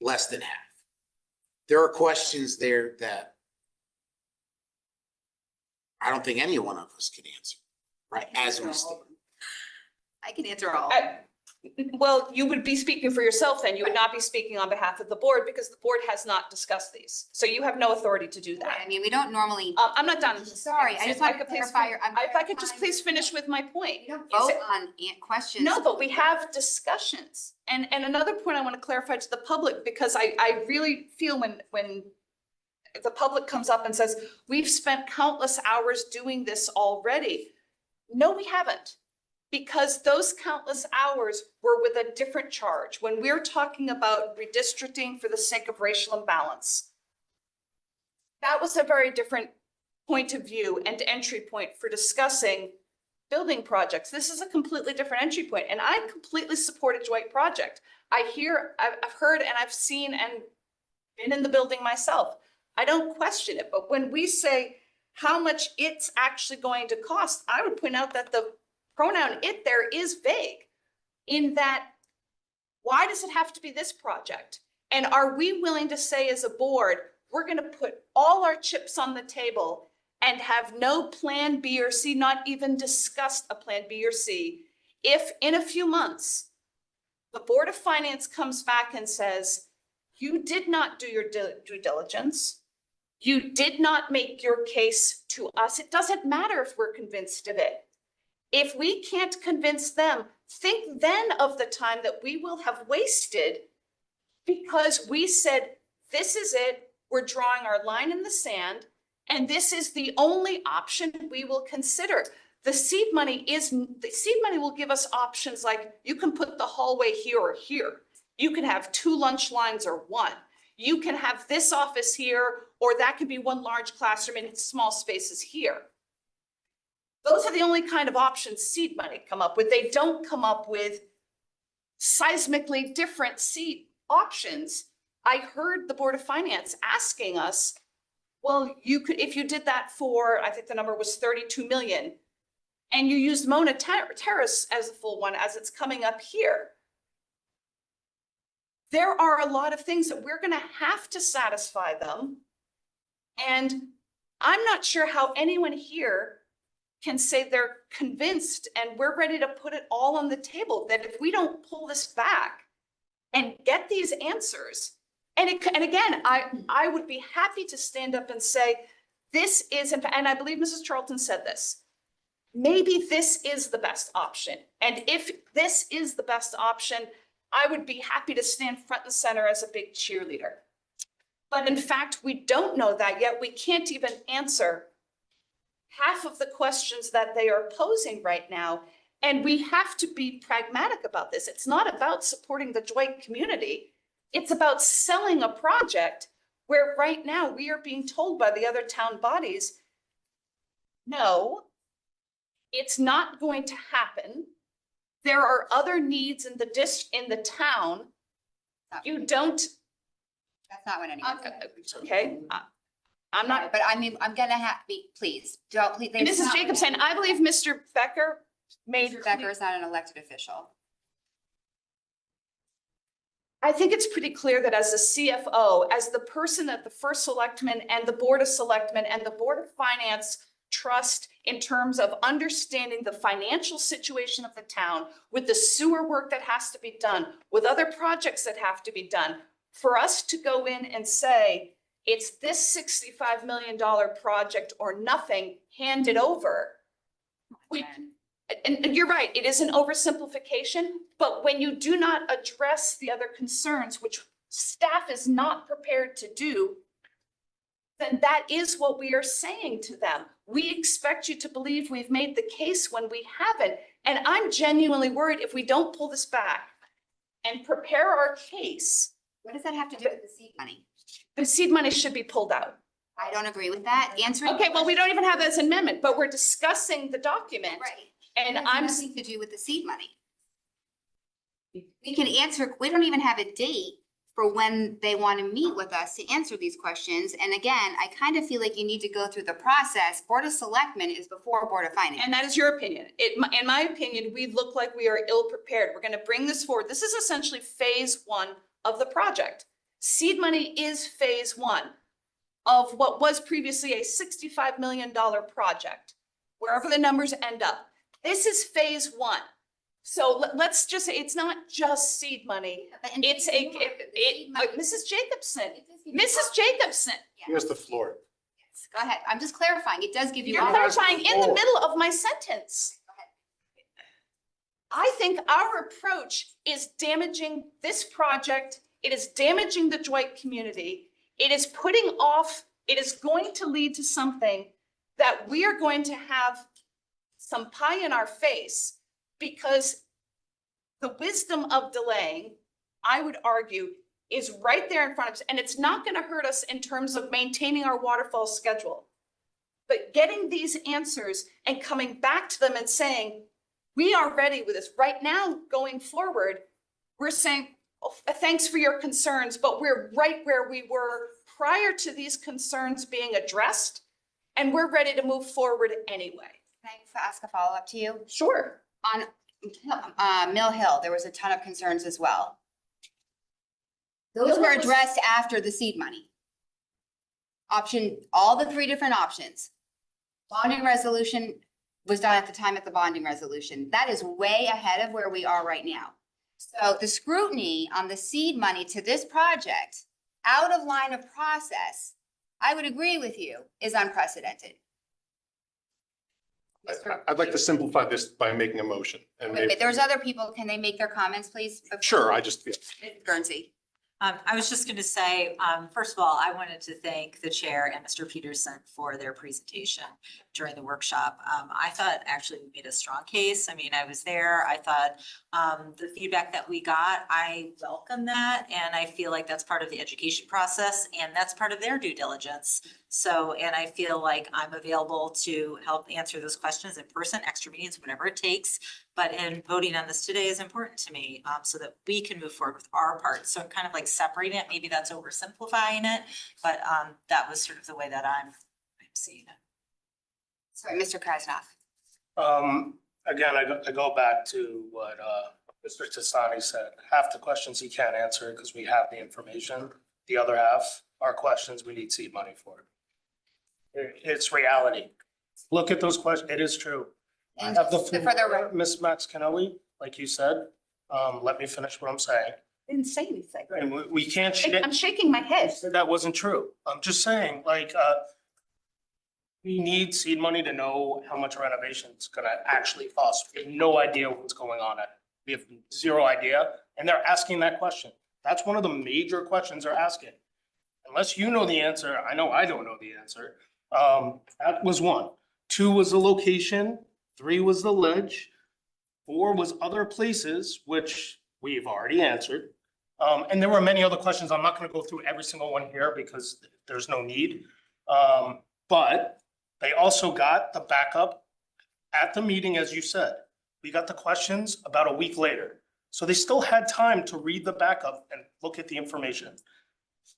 less than half. There are questions there that I don't think any one of us can answer, right? As we stand. I can answer all. Well, you would be speaking for yourself then. You would not be speaking on behalf of the board because the board has not discussed these. So you have no authority to do that. I mean, we don't normally. I'm not done. Sorry, I just want to clarify. If I could just please finish with my point. We don't vote on questions. No, but we have discussions. And another point I want to clarify to the public, because I really feel when the public comes up and says, we've spent countless hours doing this already. No, we haven't. Because those countless hours were with a different charge. When we're talking about redistricting for the sake of racial imbalance, that was a very different point of view and entry point for discussing building projects. This is a completely different entry point, and I completely support a Dwight project. I've heard and I've seen and been in the building myself. I don't question it, but when we say how much it's actually going to cost, I would point out that the pronoun it there is vague in that, why does it have to be this project? And are we willing to say as a board, we're going to put all our chips on the table and have no plan B or C, not even discussed a plan B or C, if in a few months, the Board of Finance comes back and says, you did not do your due diligence. You did not make your case to us. It doesn't matter if we're convinced of it. If we can't convince them, think then of the time that we will have wasted because we said, this is it, we're drawing our line in the sand, and this is the only option we will consider. The seed money will give us options like you can put the hallway here or here. You can have 2 lunch lines or 1. You can have this office here, or that could be 1 large classroom and small spaces here. Those are the only kind of options seed money come up with. They don't come up with seismically different seat options. I heard the Board of Finance asking us, well, you could, if you did that for, I think the number was 32 million, and you used Mona Terrace as a full one, as it's coming up here. There are a lot of things that we're gonna have to satisfy them. And I'm not sure how anyone here can say they're convinced and we're ready to put it all on the table, that if we don't pull this back and get these answers, and again, I would be happy to stand up and say, this is, and I believe Mrs. Charlton said this, maybe this is the best option. And if this is the best option, I would be happy to stand front and center as a big cheerleader. But in fact, we don't know that yet. We can't even answer half of the questions that they are posing right now. And we have to be pragmatic about this. It's not about supporting the Dwight community. It's about selling a project where right now we are being told by the other town bodies, no, it's not going to happen. There are other needs in the town. You don't. That's not what anyone said. Okay, I'm not. But I mean, I'm gonna have, please, don't, please. And Mrs. Jacobson, I believe Mr. Becker made. Mr. Becker is not an elected official. I think it's pretty clear that as a CFO, as the person that the first selectman and the Board of Selectmen and the Board of Finance trust in terms of understanding the financial situation of the town, with the sewer work that has to be done, with other projects that have to be done, for us to go in and say, it's this $65 million project or nothing, hand it over. And you're right, it is an oversimplification, but when you do not address the other concerns, which staff is not prepared to do, then that is what we are saying to them. We expect you to believe we've made the case when we haven't. And I'm genuinely worried if we don't pull this back and prepare our case. What does that have to do with the seed money? The seed money should be pulled out. I don't agree with that. Answering. Okay, well, we don't even have this amendment, but we're discussing the document. Right. And It has nothing to do with the seed money. We can answer, we don't even have a date for when they want to meet with us to answer these questions. And again, I kind of feel like you need to go through the process. Board of Selectmen is before Board of Finance. And that is your opinion. In my opinion, we look like we are ill-prepared. We're gonna bring this forward. This is essentially phase one of the project. Seed money is phase one of what was previously a $65 million project, wherever the numbers end up. This is phase one. So let's just say it's not just seed money. It's Mrs. Jacobson, Mrs. Jacobson. Here's the floor. Go ahead. I'm just clarifying. It does give you. You're clarifying in the middle of my sentence. I think our approach is damaging this project. It is damaging the Dwight community. It is putting off, it is going to lead to something that we are going to have some pie in our face, because the wisdom of delaying, I would argue, is right there in front of us. And it's not going to hurt us in terms of maintaining our waterfall schedule. But getting these answers and coming back to them and saying, we are ready with this right now going forward. We're saying, oh, thanks for your concerns, but we're right where we were prior to these concerns being addressed. And we're ready to move forward anyway. Can I ask a follow-up to you? Sure. On Mill Hill, there was a ton of concerns as well. Those were addressed after the seed money. All the three different options. Bonding resolution was done at the time of the bonding resolution. That is way ahead of where we are right now. So the scrutiny on the seed money to this project, out of line of process, I would agree with you, is unprecedented. I'd like to simplify this by making a motion and Wait, maybe. there's other people. Can they make their comments, please? Sure, I just, yeah. Ms. Guernsey. I was just gonna say, first of all, I wanted to thank the chair and Mr. Peterson for their presentation during the workshop. I thought actually we made a strong case. I mean, I was there. I thought, the feedback that we got, I welcome that. And I feel like that's part of the education process and that's part of their due diligence. So, and I feel like I'm available to help answer those questions in person, extra meetings, whatever it takes. But in voting on this today is important to me, so that we can move forward with our part. So kind of like separating it, maybe that's oversimplifying it, but that was sort of the way that I'm seeing it. Sorry, Mr. Krasnoff. Again, I go back to what Mr. Tassani said. Half the questions he can't answer because we have the information. The other half are questions we need seed money for. It's reality. Look at those questions. It is true. I And have the for the floor, Ms. Max Canelli, like you said. Let me finish what I'm saying. Didn't say anything. And we can't. I'm shaking my head. That wasn't true. I'm just saying, like, we need seed money to know how much renovation is gonna actually cost. We have no idea what's going on at. We have zero idea, and they're asking that question. That's one of the major questions they're asking. Unless you know the answer, I know I don't know the answer. That was one. 2 was the location, 3 was the ledge, 4 was other places, which we've already answered. And there were many other questions. I'm not gonna go through every single one here because there's no need. But they also got the backup at the meeting, as you said. We got the questions about a week later. So they still had time to read the backup and look at the information.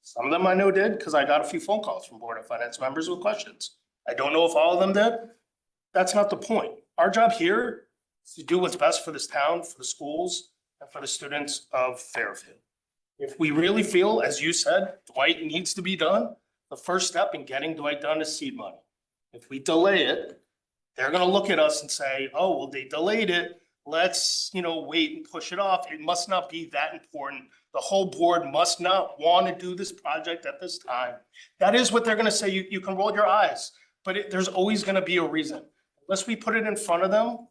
Some of them I know did, because I got a few phone calls from Board of Finance members with questions. I don't know if all of them did. That's not the point. Our job here is to do what's best for this town, for the schools, and for the students of Fairfield. If we really feel, as you said, Dwight needs to be done, the first step in getting Dwight done is seed money. If we delay it, they're gonna look at us and say, oh, well, they delayed it. Let's, wait and push it off. It must not be that important. The whole board must not want to do this project at this time. That is what they're gonna say. You can roll your eyes, but there's always gonna be a reason. Unless we put it in front of them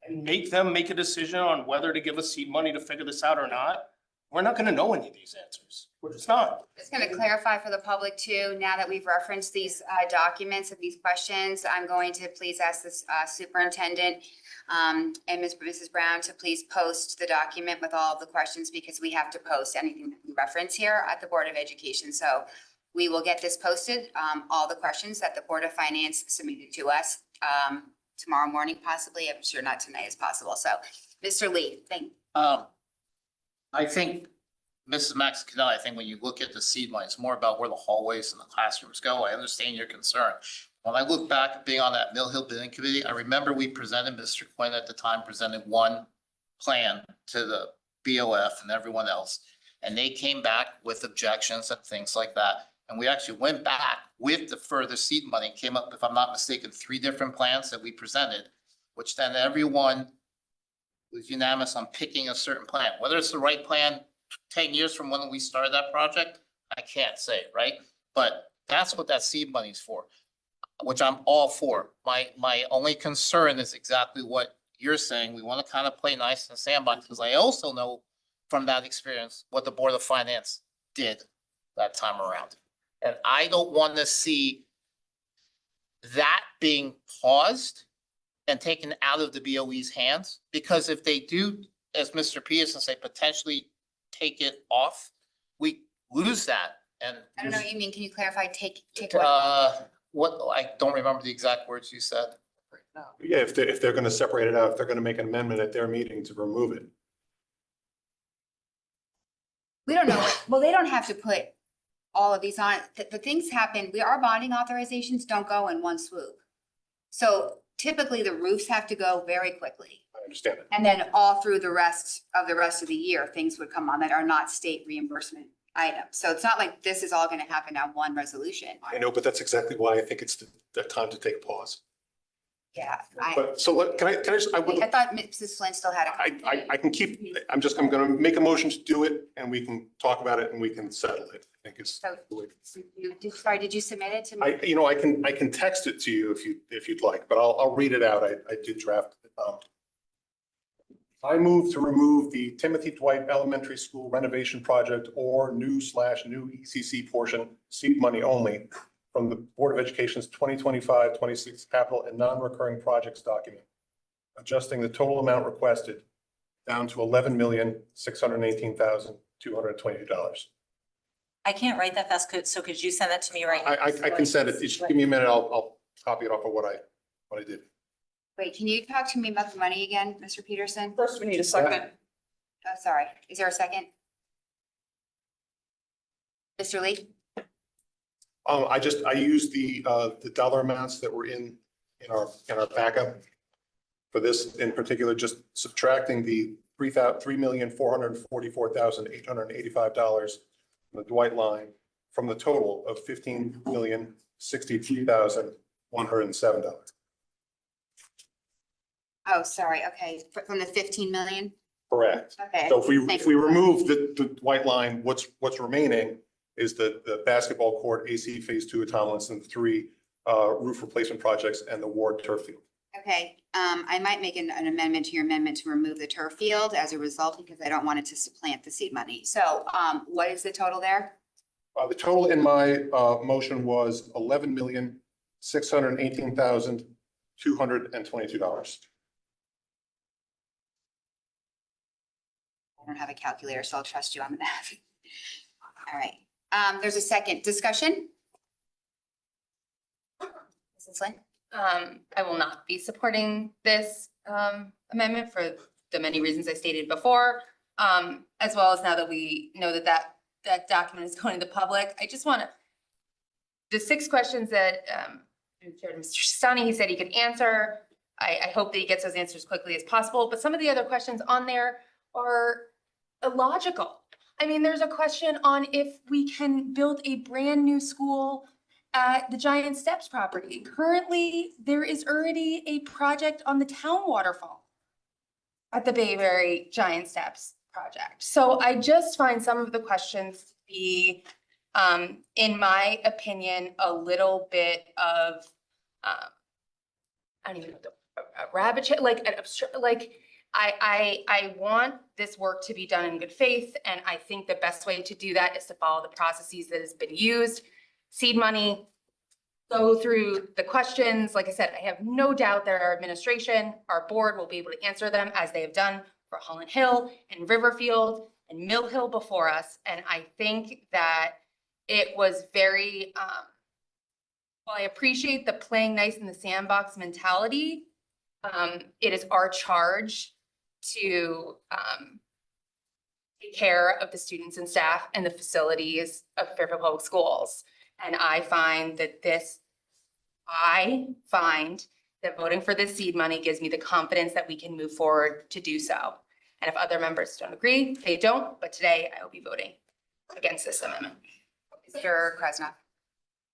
and make them make a decision on whether to give us seed money to figure this out or not, we're not gonna know any of these answers. We're just not. Just going to clarify for the public too, now that we've referenced these documents of these questions, I'm going to please ask this superintendent and Mrs. Brown to please post the document with all of the questions because we have to post anything that we reference here at the Board of Education. So we will get this posted, all the questions that the Board of Finance submitted to us tomorrow morning possibly. I'm sure not tonight as possible. So Mr. Lee, thank you. I think, Mrs. Max Canelli, I think when you look at the seed money, it's more about where the hallways and the classrooms go. I understand your concern. When I look back at being on that Mill Hill Building Committee, I remember we presented, Mr. Quinn at the time presented one plan to the BOF and everyone else. And they came back with objections and things like that. And we actually went back with the further seed money and came up, if I'm not mistaken, 3 different plans that we presented, which then everyone was unanimous on picking a certain plan. Whether it's the right plan 10 years from when we started that project, I can't say, right? But that's what that seed money is for, which I'm all for. My only concern is exactly what you're saying. We want to kind of play nice in the sandbox because I also know from that experience what the Board of Finance did that time around. And I don't want to see that being paused and taken out of the BOE's hands, because if they do, as Mr. Peterson say, potentially take it off, we lose that. And I don't know what you mean. Can you clarify? Take what? what, I don't remember the exact words you said. Yeah, if they're gonna separate it out, if they're gonna make an amendment at their meeting to remove it. We don't know. Well, they don't have to put all of these on. The things happen, our bonding authorizations don't go in one swoop. So typically the roofs have to go very quickly. I understand it. And then all through the rest of the year, things would come on that are not state reimbursement items. So it's not like this is all gonna happen on one resolution. I know, but that's exactly why I think it's the time to take a pause. Yeah. But so can I just, I thought Mrs. Flynn still had a. I can keep, I'm gonna make a motion to do it and we can talk about it and we can settle it. I think it's. So did you submit it to me? I can text it to you if you'd like, but I'll read it out. I did draft it. I move to remove the Timothy Dwight Elementary School renovation project or new ECC portion, seed money only, from the Board of Education's 2025-26 capital and non-recurring projects document, adjusting the total amount requested down to $11,618,222. I can't write that fast, so could you send that to me right now? I can send it. Just give me a minute. I'll copy it off of what I did. Wait, can you talk to me about the money again, Mr. Peterson? First, we need a second. Oh, sorry. Is there a second? Mr. Lee? I used the dollar amounts that were in our backup for this in particular, just subtracting the $3,444,885 from the Dwight line from the total of $15,063,107. Oh, sorry. Okay, from the 15 million? Correct. Okay. So Thank if we you. remove the Dwight line, what's remaining is the basketball court, AC Phase 2 at Tomlinson, 3 roof replacement projects, and the Warde turf field. Okay, I might make an amendment to your amendment to remove the turf field as a result, because I don't want it to supplant the seed money. So, what is the total there? The total in my motion was $11,618,222. I don't have a calculator, so I'll trust you on the math. All right, there's a second discussion. Mrs. Lynn? I will not be supporting this amendment for the many reasons I stated before, as well as now that we know that document is going to the public. I just want to, the 6 questions that Mr. Stani, he said he could answer. I hope that he gets those answers quickly as possible, but some of the other questions on there are illogical. I mean, there's a question on if we can build a brand new school at the Giant Steps property. Currently, there is already a project on the town waterfall at the Bayberry Giant Steps project. So I just find some of the questions to be, in my opinion, a little bit of, I don't even know, a rabbit trail, like an absurd, like I want this work to be done in good faith, and I think the best way to do that is to follow the processes that has been used. Seed money, go through the questions. Like I said, I have no doubt that our administration, our board will be able to answer them as they have done for Holland Hill and Riverfield and Mill Hill before us. And I think that it was very, while I appreciate the playing nice in the sandbox mentality, it is our charge to take care of the students and staff and the facilities of Fairfield Public Schools. And I find that voting for this seed money gives me the confidence that we can move forward to do so. And if other members don't agree, they don't, but today I will be voting against this amendment. Mr. Krasnoff?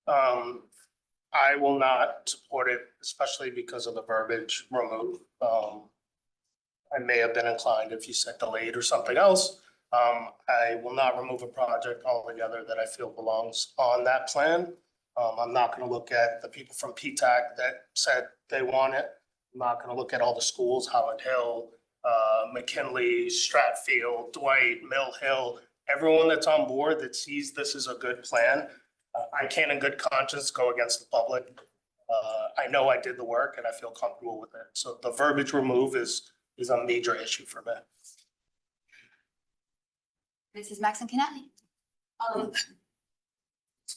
I will not support it, especially because of the verbiage removed. I may have been inclined if you said delayed or something else. I will not remove a project altogether that I feel belongs on that plan. I'm not going to look at the people from PTAC that said they want it. I'm not going to look at all the schools, Holland Hill, McKinley, Stratfield, Dwight, Mill Hill, everyone that's on board that sees this as a good plan. I can't in good conscience go against the public. I know I did the work and I feel comfortable with it. So the verbiage remove is a major issue for me. Mrs. Maxon Kennelly? To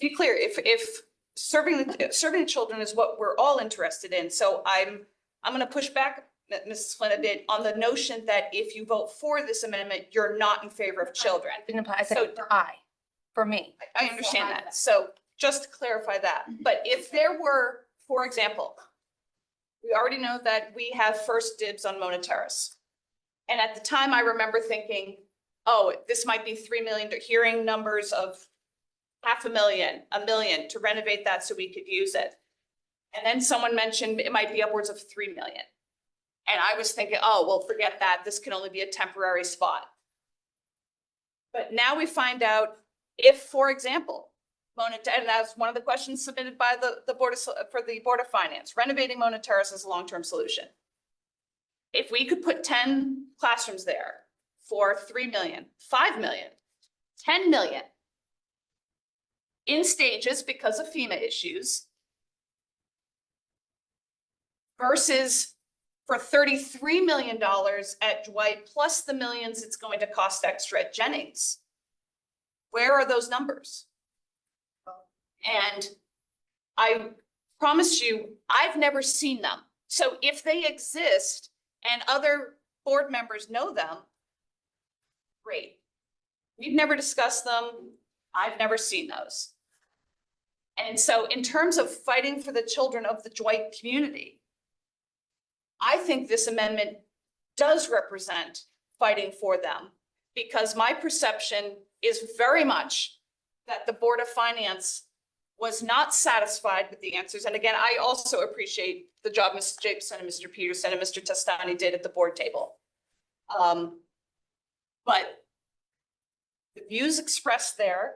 be clear, if serving the children is what we're all interested in, so I'm going to push back, Mrs. Flynn, a bit on the notion that if you vote for this amendment, you're not in favor of children. I didn't apply, I said for me. I understand that. So just to clarify that, but if there were, for example, we already know that we have first dibs on Mona Terrace. And at the time I remember thinking, oh, this might be 3 million, hearing numbers of $500,000, $1 million to renovate that so we could use it. And then someone mentioned it might be upwards of 3 million. And I was thinking, oh, well, forget that. This can only be a temporary spot. But now we find out if, for example, and that's one of the questions submitted by the Board of Finance, renovating Mona Terrace is a long-term solution. If we could put 10 classrooms there for 3 million, 5 million, 10 million in stages because of FEMA issues versus for $33 million at Dwight plus the millions it's going to cost extra at Jennings. Where are those numbers? And I promise you, I've never seen them. So if they exist and other board members know them, great. We've never discussed them. I've never seen those. And so in terms of fighting for the children of the Dwight community, I think this amendment does represent fighting for them, because my perception is very much that the Board of Finance was not satisfied with the answers. And again, I also appreciate the job Mrs. Jacobson and Mr. Peterson and Mr. Testani did at the board table. But the views expressed there,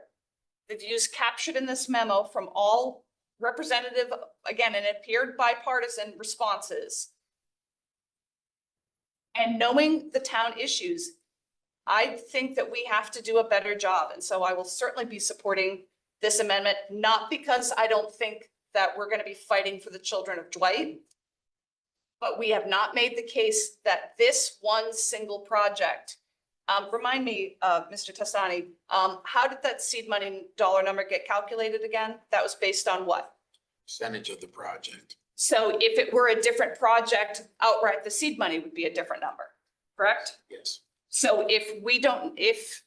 the views captured in this memo from all representative, again, and it appeared bipartisan responses, and knowing the town issues, I think that we have to do a better job. And so I will certainly be supporting this amendment, not because I don't think that we're going to be fighting for the children of Dwight, but we have not made the case that this one single project, remind me, Mr. Testani, how did that seed money dollar number get calculated again? That was based on what? Percentage of the project. So if it were a different project outright, the seed money would be a different number, correct? Yes. So if we don't, if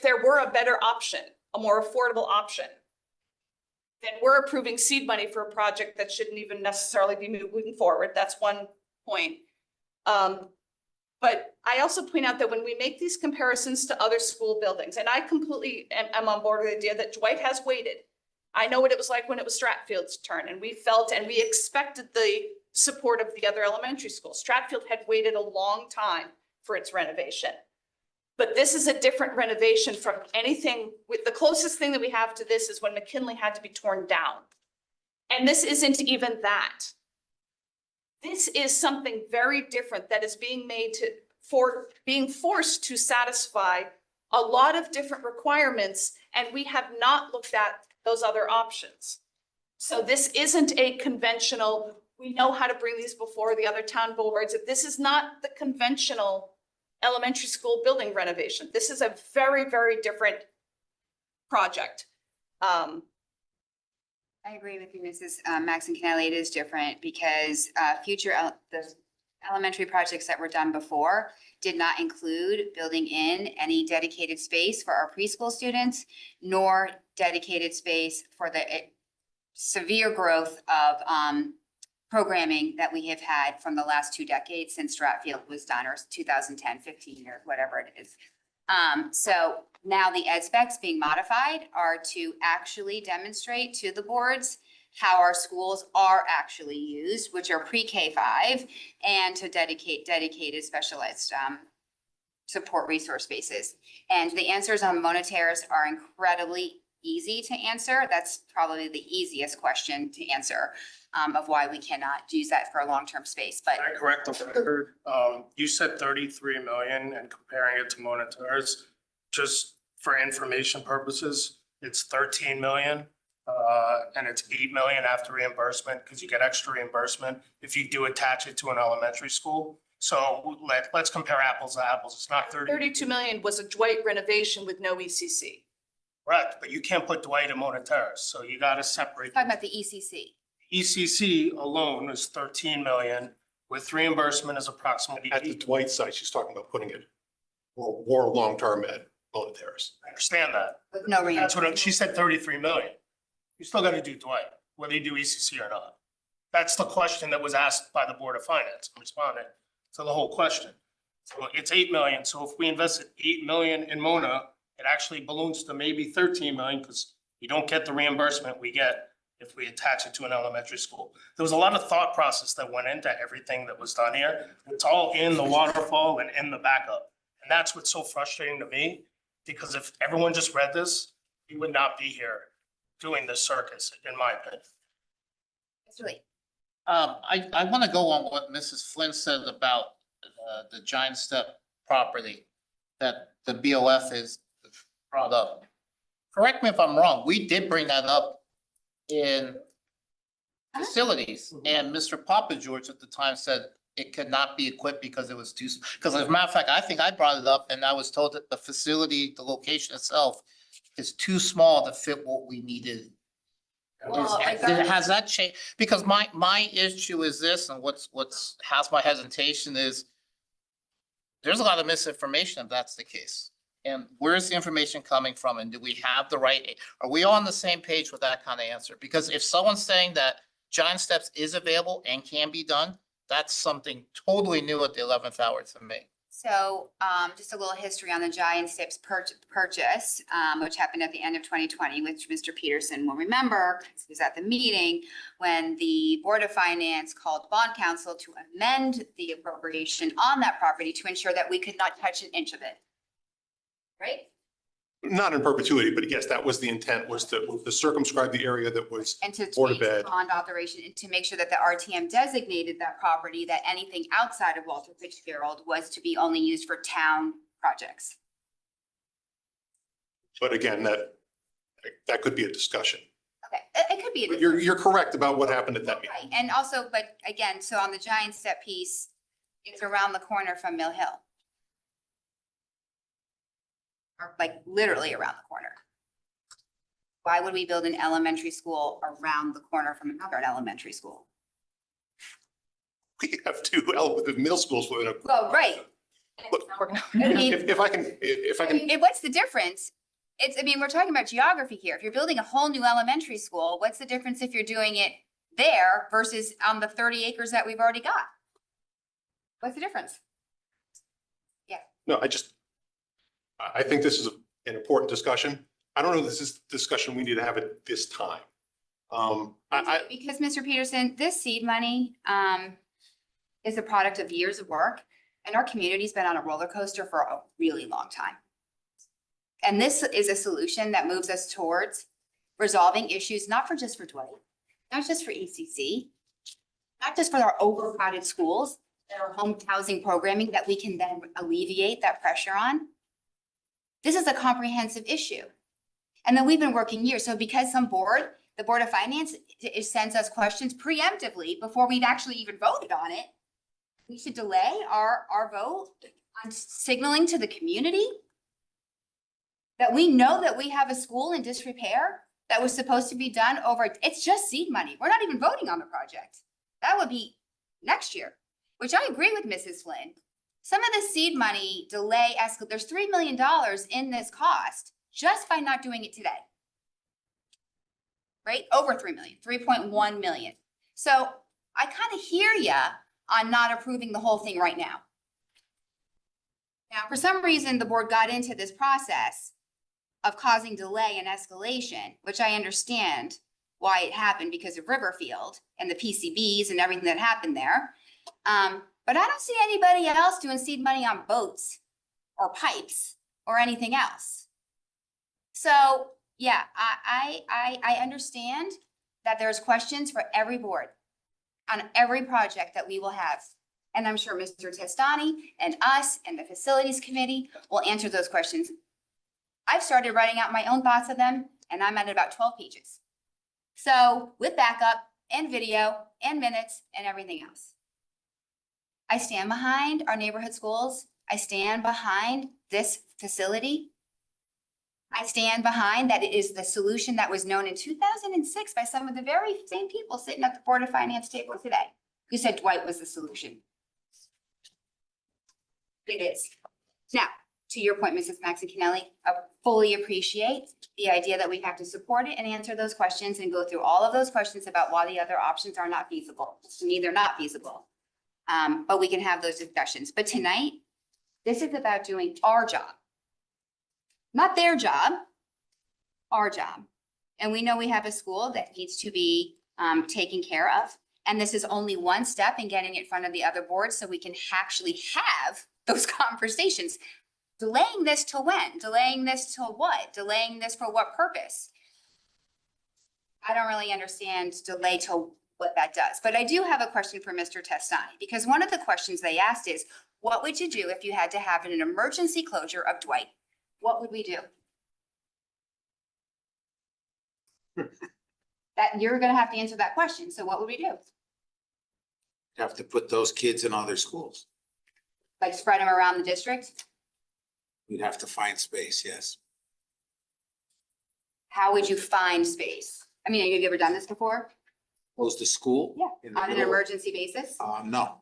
there were a better option, a more affordable option, then we're approving seed money for a project that shouldn't even necessarily be moving forward. That's one point. But I also point out that when we make these comparisons to other school buildings, and I completely am on board with the idea that Dwight has waited. I know what it was like when it was Stratfield's turn, and we felt and we expected the support of the other elementary schools. Stratfield had waited a long time for its renovation. But this is a different renovation from anything. With the closest thing that we have to this is when McKinley had to be torn down. And this isn't even that. This is something very different that is being made being forced to satisfy a lot of different requirements, and we have not looked at those other options. So this isn't a conventional, we know how to bring these before the other town boards. This is not the conventional elementary school building renovation. This is a very, very different project. I agree with you, Mrs. Maxon Kennelly. It is different because the elementary projects that were done before did not include building in any dedicated space for our preschool students, nor dedicated space for the severe growth of programming that we have had from the last 2 decades since Stratfield was done, or 2010, 15, or whatever it is. So now the ed specs being modified are to actually demonstrate to the boards how our schools are actually used, which are pre-K-5, and to dedicated specialized support resource spaces. And the answers on Mona Terrace are incredibly easy to answer. That's probably the easiest question to answer of why we cannot use that for a long-term space, but. Can I correct the record? You said 33 million and comparing it to Mona Terrace, just for information purposes, it's 13 million. And it's 8 million after reimbursement, because you get extra reimbursement if you do attach it to an elementary school. So let's compare apples to apples. It's not 32 million was a Dwight renovation with no ECC. Correct, but you can't put Dwight in Mona Terrace, so you gotta separate. Talking about the ECC. ECC alone is 13 million, with reimbursement is approximately. At the Dwight site, she's talking about putting it more long-term at Mona Terrace. I understand that. With no reimbursement. That's what she said, 33 million. You still gotta do Dwight, whether you do ECC or not. That's the question that was asked by the Board of Finance. I'm responding to the whole question. So it's 8 million. So if we invested 8 million in Mona, it actually balloons to maybe 13 million, because you don't get the reimbursement we get if we attach it to an elementary school. There was a lot of thought process that went into everything that was done here. It's all in the waterfall and in the backup. And that's what's so frustrating to me, because if everyone just read this, we would not be here doing this circus, in my opinion. Mr. Lee. I want to go on what Mrs. Flynn said about the Giant Step property that the BOF is brought up. Correct me if I'm wrong, we did bring that up in facilities, and Mr. Papa George at the time said it could not be equipped because it was too, because as a matter of fact, I think I brought it up and I was told that the facility, the location itself is too small to fit what we needed. Has that changed? Because my issue is this, and has my hesitation is there's a lot of misinformation if that's the case. And where's the information coming from? And do we have the right, are we all on the same page with that kind of answer? Because if someone's saying that Giant Steps is available and can be done, that's something totally new at the 11th hour to me. So just a little history on the Giant Steps purchase, which happened at the end of 2020, which Mr. Peterson will remember, because he was at the meeting when the Board of Finance called bond counsel to amend the appropriation on that property to ensure that we could not touch an inch of it. Right? Not in perpetuity, but yes, that was the intent, was to circumscribe the area that was And to Board of change Ed. the bond authorization and to make sure that the RTM designated that property, that anything outside of Walter Fitzgerald was to be only used for town projects. But again, that could be a discussion. Okay, it could be. But you're correct about what happened at that meeting. Right, and also, but again, so on the Giant Step piece, it's around the corner from Mill Hill. Or like literally around the corner. Why would we build an elementary school around the corner from another elementary school? We have two middle schools within a. Well, right. I mean, If I can, what's the difference? We're talking about geography here. If you're building a whole new elementary school, what's the difference if you're doing it there versus on the 30 acres that we've already got? What's the difference? Yeah. no, I think this is an important discussion. I don't know if this is discussion we need to have at this time. Because Mr. Peterson, this seed money is a product of years of work, and our community's been on a roller coaster for a really long time. And this is a solution that moves us towards resolving issues, not just for Dwight, not just for ECC, not just for our overcrowded schools and our home housing programming that we can then alleviate that pressure on. This is a comprehensive issue. And then we've been working years. So because the Board of Finance sends us questions preemptively before we've actually even voted on it, we should delay our vote on signaling to the community that we know that we have a school in disrepair that was supposed to be done it's just seed money. We're not even voting on the project. That would be next year, which I agree with Mrs. Flynn. Some of the seed money delay there's $3 million in this cost just by not doing it today. Right? Over 3 million, 3.1 million. So I kind of hear ya on not approving the whole thing right now. Now, for some reason, the board got into this process of causing delay and escalation, which I understand why it happened because of Riverfield and the PCBs and everything that happened there. But I don't see anybody else doing seed money on boats or pipes or anything else. So yeah, I understand that there's questions for every board on every project that we will have. And I'm sure Mr. Testani and us and the facilities committee will answer those questions. I've started writing out my own thoughts of them, and I'm at about 12 pages. So with backup and video and minutes and everything else. I stand behind our neighborhood schools. I stand behind this facility. I stand behind that it is the solution that was known in 2006 by some of the very same people sitting at the Board of Finance table today who said Dwight was the solution. It is. Now, to your point, Mrs. Maxi-Kennelly, I fully appreciate the idea that we have to support it and answer those questions and go through all of those questions about why the other options are not feasible. To me, they're not feasible. But we can have those discussions. But tonight, this is about doing our job. Not their job, our job. And we know we have a school that needs to be taken care of. And this is only one step in getting it in front of the other boards so we can actually have those conversations. Delaying this till when? Delaying this till what? Delaying this for what purpose? I don't really understand delay till what that does. But I do have a question for Mr. Testani, because one of the questions they asked is, What would you do if you had to have an emergency closure of Dwight? What would we do? That, you're gonna have to answer that question. So what would we do? Have to put those kids in other schools. Like spread them around the district? We'd have to find space, yes. How would you find space? I mean, have you ever done this before? Close the school? Yeah. In the On an middle? emergency basis? No.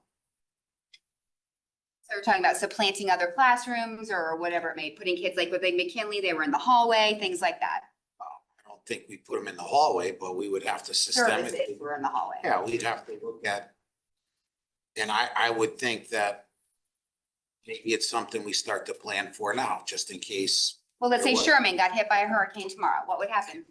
So we're talking about supplanting other classrooms or whatever it may, putting kids like with like McKinley, they were in the hallway, things like that. I don't think we put them in the hallway, but we would have to Services systemically. were in the hallway. Yeah, we'd have to look at. And I would think that maybe it's something we start to plan for now, just in case. Well, let's say What? Sherman got hit by a hurricane tomorrow. What would happen?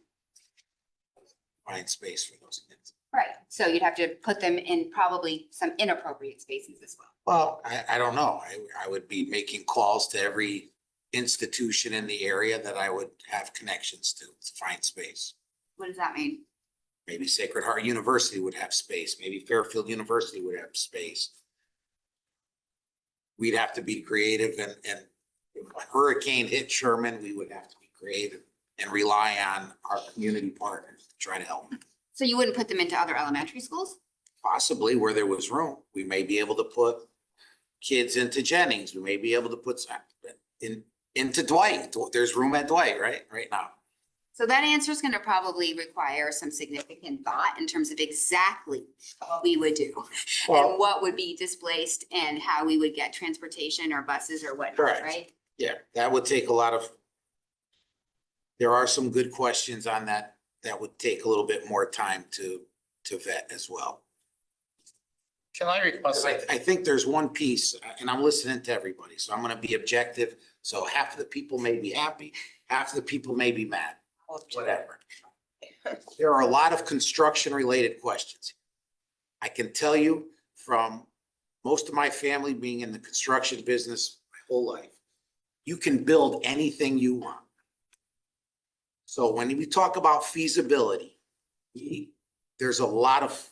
Find space for those kids. Right. So you'd have to put them in probably some inappropriate spaces as well. Well, I don't know. I would be making calls to every institution in the area that I would have connections to find space. What does that mean? Maybe Sacred Heart University would have space. Maybe Fairfield University would have space. We'd have to be creative and if a hurricane hit Sherman, we would have to be creative and rely on our community partners to try to help. So you wouldn't put them into other elementary schools? Possibly where there was room. We may be able to put kids into Jennings. We may be able to put some into Dwight. There's room at Dwight, right now. So that answer is going to probably require some significant thought in terms of exactly what we would do. Well- And what would be displaced and how we would get transportation or buses or whatnot, Correct. right? Yeah, that would take a lot of. There are some good questions on that would take a little bit more time to vet as well. Can I request? I think there's one piece, and I'm listening to everybody, so I'm gonna be objective. So half of the people may be happy, half of the people may be mad, whatever. There are a lot of construction-related questions. I can tell you from most of my family being in the construction business my whole life, you can build anything you want. So when we talk about feasibility, there's a lot of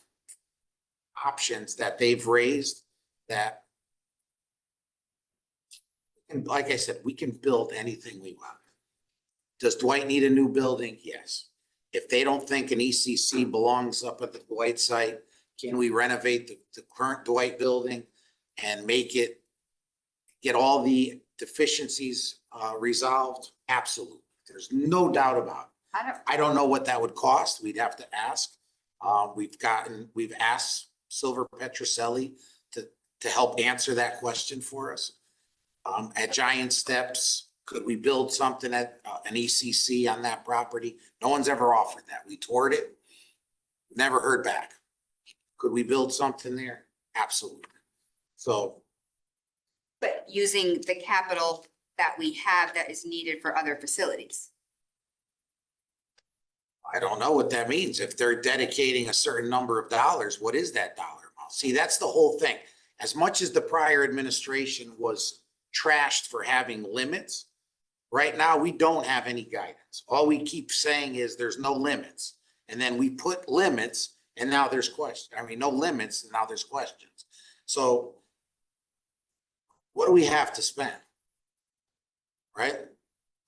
options that they've raised that, and like I said, we can build anything we want. Does Dwight need a new building? Yes. If they don't think an ECC belongs up at the Dwight site, can we renovate the current Dwight building and make it, get all the deficiencies resolved? Absolutely. There's no doubt about it. I don't know what that would cost. We'd have to ask. We've asked Silver Petroselli to help answer that question for us. At Giant Steps, could we build something at an ECC on that property? No one's ever offered that. We toured it, never heard back. Could we build something there? Absolutely. So. But using the capital that we have that is needed for other facilities. I don't know what that means. If they're dedicating a certain number of dollars, what is that dollar amount? See, that's the whole thing. As much as the prior administration was trashed for having limits, right now we don't have any guidance. All we keep saying is there's no limits. And then we put limits and now there's questions. I mean, no limits and now there's questions. So what do we have to spend? Right?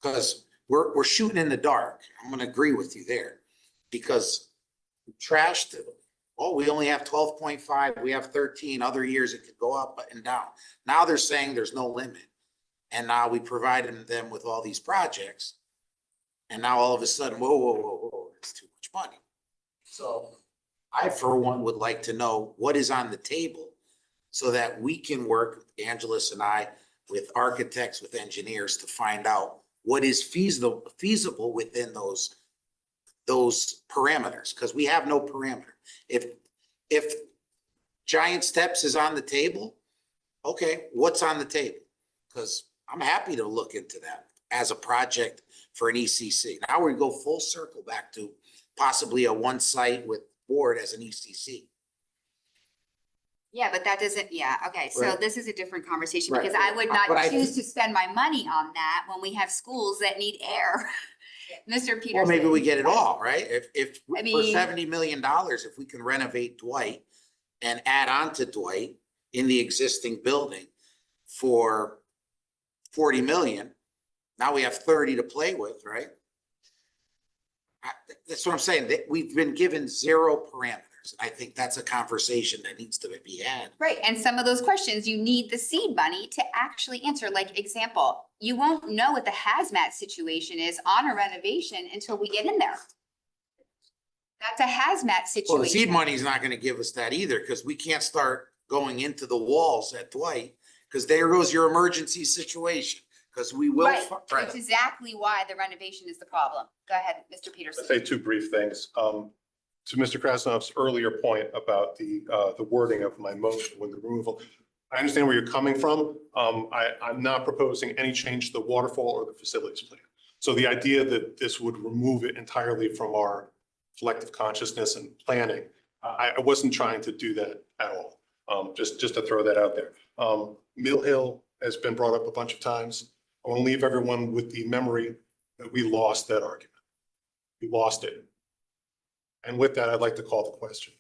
Because we're shooting in the dark. I'm gonna agree with you there. Because we trashed it. Oh, we only have 12.5, we have 13, other years it could go up and down. Now they're saying there's no limit. And now we provided them with all these projects. And now all of a sudden, whoa, it's too much money. So I, for one, would like to know what is on the table so that we can work, Angelus and I, with architects, with engineers to find out what is feasible within those parameters, because we have no parameter. If Giant Steps is on the table, okay, what's on the table? Because I'm happy to look into that as a project for an ECC. Now we go full circle back to possibly a one site with Warde as an ECC. Yeah, but that doesn't, yeah, okay, so Right. this is a different conversation Right. because I would But I not choose think- to spend my money on that when we have schools that need air. Mr. Peterson. Well, maybe we get it all, right? If I for mean- $70 million, if we can renovate Dwight and add on to Dwight in the existing building for 40 million. Now we have 30 to play with, right? That's what I'm saying, that we've been given zero parameters. I think that's a conversation that needs to be had. Right, and some of those questions, you need the seed money to actually answer. Like example, you won't know what the hazmat situation is on a renovation until we get in there. That's a hazmat situation. Well, the seed money is not gonna give us that either, because we can't start going into the walls at Dwight, because there goes your emergency situation, because we will. Right, that's exactly why the renovation is the problem. Go ahead, Mr. Peterson. I'll say two brief things. To Mr. Krasnoff's earlier point about the wording of my motion with the removal. I understand where you're coming from. I'm not proposing any change to the waterfall or the facilities plan. So the idea that this would remove it entirely from our collective consciousness and planning, I wasn't trying to do that at all. Just to throw that out there. Mill Hill has been brought up a bunch of times. I want to leave everyone with the memory that we lost that argument. We lost it. And with that, I'd like to call the question.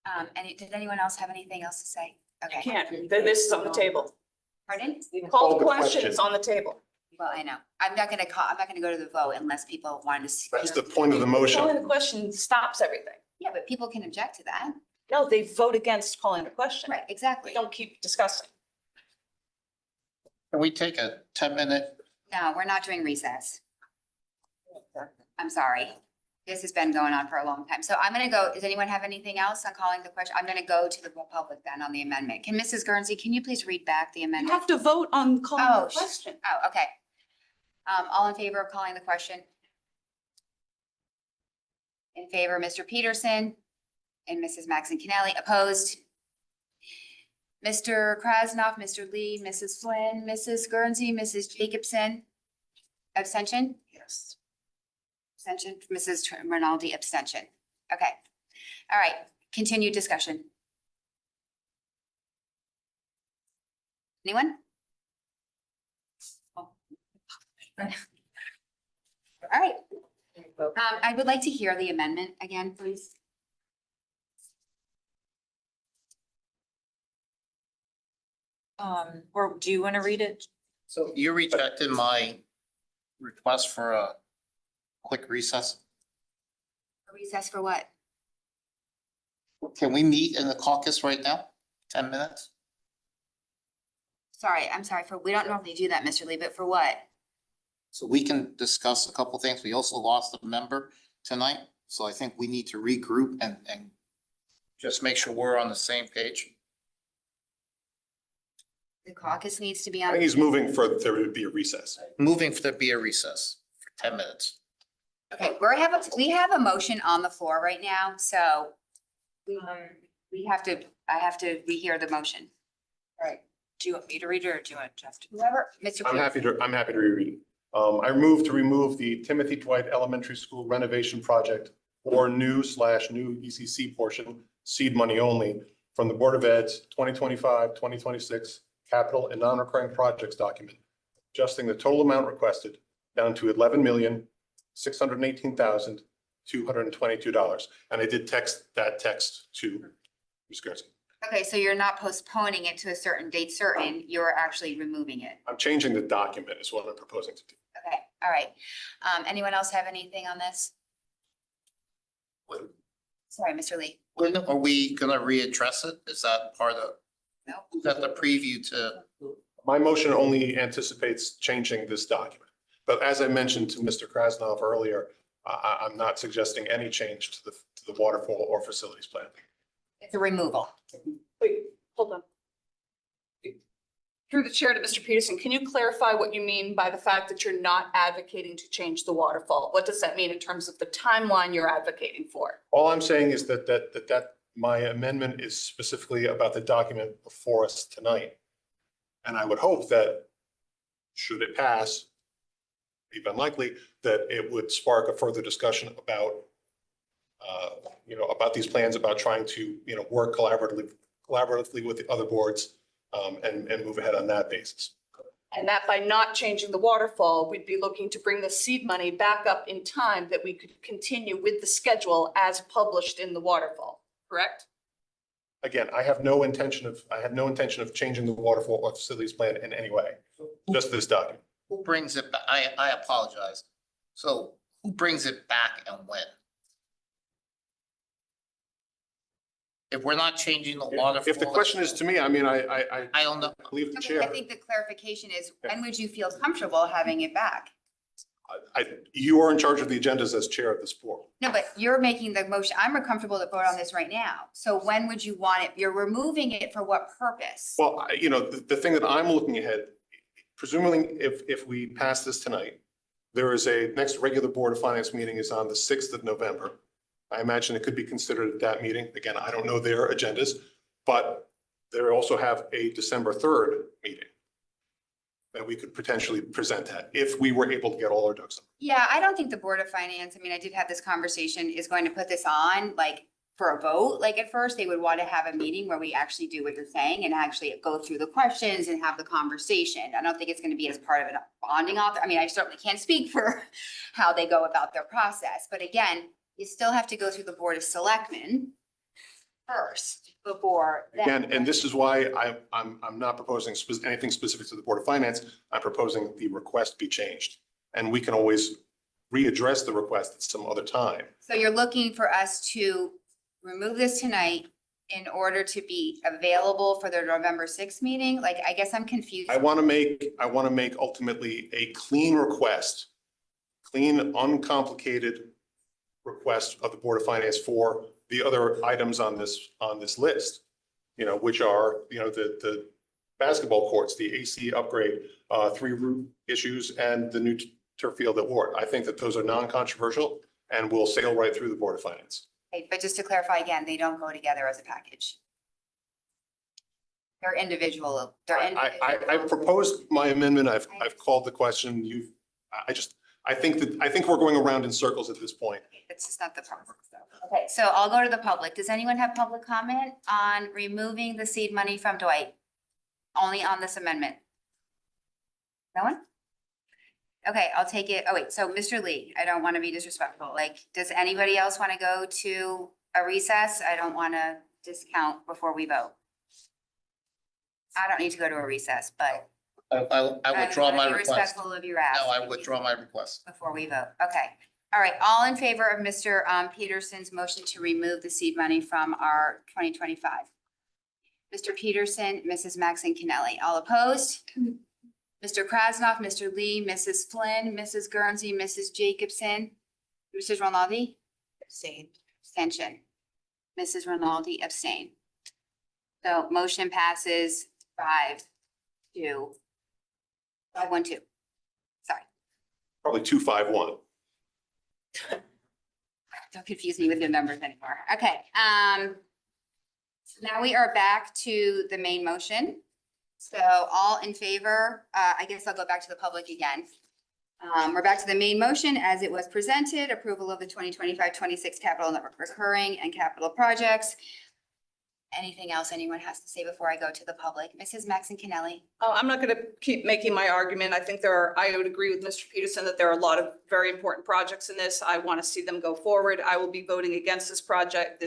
And did anyone else have anything else to say? Okay. Can't, this is on the table. Pardon? Call the question, it's on the table. Well, I know. I'm not gonna go to the vote unless people want to. That's the point of the motion. Calling the question stops everything. Yeah, but people can object to that. No, they vote against calling the question. Right, exactly. Don't keep discussing. Can we take a 10-minute? No, we're not doing recess. I'm sorry. This has been going on for a long time. So I'm gonna go, does anyone have anything else on calling the question? I'm gonna go to the public then on the amendment. Can Mrs. Guernsey, can you please read back the You amendment? have to vote on calling Oh, the question. Oh, okay. All in favor of calling the question? In favor, Mr. Peterson and Mrs. Maxon Kennelly. Opposed? Mr. Krasnoff, Mr. Lee, Mrs. Flynn, Mrs. Guernsey, Mrs. Jacobson. Abstention? Yes. Abstention, Mrs. Rinaldi, abstention. Okay. All right, continued discussion. Anyone? Oh. All right. I would like to hear the amendment again, please. Or do you want to read it? So you rejected my request for a quick recess? Recess for what? Can we meet in the caucus right now? 10 minutes? Sorry, I'm sorry we don't normally do that, Mr. Lee, but for what? So we can discuss a couple things. We also lost a member tonight, so I think we need to regroup and just make sure we're on the same page. The caucus needs to be I on. think he's moving for there to be a recess. Moving for there to be a recess for 10 minutes. Okay, we have a motion on the floor right now, so I have to rehear the motion. All right. Do you want me to read it or do you want Jeff to? Whoever, Mr. I'm Peterson. happy to reread it. I move to remove the Timothy Dwight Elementary School renovation project or new ECC portion, seed money only, from the Board of Ed's 2025-2026 capital and non-recurring projects document, adjusting the total amount requested down to $11,618,222. And I did text that text to Ms. Guernsey. Okay, so you're not postponing it to a certain date certain, you're actually removing it. I'm changing the document is what I'm proposing to do. Okay, all right. Anyone else have anything on this? Sorry, Mr. Lee. Are we gonna readdress it? Is that part of? No. Is that the preview to? My motion only anticipates changing this document. But as I mentioned to Mr. Krasnoff earlier, I'm not suggesting any change to the waterfall or facilities plan. It's a removal. Wait, hold on. Through the chair to Mr. Peterson, can you clarify what you mean by the fact that you're not advocating to change the waterfall? What does that mean in terms of the timeline you're advocating for? All I'm saying is that my amendment is specifically about the document before us tonight. And I would hope that, should it pass, even likely, that it would spark a further discussion about, about these plans, about trying to, work collaboratively with the other boards and move ahead on that basis. And that by not changing the waterfall, we'd be looking to bring the seed money back up in time that we could continue with the schedule as published in the waterfall, correct? again, I had no intention of changing the waterfall facilities plan in any way, just this document. Who brings it, I apologize. So who brings it back and when? If we're not changing the waterfall. If the question is to me, I mean, I don't know. leave the Okay, chair. I think the clarification is, when would you feel comfortable having it back? You are in charge of the agendas as chair of this board. No, but you're making the motion. I'm comfortable to vote on this right now. So when would you want it? You're removing it for what purpose? Well, you know, the thing that I'm looking ahead, presumably if we pass this tonight, there is a next regular Board of Finance meeting is on the 6th of November. I imagine it could be considered at that meeting. Again, I don't know their agendas, but they also have a December 3rd meeting that we could potentially present at if we were able to get all our ducks in. Yeah, I don't think the Board of Finance, I mean, I did have this conversation, is going to put this on like for a vote. Like at first, they would want to have a meeting where we actually do what you're saying and actually go through the questions and have the conversation. I don't think it's going to be as part of a bonding author. I mean, I certainly can't speak for how they go about their process. But again, you still have to go through the Board of Selectmen first before that. Again, and this is why I'm not proposing anything specific to the Board of Finance. I'm proposing the request be changed. And we can always readdress the request at some other time. So you're looking for us to remove this tonight in order to be available for the November 6th meeting? Like, I guess I'm confused. I want to make ultimately a clean request, clean, uncomplicated request of the Board of Finance for the other items on this list, you know, which are, you know, the basketball courts, the AC upgrade, 3 roof issues, and the new turf field at Warde. I think that those are non-controversial and will sail right through the Board of Finance. Okay, but just to clarify again, they don't go together as a package. They're individual, I proposed my amendment. I've called the question. I think we're going around in circles at this point. It's just not the process though. Okay, so I'll go to the public. Does anyone have public comment on removing the seed money from Dwight? Only on this amendment? No one? Okay, I'll take it. Oh wait, so Mr. Lee, I don't want to be disrespectful. Like, does anybody else want to go to a recess? I don't want to discount before we vote. I don't need to go to a recess, but I withdraw my be request. Respectful of your ask. No, I withdraw my request. Before we vote. Okay. All right. All in favor of Mr. Peterson's motion to remove the seed money from our 2025? Mr. Peterson, Mrs. Maxon Kennelly. All opposed? Mr. Krasnoff, Mr. Lee, Mrs. Flynn, Mrs. Guernsey, Mrs. Jacobson, Mrs. Rinaldi? Abstain. Abstention. Mrs. Rinaldi abstain. So motion passes 5-2. 5-1-2. Sorry. Probably 251. Don't confuse me with your numbers anymore. Okay, so now we are back to the main motion. So all in favor, I guess I'll go back to the public again. We're back to the main motion as it was presented, approval of the 2025-26 capital recurring and capital projects. Anything else anyone has to say before I go to the public? Mrs. Maxon Kennelly. Oh, I'm not going to keep making my argument. I think I would agree with Mr. Peterson that there are a lot of very important projects in this. I want to see them go forward. I will be voting against this project,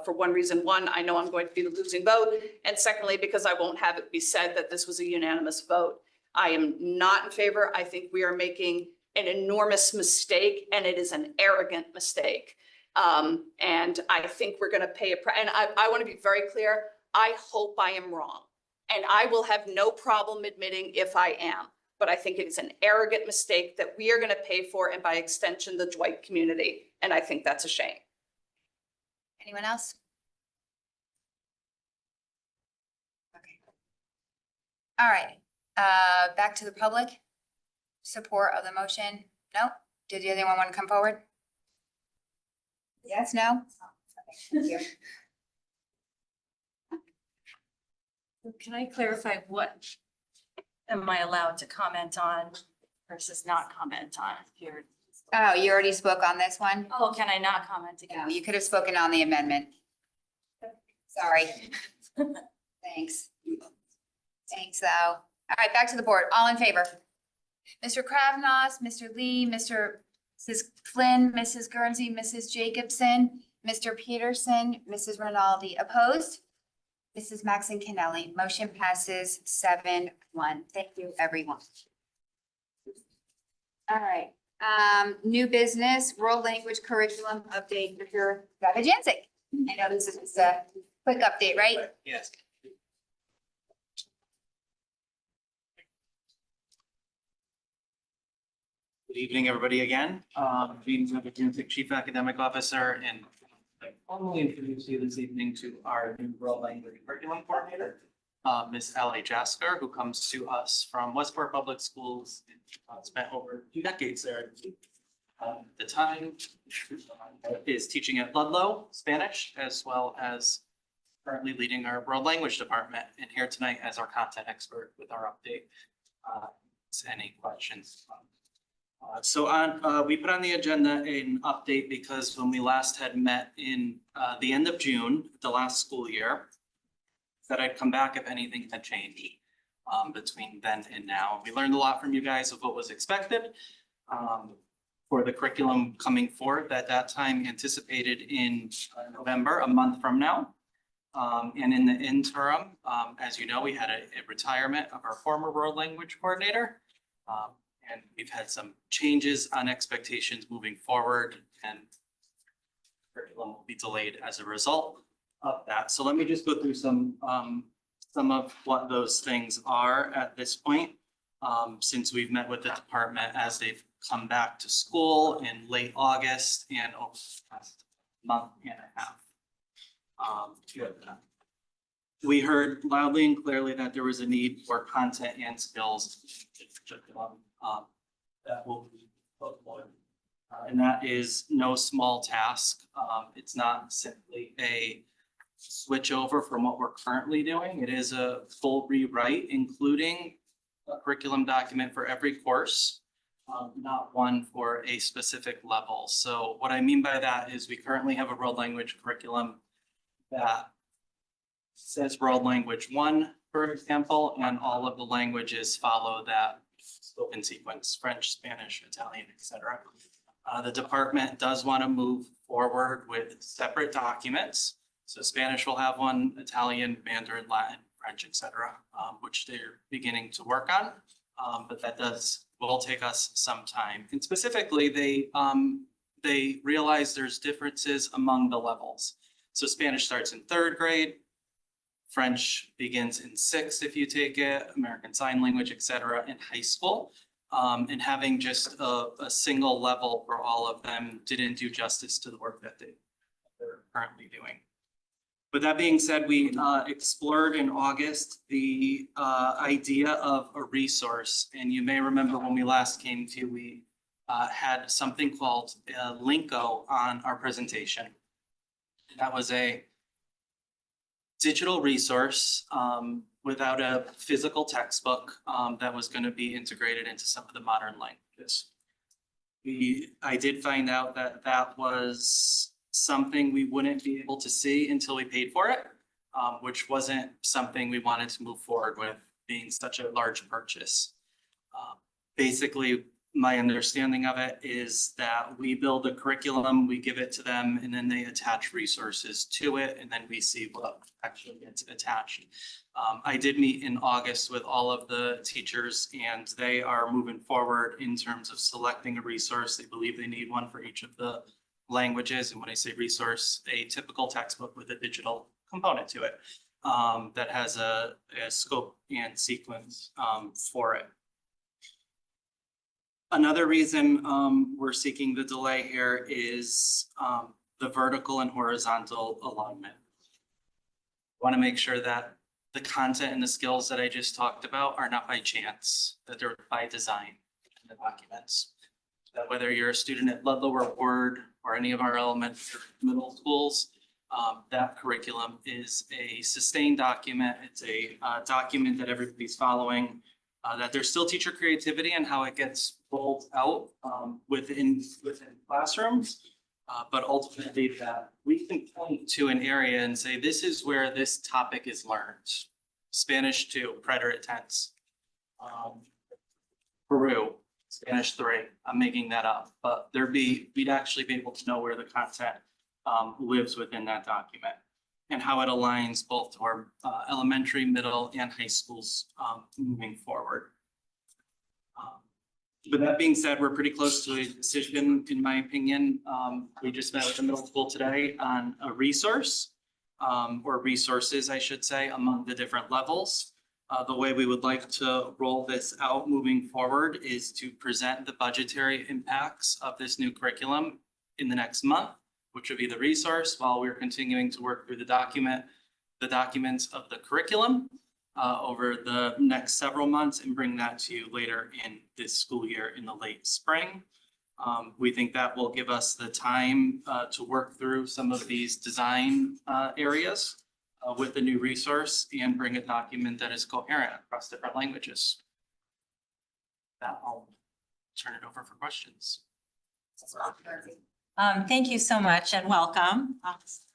for one reason. One, I know I'm going to be the losing vote. And secondly, because I won't have it be said that this was a unanimous vote. I am not in favor. I think we are making an enormous mistake, and it is an arrogant mistake. And I think we're going to pay and I want to be very clear. I hope I am wrong, and I will have no problem admitting if I am, but I think it is an arrogant mistake that we are going to pay for, and by extension, the Dwight community. And I think that's a shame. Anyone else? Okay. All right, back to the public. Support of the motion? No? Did anyone want to come forward? Yes, no? Okay, thank you. Can I clarify what am I allowed to comment on versus not comment on here? Oh, you already spoke on this one? Oh, can I not comment again? No, you could have spoken on the amendment. Sorry. Thanks. Thanks, though. All right, back to the board. All in favor? Mr. Kravnos, Mr. Lee, Mrs. Flynn, Mrs. Guernsey, Mrs. Jacobson, Mr. Peterson, Mrs. Rinaldi. Opposed? Mrs. Maxon Kennelly. Motion passes 7-1. Thank you, everyone. All right, new business, world language curriculum update for your Dr. Jancic. I know this is just a quick update, right? Yes. Good evening, everybody, again. Being Dr. Jancic, Chief Academic Officer, and I formally introduce you this evening to our new world language curriculum coordinator, Ms. Ally Jasker, who comes to us from Westport Public Schools, spent over 2 decades there. The time is teaching at Ludlowe, Spanish, as well as currently leading our world language department, and here tonight as our content expert with our update. Any questions? We put on the agenda an update because when we last had met in the end of June, the last school year, that I'd come back if anything had changed between then and now. We learned a lot from you guys of what was expected for the curriculum coming forth at that time, anticipated in November, a month from now. And in the interim, as you know, we had a retirement of our former world language coordinator. And we've had some changes on expectations moving forward, and curriculum will be delayed as a result of that. So let me just go through some of what those things are at this point, since we've met with the department as they've come back to school in late August and over the past month and a half. We heard loudly and clearly that there was a need for content and skills that will be deployed. And that is no small task. It's not simply a switch over from what we're currently doing. It is a full rewrite, including a curriculum document for every course, not one for a specific level. So what I mean by that is we currently have a world language curriculum that says world language 1, for example, and all of the languages follow that spoken sequence: French, Spanish, Italian, etc. The department does want to move forward with separate documents. So Spanish will have one, Italian, Mandarin, Latin, French, etc., which they're beginning to work on. But that will take us some time. And specifically, they realize there's differences among the levels. So Spanish starts in 3rd grade. French begins in 6th if you take it, American Sign Language, etc., in high school. And having just a single level for all of them didn't do justice to the work that they're currently doing. With that being said, we explored in August the idea of a resource. And you may remember when we last came to you, we had something called Linko on our presentation. That was a digital resource without a physical textbook that was going to be integrated into some of the modern languages. I did find out that that was something we wouldn't be able to see until we paid for it, which wasn't something we wanted to move forward with, being such a large purchase. Basically, my understanding of it is that we build a curriculum, we give it to them, and then they attach resources to it, and then we see what actually gets attached. I did meet in August with all of the teachers, and they are moving forward in terms of selecting a resource. They believe they need one for each of the languages. And when I say resource, a typical textbook with a digital component to it that has a scope and sequence for it. Another reason we're seeking the delay here is the vertical and horizontal alignment. I want to make sure that the content and the skills that I just talked about are not by chance, that they're by design in the documents. That whether you're a student at Ludlowe or Warde or any of our elementary middle schools, that curriculum is a sustained document. It's a document that everybody's following, that there's still teacher creativity and how it gets rolled out within classrooms. But ultimately that we can point to an area and say, this is where this topic is learned. Spanish 2, preterite tense. Peru, Spanish 3, I'm making that up, but we'd actually be able to know where the content lives within that document. and how it aligns both to our elementary, middle, and high schools moving forward. With that being said, we're pretty close to a decision, in my opinion. We just met with the middle school today on a resource, or resources, I should say, among the different levels. The way we would like to roll this out moving forward is to present the budgetary impacts of this new curriculum in the next month, which would be the resource, while we're continuing to work through the documents of the curriculum over the next several months, and bring that to you later in this school year in the late spring. We think that will give us the time to work through some of these design areas with the new resource and bring a document that is coherent across different languages. That I'll turn it over for questions. Thank you so much and welcome.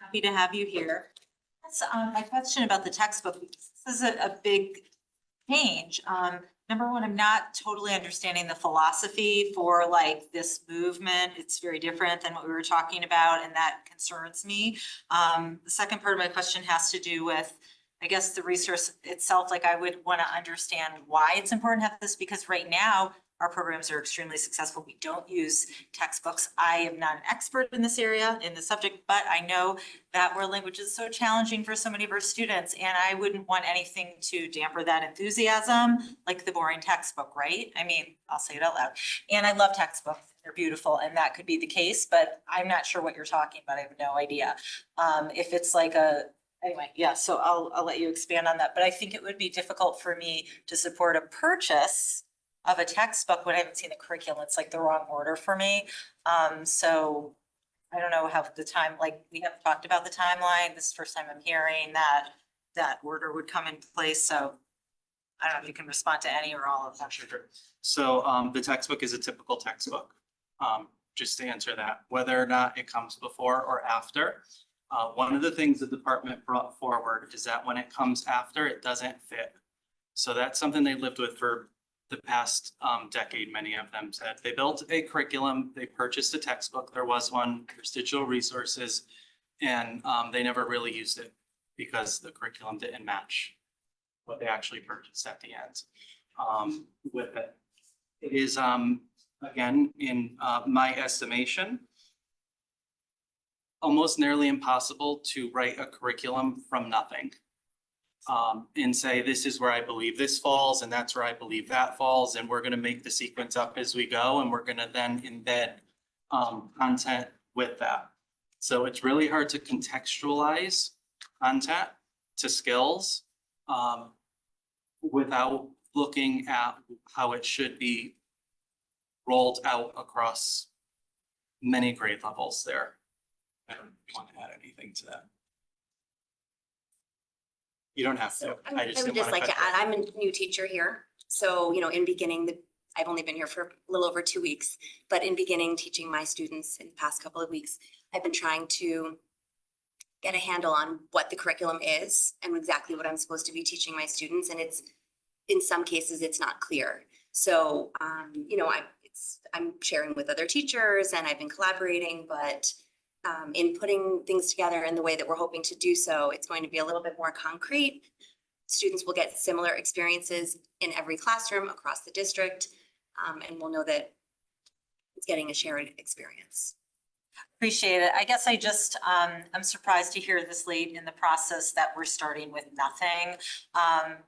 Happy to have you here. That's my question about the textbook. This is a big change. Number one, I'm not totally understanding the philosophy for like this movement. It's very different than what we were talking about, and that concerns me. The second part of my question has to do with, I guess, the resource itself. Like, I would want to understand why it's important to have this, because right now our programs are extremely successful. We don't use textbooks. I am not an expert in this area, in the subject, but I know that world language is so challenging for so many of our students, and I wouldn't want anything to damper that enthusiasm, like the boring textbook, right? I mean, I'll say it out loud. And I love textbooks. They're beautiful, and that could be the case, but I'm not sure what you're talking about. I have no idea. If it's like anyway, yeah, so I'll let you expand on that. But I think it would be difficult for me to support a purchase of a textbook when I haven't seen the curriculum. It's like the wrong order for me. So I don't know how the time, like, we haven't talked about the timeline. This is the first time I'm hearing that order would come in place. So I don't know if you can respond to any or all of that. Sure. So the textbook is a typical textbook. Just to answer that, whether or not it comes before or after. One of the things the department brought forward is that when it comes after, it doesn't fit. So that's something they lived with for the past decade. Many of them said they built a curriculum, they purchased a textbook, there was one, there's digital resources, and they never really used it because the curriculum didn't match what they actually purchased at the end with it. It is, again, in my estimation, almost nearly impossible to write a curriculum from nothing. And say, this is where I believe this falls, and that's where I believe that falls, and we're gonna make the sequence up as we go, and we're gonna then embed content with that. So it's really hard to contextualize content to skills without looking at how it should be rolled out across many grade levels there. I don't want to add anything to that. You don't have to. I would just like to add, I'm a new teacher here. So, in beginning, I've only been here for a little over 2 weeks, but in beginning teaching my students in the past couple of weeks, I've been trying to get a handle on what the curriculum is and exactly what I'm supposed to be teaching my students. And it's, in some cases, it's not clear. So, I'm sharing with other teachers and I've been collaborating, but in putting things together in the way that we're hoping to do so, it's going to be a little bit more concrete. Students will get similar experiences in every classroom across the district, and we'll know that it's getting a shared experience. Appreciate it. I guess I just, I'm surprised to hear this late in the process that we're starting with nothing.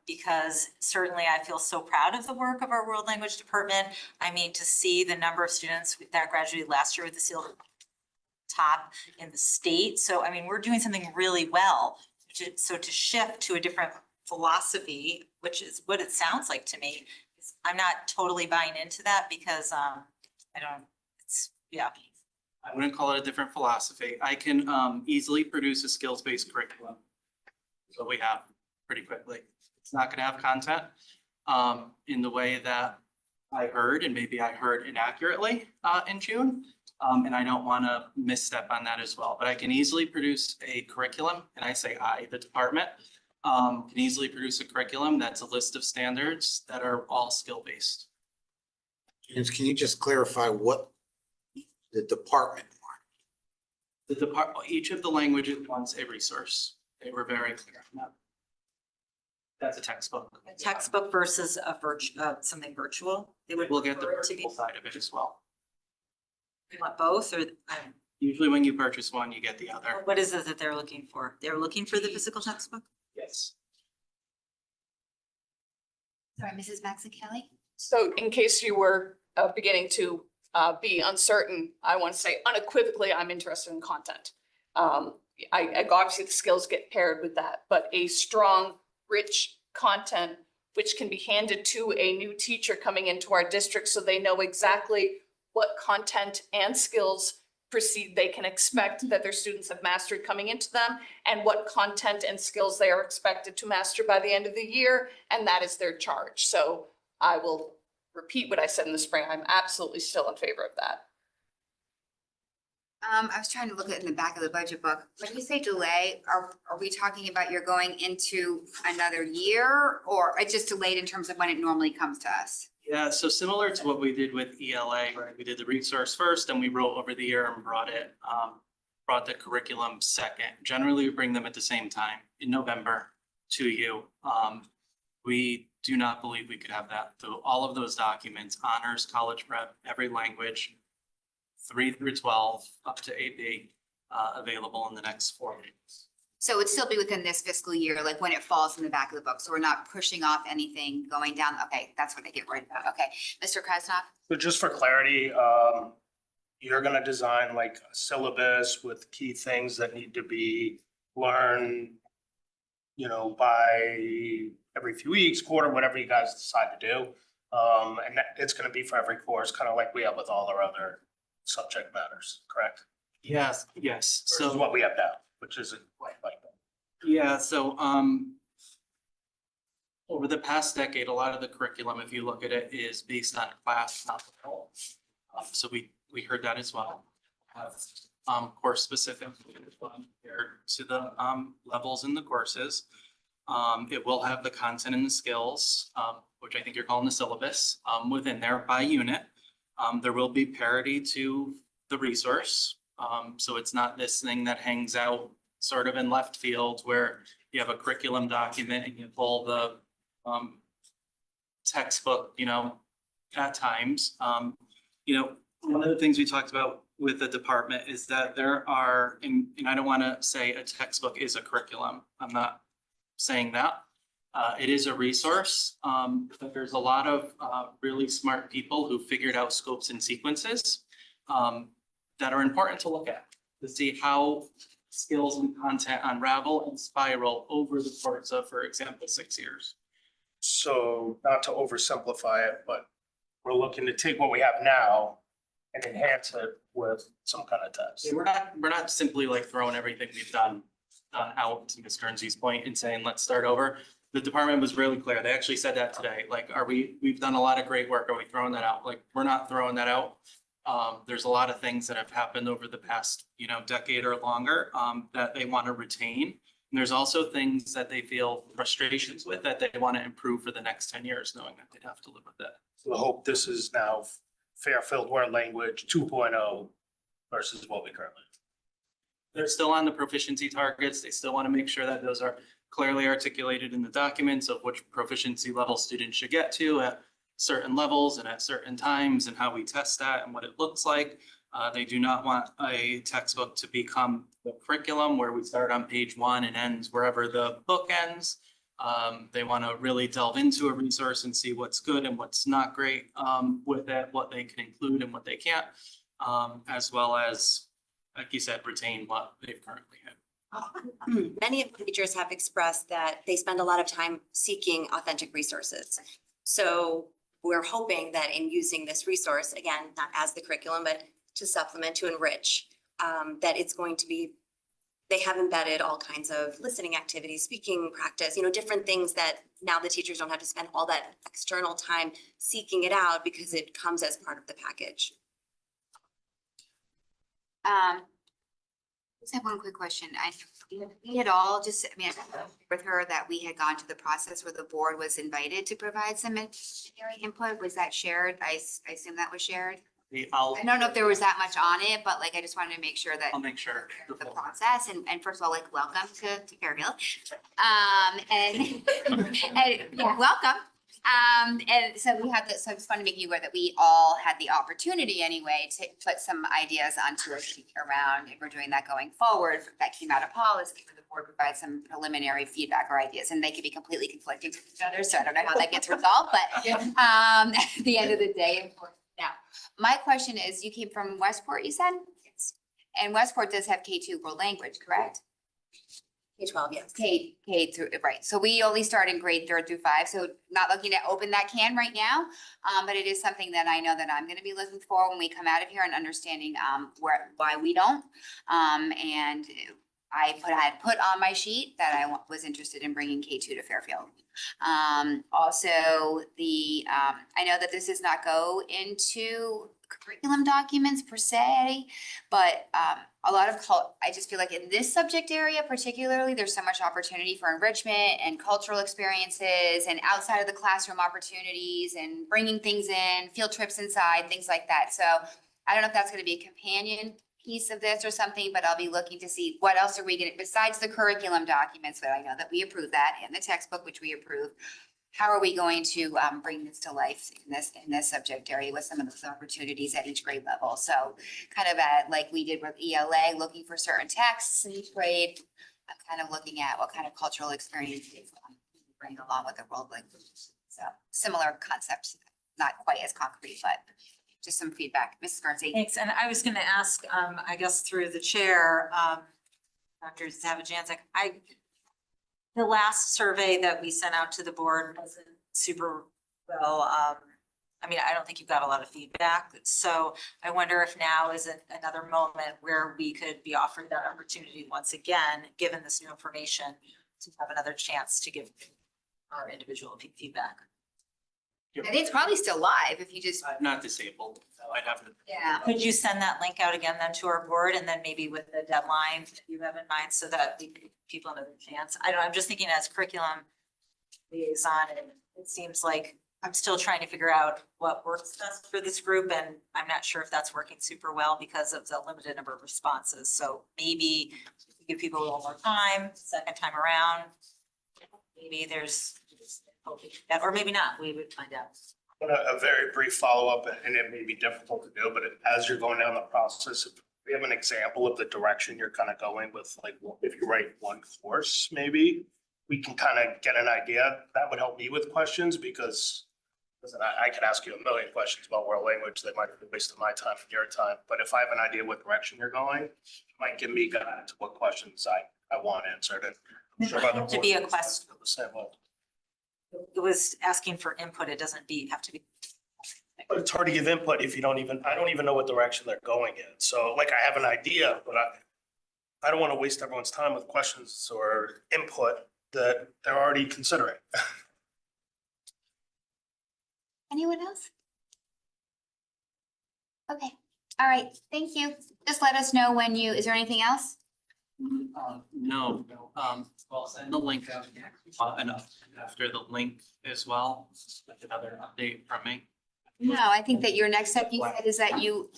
Because certainly I feel so proud of the work of our world language department. I mean, to see the number of students that graduated last year with the seal top in the state. So, I mean, we're doing something really well. So to shift to a different philosophy, which is what it sounds like to me, I'm not totally buying into that because yeah. I wouldn't call it a different philosophy. I can easily produce a skills-based curriculum. So we have pretty quickly. It's not going to have content in the way that I heard, and maybe I heard inaccurately in June. And I don't want to misstep on that as well, but I can easily produce a curriculum, and I say I, the department, can easily produce a curriculum that's a list of standards that are all skill-based. James, can you just clarify what the department wants? Each of the languages wants a resource. They were very clear on that. That's a textbook. Textbook versus something virtual? They would We'll get the prefer it to be- virtual side of it as well. You want both or Usually when you purchase one, you get the other. what is it that they're looking for? They're looking for the physical textbook? Yes. Sorry, Mrs. Kelly. So in case you were beginning to be uncertain, I want to say unequivocally, I'm interested in content. Obviously the skills get paired with that, but a strong, rich content which can be handed to a new teacher coming into our district so they know exactly what content and skills they can expect that their students have mastered coming into them, and what content and skills they are expected to master by the end of the year, and that is their charge. So I will repeat what I said in the spring. I'm absolutely still in favor of that. I was trying to look at in the back of the budget book. When you say delay, are we talking about you're going into another year, or it's just delayed in terms of when it normally comes to us? Yeah, so similar to what we did with ELA, right? We did the resource first and we wrote over the year and brought the curriculum second. Generally, we bring them at the same time in November to you. We do not believe we could have that. So all of those documents, honors, college prep, every language, 3 through 12, up to AP, available in the next 4 weeks. So it would still be within this fiscal year, like when it falls in the back of the book. So we're not pushing off anything going down. Okay, that's what I get worried about. Okay, Mr. Krasnoff? So just for clarity, you're gonna design like a syllabus with key things that need to be learned, by every few weeks, quarter, whatever you guys decide to do. And that it's gonna be for every course, kind of like we have with all our other subject matters, correct? Yes. So what we have now, which isn't quite like that. Yeah, so over the past decade, a lot of the curriculum, if you look at it, is based on class, not the whole. So we heard that as well. Course specific compared to the levels in the courses. It will have the content and the skills, which I think you're calling the syllabus, within there by unit. There will be parity to the resource. So it's not this thing that hangs out sort of in left field where you have a curriculum document and you pull the textbook, at times. One of the things we talked about with the department is that there are, and I don't want to say a textbook is a curriculum. I'm not saying that. It is a resource, but there's a lot of really smart people who figured out scopes and sequences that are important to look at to see how skills and content unravel and spiral over the course of, for example, 6 years. So not to oversimplify it, but we're looking to take what we have now and enhance it with some kind of test. We're not simply like throwing everything we've done out, to Ms. Guernsey's point, and saying, let's start over. The department was really clear. They actually said that today. Like, we've done a lot of great work. Are we throwing that out? Like, we're not throwing that out. There's a lot of things that have happened over the past, decade or longer, that they want to retain. And there's also things that they feel frustrations with that they want to improve for the next 10 years, knowing that they'd have to live with that. So I hope this is now Fairfield Word Language 2.0 versus what we currently do. They're still on the proficiency targets. They still want to make sure that those are clearly articulated in the documents of which proficiency level students should get to at certain levels and at certain times, and how we test that and what it looks like. They do not want a textbook to become the curriculum where we start on page 1 and ends wherever the book ends. They want to really delve into a resource and see what's good and what's not great with it, what they can include and what they can't, as well as, like you said, retain what they've currently had. Many of the teachers have expressed that they spend a lot of time seeking authentic resources. So we're hoping that in using this resource, again, not as the curriculum, but to supplement, to enrich, that it's going to be, they have embedded all kinds of listening activities, speaking practice, different things that now the teachers don't have to spend all that external time seeking it out because it comes as part of the package. I just have one quick question. We had all with her that we had gone to the process where the board was invited to provide some engineering input. Was that shared? I assume that was shared. I'll, I don't know if there was that much on it, but like, I just wanted to make sure that I'll make sure. the process and first of all, like, welcome to Fairfield. And, and yeah, welcome. And so we had this, so I just want to make you aware that we all had the opportunity anyway to put some ideas onto a sheet around if we're doing that going forward. That came out of policy where the board provides some preliminary feedback or ideas, and they could be completely conflicting with each other. So I don't know how that gets resolved, but at the end of the day, of course. Now, my question is, you came from Westport, you said? Yes. And Westport does have K2 world language, correct? K-12, yes. K through, right, so we only start in grade 3rd through 5, so not looking to open that can right now. But it is something that I know that I'm gonna be looking for when we come out of here and understanding why we don't. And I had put on my sheet that I was interested in bringing K2 to Fairfield. Also, I know that this does not go into curriculum documents per se, but a lot of I just feel like in this subject area particularly, there's so much opportunity for enrichment and cultural experiences and outside of the classroom opportunities and bringing things in, field trips inside, things like that. So I don't know if that's going to be a companion piece of this or something, but I'll be looking to see what else are we going to, besides the curriculum documents, but I know that we approve that, and the textbook, which we approve. How are we going to bring this to life in this subject area with some of those opportunities at each grade level? So kind of like we did with ELA, looking for certain texts in each grade. I'm kind of looking at what kind of cultural experiences bring along with the world language. So similar concepts, not quite as concrete, but just some feedback. Mrs. Guernsey. Thanks, and I was gonna ask, I guess through the chair, Dr. Zavajancic, the last survey that we sent out to the board wasn't super well, I mean, I don't think you've got a lot of feedback, so I wonder if now is another moment where we could be offered that opportunity once again, given this new information, to have another chance to give our individual feedback. I think it's probably still live if you just. I'm not disabled, so I'd have to. Yeah. Could you send that link out again then to our board, and then maybe with the deadline you have in mind, so that people have another chance? I'm just thinking as curriculum liaison, and it seems like I'm still trying to figure out what works best for this group, and I'm not sure if that's working super well because of the limited number of responses. So maybe give people a little more time, second time around, maybe there's, or maybe not, we would find out. A very brief follow-up, and it may be difficult to do, but as you're going down the process, if we have an example of the direction you're kind of going with, like, if you write one course, maybe we can kind of get an idea. That would help me with questions, because listen, I can ask you a million questions about world language that might be wasting my time and your time. But if I have an idea what direction you're going, it might give me guidance to what questions I want answered. And I'm sure other To be a board question. feel the same way. It was asking for input, it doesn't have to be. But it's hard to give input if I don't even know what direction they're going in. So like, I have an idea, but I don't want to waste everyone's time with questions or input that they're already considering. Anyone else? Okay, all right, thank you. Just let us know when is there anything else? No, well, send the link out and after the link as well, like another update from me. No, I think that your next step you said is that you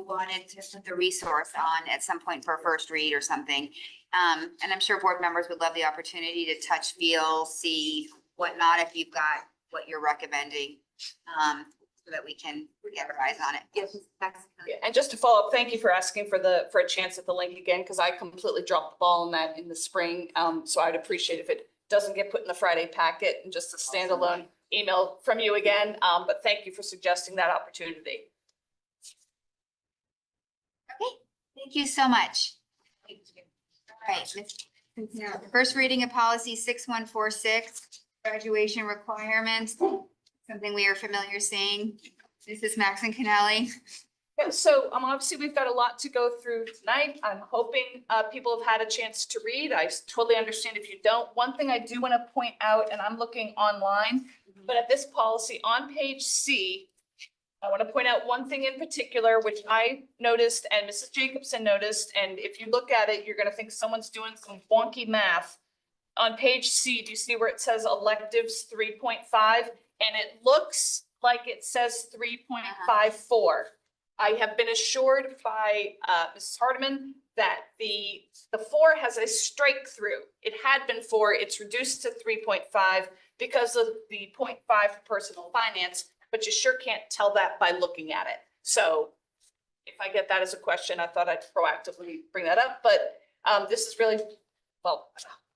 wanted to put the resource on at some point for a first read or something. And I'm sure board members would love the opportunity to touch, feel, see whatnot if you've got what you're recommending. So that we can get our eyes on it. Yes. Yeah, and just to follow up, thank you for asking for a chance at the link again, because I completely dropped the ball on that in the spring. So I'd appreciate if it doesn't get put in the Friday packet and just a standalone email from you again. But thank you for suggesting that opportunity. Okay, thank you so much. All right, first reading of policy 6146, graduation requirements. Something we are familiar seeing. Mrs. Maxon Canelli. Yeah, so obviously we've got a lot to go through tonight. I'm hoping people have had a chance to read. I totally understand if you don't. One thing I do want to point out, and I'm looking online, but at this policy on page C, I want to point out one thing in particular, which I noticed and Mrs. Jacobson noticed, and if you look at it, you're going to think someone's doing some wonky math. On page C, do you see where it says electives 3.5? And it looks like it says 3.54. I have been assured by Mrs. Hardiman that the 4 has a strike through. It had been 4, it's reduced to 3.5 because of the 0.5 for personal finance, but you sure can't tell that by looking at it. So if I get that as a question, I thought I'd proactively bring that up, but this is really, well,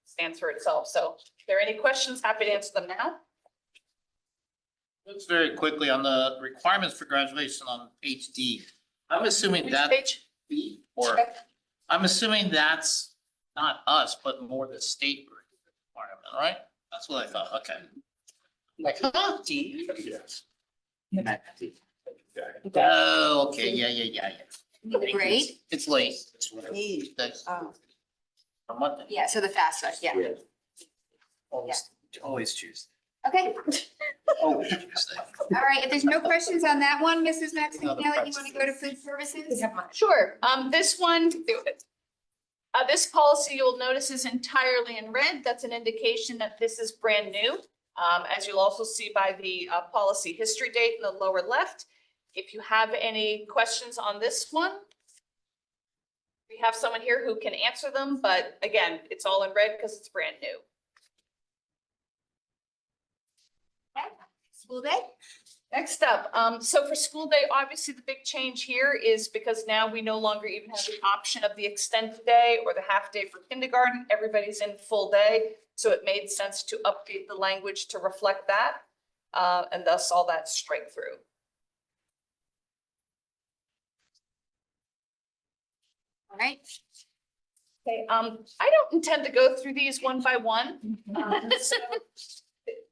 stands for itself. So if there are any questions, happy to answer them now. Just very quickly on the requirements for graduation on page D. I'm assuming Which that page? B, or I'm assuming that's not us, but more the state requirement, right? That's what I thought, okay. Like, huh? D? Yes. Oh, okay, yeah. Great. It's late. Thanks. On Monday. Yeah, so the fast one, yeah. Always choose. Okay, Oh, all right. If there's no questions on that one, Mrs. Maxine, you want to go to food services? Sure. This one, this policy you'll notice is entirely in red. That's an indication that this is brand new. As you'll also see by the policy history date in the lower left. If you have any questions on this one, we have someone here who can answer them, but again, it's all in red because it's brand new. School day? Next up, so for school day, obviously the big change here is because now we no longer even have the option of the extended day or the half day for kindergarten. Everybody's in full day. So it made sense to update the language to reflect that, and thus all that strike through. All right. Okay, I don't intend to go through these one by one. So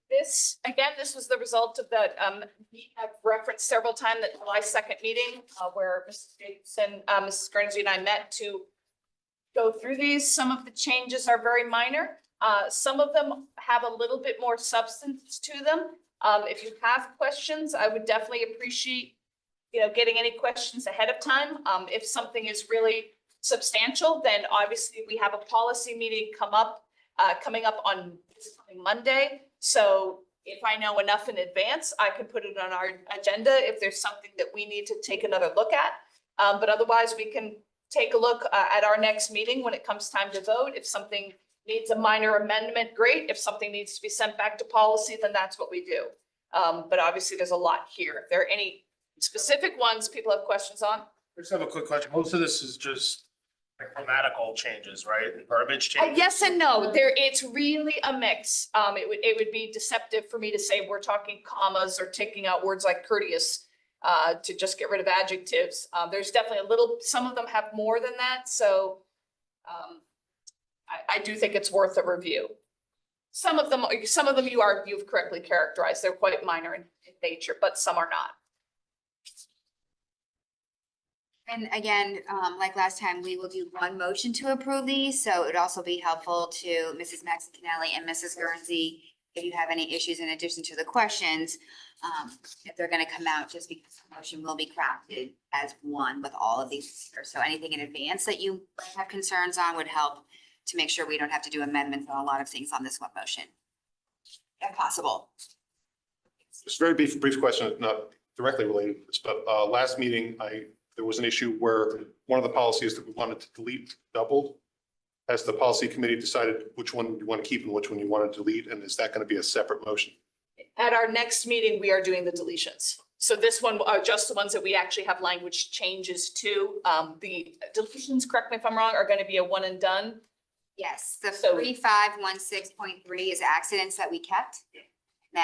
this, again, this was the result of that, we have referenced several times that July 2nd meeting, where Mrs. Jacobson, Mrs. Guernsey and I met to go through these. Some of the changes are very minor. Some of them have a little bit more substance to them. If you have questions, I would definitely appreciate, getting any questions ahead of time. If something is really substantial, then obviously we have a policy meeting coming up on Monday. So if I know enough in advance, I can put it on our agenda if there's something that we need to take another look at. But otherwise, we can take a look at our next meeting when it comes time to vote. If something needs a minor amendment, great. If something needs to be sent back to policy, then that's what we do. But obviously, there's a lot here. If there are any specific ones people have questions on. I just have a quick question. Most of this is just grammatical changes, right? And verbiage changes? Yes and no. It's really a mix. It would be deceptive for me to say we're talking commas or taking out words like courteous to just get rid of adjectives. There's definitely some of them have more than that. So I do think it's worth a review. Some of them you've correctly characterized. They're quite minor in nature, but some are not. And again, like last time, we will do one motion to approve these, so it would also be helpful to Mrs. Maxinelli and Mrs. Guernsey if you have any issues in addition to the questions, if they're gonna come out, just because the motion will be crafted as one with all of these here. So anything in advance that you have concerns on would help to make sure we don't have to do amendments on a lot of things on this one motion, if possible. Just a very brief question, not directly related to this, but last meeting, there was an issue where one of the policies that we wanted to delete doubled. Has the policy committee decided which one you want to keep and which one you want to delete? And is that going to be a separate motion? At our next meeting, we are doing the deletions. So this one are just the ones that we actually have language changes to. The deletions, correct me if I'm wrong, are going to be a one and done. Yes, the 3516.3 is accidents that we kept. Then-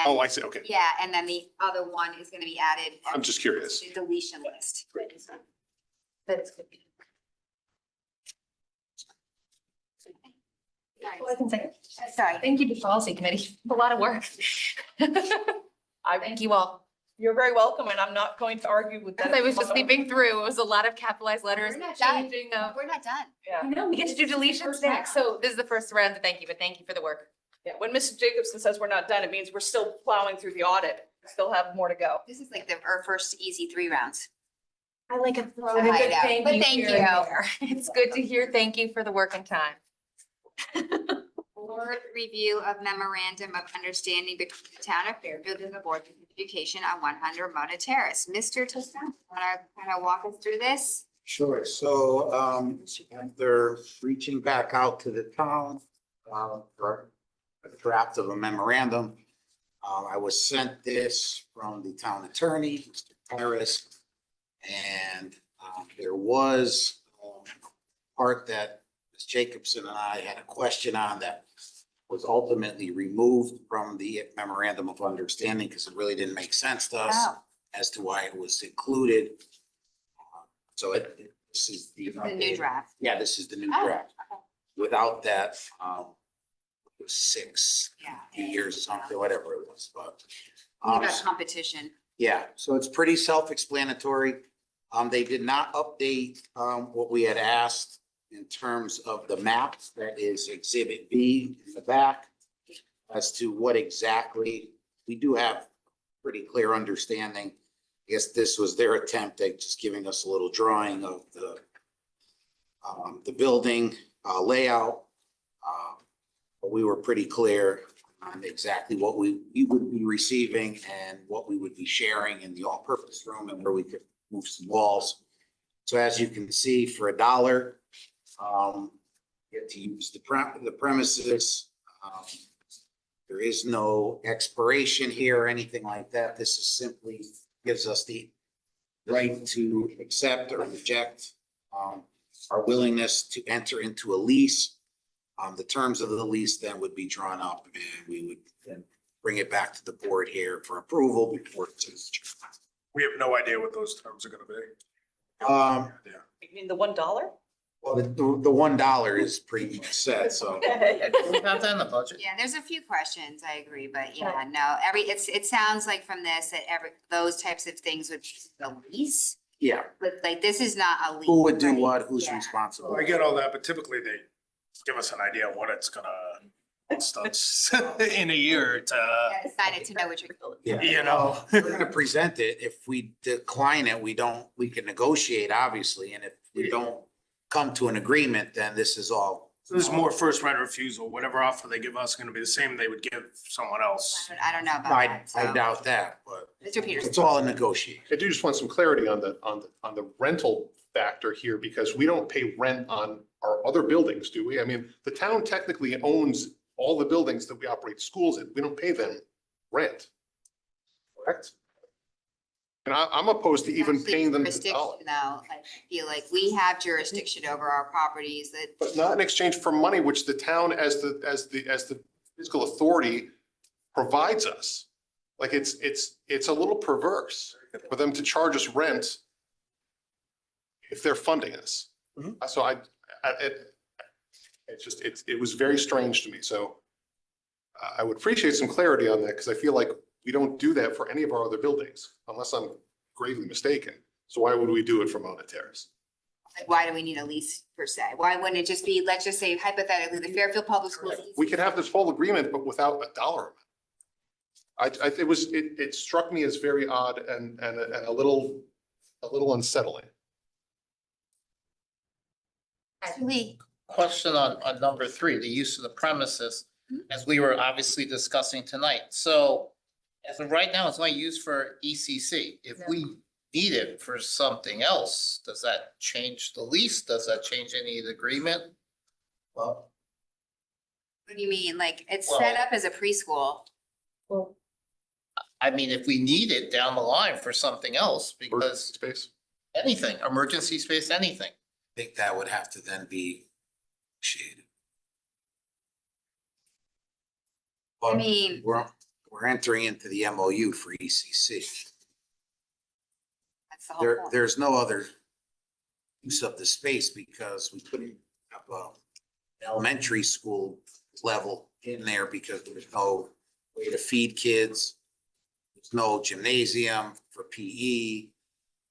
Oh, I see, okay. Yeah, and then the other one is gonna be added. I'm just curious. The deletion list. That's good. All I can say. Sorry. Thank you to policy committee. A lot of work. Thank you all. You're very welcome, and I'm not going to argue with that. As I was just sleeping through, it was a lot of capitalized letters. We're not done. Changing of. We're not done. Yeah. I know, we get to do deletions next. So this is the first round. Thank you, but thank you for the work. Yeah, when Mrs. Jacobson says we're not done, it means we're still plowing through the audit. We still have more to go. This is like our first easy 3 rounds. I like a throw. in a good thank you here and there. It's good to hear. Thank you for the work and time. Board review of memorandum of understanding between the town of Fairfield and the Board of Education on 100 Mona Terrace. Mr. Toscano, wanna kind of walk us through this? Sure, so they're reaching back out to the town for a draft of a memorandum. I was sent this from the town attorney, Mr. Paris. And there was part that Ms. Jacobson and I had a question on that was ultimately removed from the memorandum of understanding because it really didn't make sense to us Oh. as to why it was included. So this is the. The new draft. Yeah, this is the new Oh, draft. okay. Without that, it was 6 Yeah. years, something, whatever it was, but. You got competition. Yeah, so it's pretty self-explanatory. They did not update, what we had asked in terms of the map that is Exhibit B in the back as to what exactly, we do have pretty clear understanding. I guess this was their attempt at just giving us a little drawing of the building, layout. But we were pretty clear on exactly what we would be receiving and what we would be sharing in the all-purpose room and where we could move some walls. So as you can see, for $1, get to use the premises. There is no expiration here or anything like that. This is simply gives us the right to accept or reject our willingness to enter into a lease. The terms of the lease then would be drawn up and we would then bring it back to the board here for approval before it's. We have no idea what those terms are gonna be. You mean the $1? Well, the $1 is pretty much set, so. We got that in the budget. Yeah, there's a few questions, I agree, but yeah, no, it sounds like from this that those types of things would be a lease. Yeah, But like, this is not a lease. who would do right? what, who's Yeah. responsible? I get all that, but typically they give us an idea of what it's gonna cost us in a year to, Yeah, sign it to know what you're. Yeah. you know. We're gonna present it. If we decline it, we can negotiate, obviously, and if we don't come to an agreement, then this is all. So there's more first right of refusal, whatever offer they give us is gonna be the same they would give someone else. I don't know about I that, I so. doubt that, but Mr. Peterson. it's all a negotiation. I do just want some clarity on the rental factor here, because we don't pay rent on our other buildings, do we? I mean, the town technically owns all the buildings that we operate schools in. We don't pay them rent. Correct? And I'm opposed to even Actually, paying them the jurisdiction, dollar, though, I feel like we have jurisdiction over our properties that. but not in exchange for money, which the town as the fiscal authority provides us. Like it's a little perverse for them to charge us rent if they're funding us. So it was very strange to me. So I would appreciate some clarity on that because I feel like we don't do that for any of our other buildings unless I'm gravely mistaken. So why would we do it for Mona Terrace? Like, why do we need a lease per se? Why wouldn't it just be, let's just say hypothetically, the Fairfield Public Schools? We could have this whole agreement, but without a dollar amount. It struck me as very odd and a little unsettling. Lee. Question on number 3, the use of the premises, as we were obviously discussing tonight. So as of right now, it's only used for ECC. If we need it for something else, does that change the lease? Does that change any of the agreement? Well, What do you mean? Like, it's set up as a preschool. I mean, if we need it down the line for something else, because Space. anything, emergency space, anything. I think that would have to then be negotiated. I But mean, we're entering into the MOU for ECC. that's the whole point. There's no other use of the space because we couldn't have a elementary school level in there because there's no way to feed kids. There's no gymnasium for PE.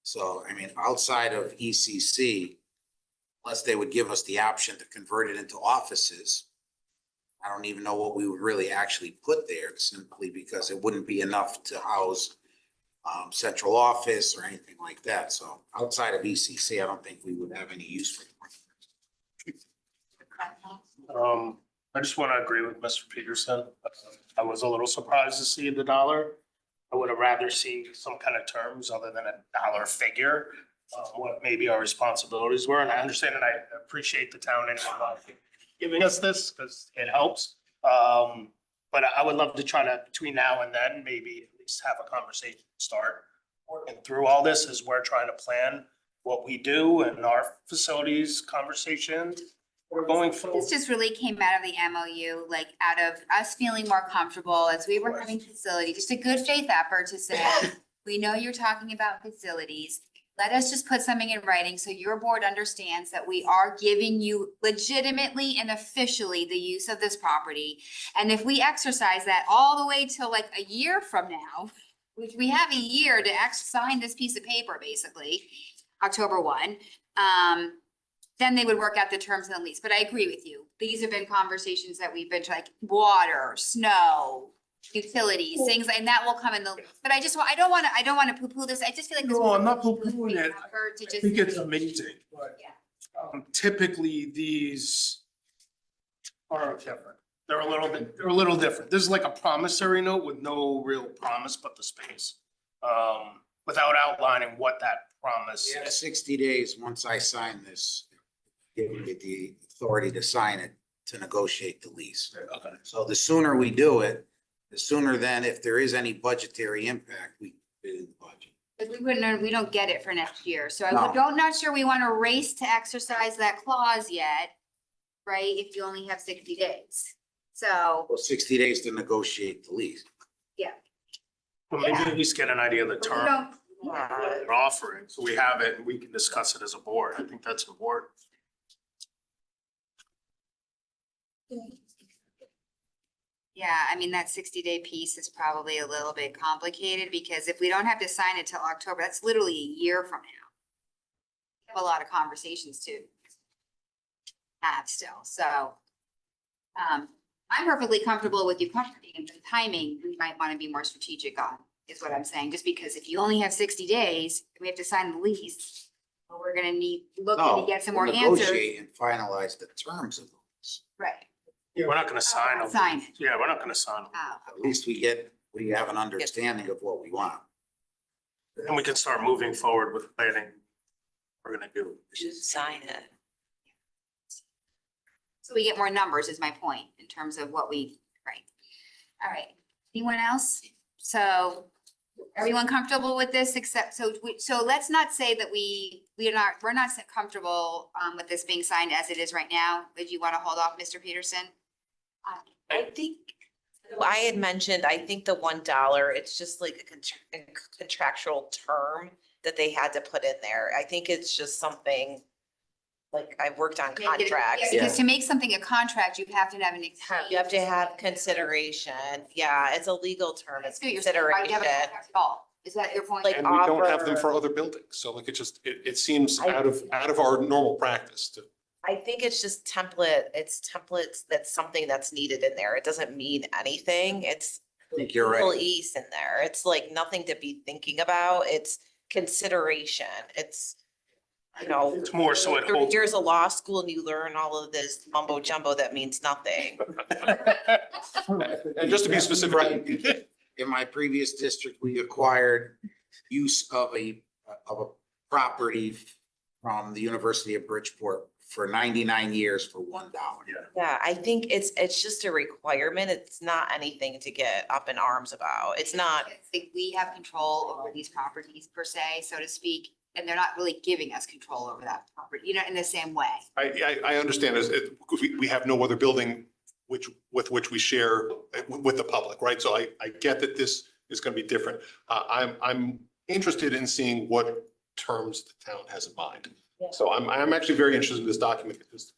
So, I mean, outside of ECC, unless they would give us the option to convert it into offices, I don't even know what we would really actually put there simply because it wouldn't be enough to house central office or anything like that. So outside of ECC, I don't think we would have any use for it. I just want to agree with Mr. Peterson. I was a little surprised to see the dollar. I would have rather seen some kind of terms other than a dollar figure, what maybe our responsibilities were. And I understand and I appreciate the town and giving us this because it helps. But I would love to try to, between now and then, maybe at least have a conversation, start working through all this as we're trying to plan what we do and our facilities conversation. We're going forward. This just really came out of the MOU, like out of us feeling more comfortable as we were having facility, just a good faith effort to say, we know you're talking about facilities. Let us just put something in writing so your board understands that we are giving you legitimately and officially the use of this property. And if we exercise that all the way till like a year from now, which we have a year to sign this piece of paper, basically, October 1, then they would work out the terms of the lease. But I agree with you. These have been conversations that we've been like water, snow, utilities, things, and that will come in the, but I don't want to poo-poo this. I just feel like this. No, I'm not poo-pooing it. effort to I just- think it's amazing. Yeah. Typically, these are different. They're a little different. This is like a promissory note with no real promise but the space. Without outlining what that promise Yeah, is. 60 days, once I sign this, giving me the authority to sign it, to negotiate the lease. Okay. So the sooner we do it, the sooner then, if there is any budgetary impact, we fit in the budget. But we don't get it for next year. So No. not sure we want to race to exercise that clause yet, right? If you only have 60 days. So, Well, 60 days to negotiate the lease. yeah. Well, maybe at least get an idea of the But we term don't- they're offering, so we have it and we can discuss it as a board. I think that's important. Yeah, I mean, that 60-day piece is probably a little bit complicated because if we don't have to sign it till October, that's literally a year from now. We have a lot of conversations to have still, so. I'm perfectly comfortable with you comforting and the timing, we might want to be more strategic on, is what I'm saying, just because if you only have 60 days, we have to sign the lease. Well, we're gonna need, looking to get some more we'll answers. Negotiate and finalize the terms of the lease. Right. Yeah, we're not gonna sign them. Sign it. Yeah, we're not gonna sign them. Oh. At least we have an understanding of what we want. And we can start moving forward with planning we're gonna do. Just sign it. So we get more numbers is my point in terms of what we, right. All right, anyone else? So everyone comfortable with this except, so let's not say that we're not comfortable with this being signed as it is right now. Would you want to hold off, Mr. Peterson? I think, I had mentioned, I think the $1, it's just like a contractual term that they had to put in there. I think it's just something, like I've worked on contracts. Yeah, because to make something a contract, you have to have an. You have to have consideration. Yeah, it's a legal term. It's Why do you consideration. have a contract at all? Is that your point? Like And we don't have them offer- for other buildings, so like it seems out of our normal practice to. I think it's just it's templates, that's something that's needed in there. It doesn't mean anything. It's I think you're full right. ease in there. It's like nothing to be thinking about. It's consideration. It's, you know. It's more so it 30 holds. years of law school and you learn all of this mumbo jumbo that means nothing. And just to be specific, Right. In my previous district, we acquired use of a property from the University of Bridgeport for 99 years for $1. Yeah, I think it's just a requirement. It's not anything to get up in arms about. It's not. It's like we have control over these properties per se, so to speak, and they're not really giving us control over that property, you know, in the same way. I understand we have no other building with which we share with the public, right? So I get that this is going to be different. I'm interested in seeing what terms the town has in mind. So I'm actually very interested in this document because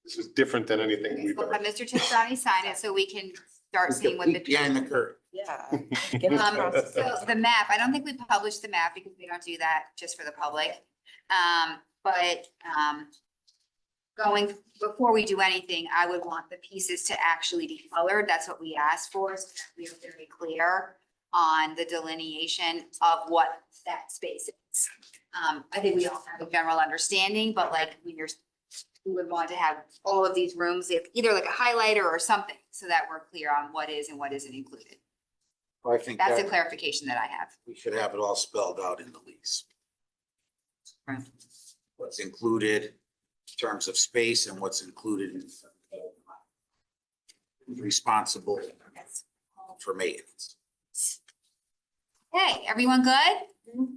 this is different than anything we've We'll ever. have Mr. Tiffany sign it so we can start seeing what the. Behind the curtain. Yeah. So the map, I don't think we published the map because we don't do that just for the public. But going, before we do anything, I would want the pieces to actually be colored. That's what we asked for. So that we are very clear on the delineation of what that space is. I think we all have a general understanding, but like when you're we would want to have all of these rooms, either like a highlighter or something, so that we're clear on what is and what isn't included. I think That's a that clarification that I have. we should have it all spelled out in the lease. What's included in terms of space and what's included in responsible for maintenance. Hey, everyone good? All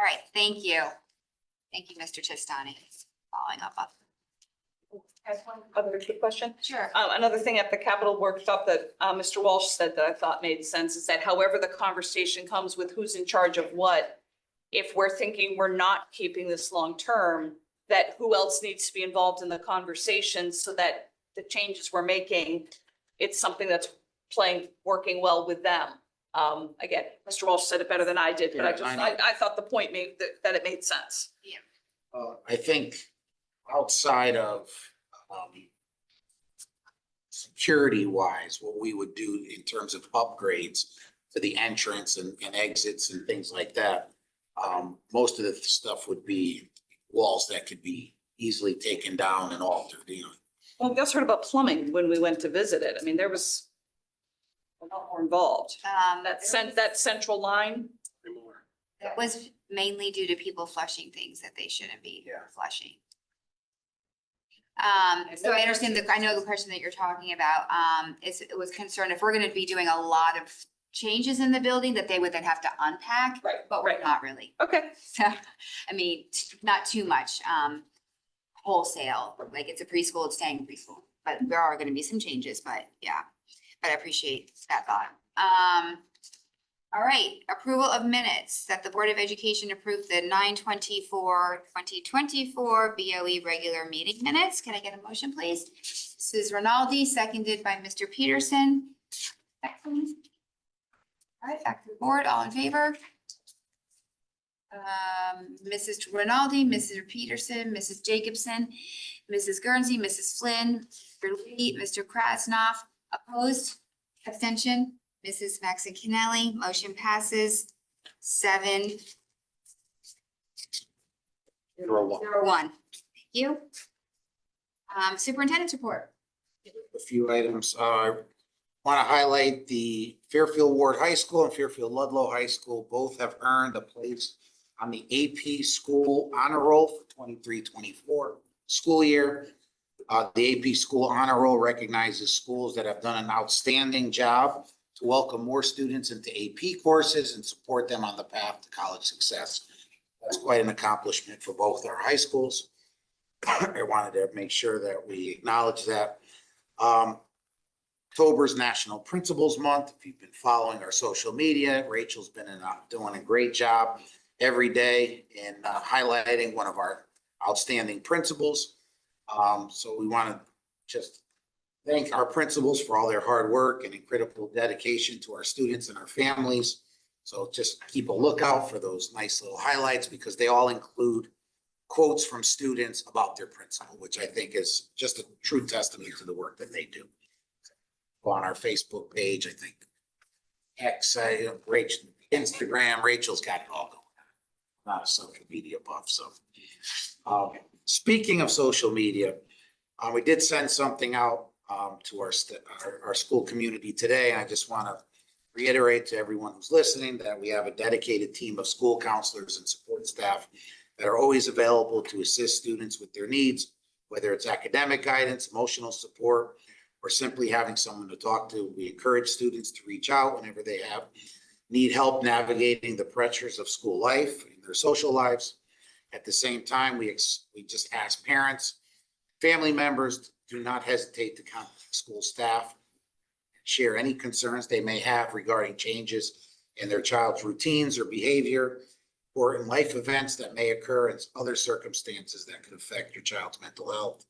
right, thank you. Thank you, Mr. Testani, following up on. I have one other quick question. Sure. Another thing at the Capitol workshop that Mr. Walsh said that I thought made sense is that however the conversation comes with who's in charge of what, if we're thinking we're not keeping this long-term, that who else needs to be involved in the conversation so that the changes we're making, it's something that's working well with them. Again, Mr. Walsh said it better than I did, but I thought the point made that it made sense. Yeah. I think outside of security wise, what we would do in terms of upgrades to the entrance and exits and things like that, most of the stuff would be walls that could be easily taken down and altered, you know. Well, we also heard about plumbing when we went to visit it. I mean, there was a lot more involved. That central line. That was mainly due to people flushing things that they shouldn't be flushing. So I understand I know the question that you're talking about, it was concerned if we're gonna be doing a lot of changes in the building that they would then have to unpack. Right, but we're not really. Okay. So, I mean, not too much, wholesale, like it's a preschool, it's staying preschool, but there are gonna be some changes, but yeah. But I appreciate that thought. All right, approval of minutes that the Board of Education approved the 9/24/2024 BOE regular meeting minutes. Can I get a motion, please? This is Rinaldi, seconded by Mr. Peterson. Excellent. All right, back to the board, all in favor? Mrs. Rinaldi, Mrs. Peterson, Mrs. Jacobson, Mrs. Guernsey, Mrs. Flynn, Mr. Lee, Mr. Krasnoff, opposed, abstention, Mrs. Maxinelli, motion passes 7-0-1. Thank you. Superintendent's report. A few items. Want to highlight the Fairfield Ward High School and Fairfield Ludlowe High School. Both have earned a place on the AP School Honor Roll for 23-24 school year. The AP School Honor Roll recognizes schools that have done an outstanding job to welcome more students into AP courses and support them on the path to college success. That's quite an accomplishment for both our high schools. I wanted to make sure that we acknowledge that. October's National Principals Month. If you've been following our social media, Rachel's been doing a great job every day in highlighting one of our outstanding principals. So we want to just thank our principals for all their hard work and incredible dedication to our students and our families. So just keep a lookout for those nice little highlights because they all include quotes from students about their principal, which I think is just a true testament to the work that they do. Go on our Facebook page, I think. X, Rachel, Instagram, Rachel's got it all going. Not a social media buff, so. Speaking of social media, we did send something out to our school community today. And I just want to reiterate to everyone who's listening that we have a dedicated team of school counselors and support staff that are always available to assist students with their needs, whether it's academic guidance, emotional support, or simply having someone to talk to. We encourage students to reach out whenever they need help navigating the pressures of school life and their social lives. At the same time, we just ask parents, family members, do not hesitate to contact school staff, share any concerns they may have regarding changes in their child's routines or behavior, or in life events that may occur and other circumstances that could affect your child's mental health.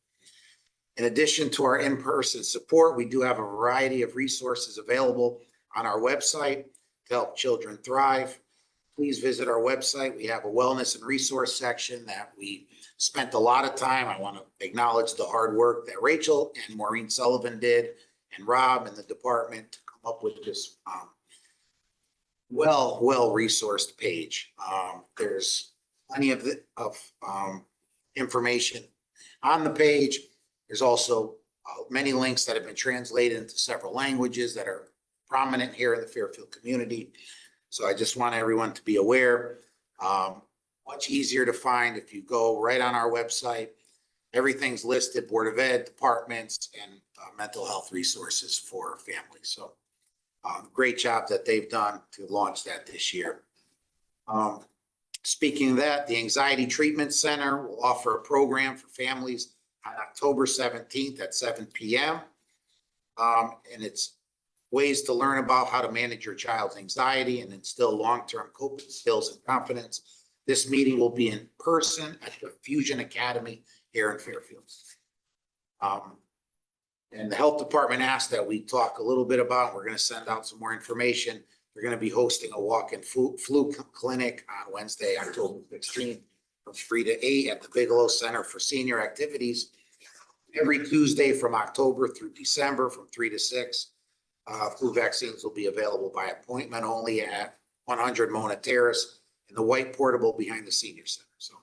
In addition to our in-person support, we do have a variety of resources available on our website to help children thrive. Please visit our website. We have a wellness and resource section that we spent a lot of time. I want to acknowledge the hard work that Rachel and Maureen Sullivan did and Rob and the department to come up with this well-resourced page. There's plenty of information On the page, there's also many links that have been translated into several languages that are prominent here in the Fairfield community. So I just want everyone to be aware. Much easier to find if you go right on our website. Everything's listed, Board of Ed, departments, and mental health resources for families. So great job that they've done to launch that this year. Speaking of that, the Anxiety Treatment Center will offer a program for families on October 17th at 7 p.m. And it's ways to learn about how to manage your child's anxiety and instill long-term coping skills and confidence. This meeting will be in person at the Fusion Academy here in Fairfield. And the health department asked that we talk a little bit about, we're going to send out some more information. They're going to be hosting a walk-in flu clinic on Wednesday, October 16th, from 3 to 8 at the Bigelow Center for Senior Activities. Every Tuesday from October through December from 3 to 6. Flu vaccines will be available by appointment only at 100 Mona Terrace in the white portable behind the senior center. So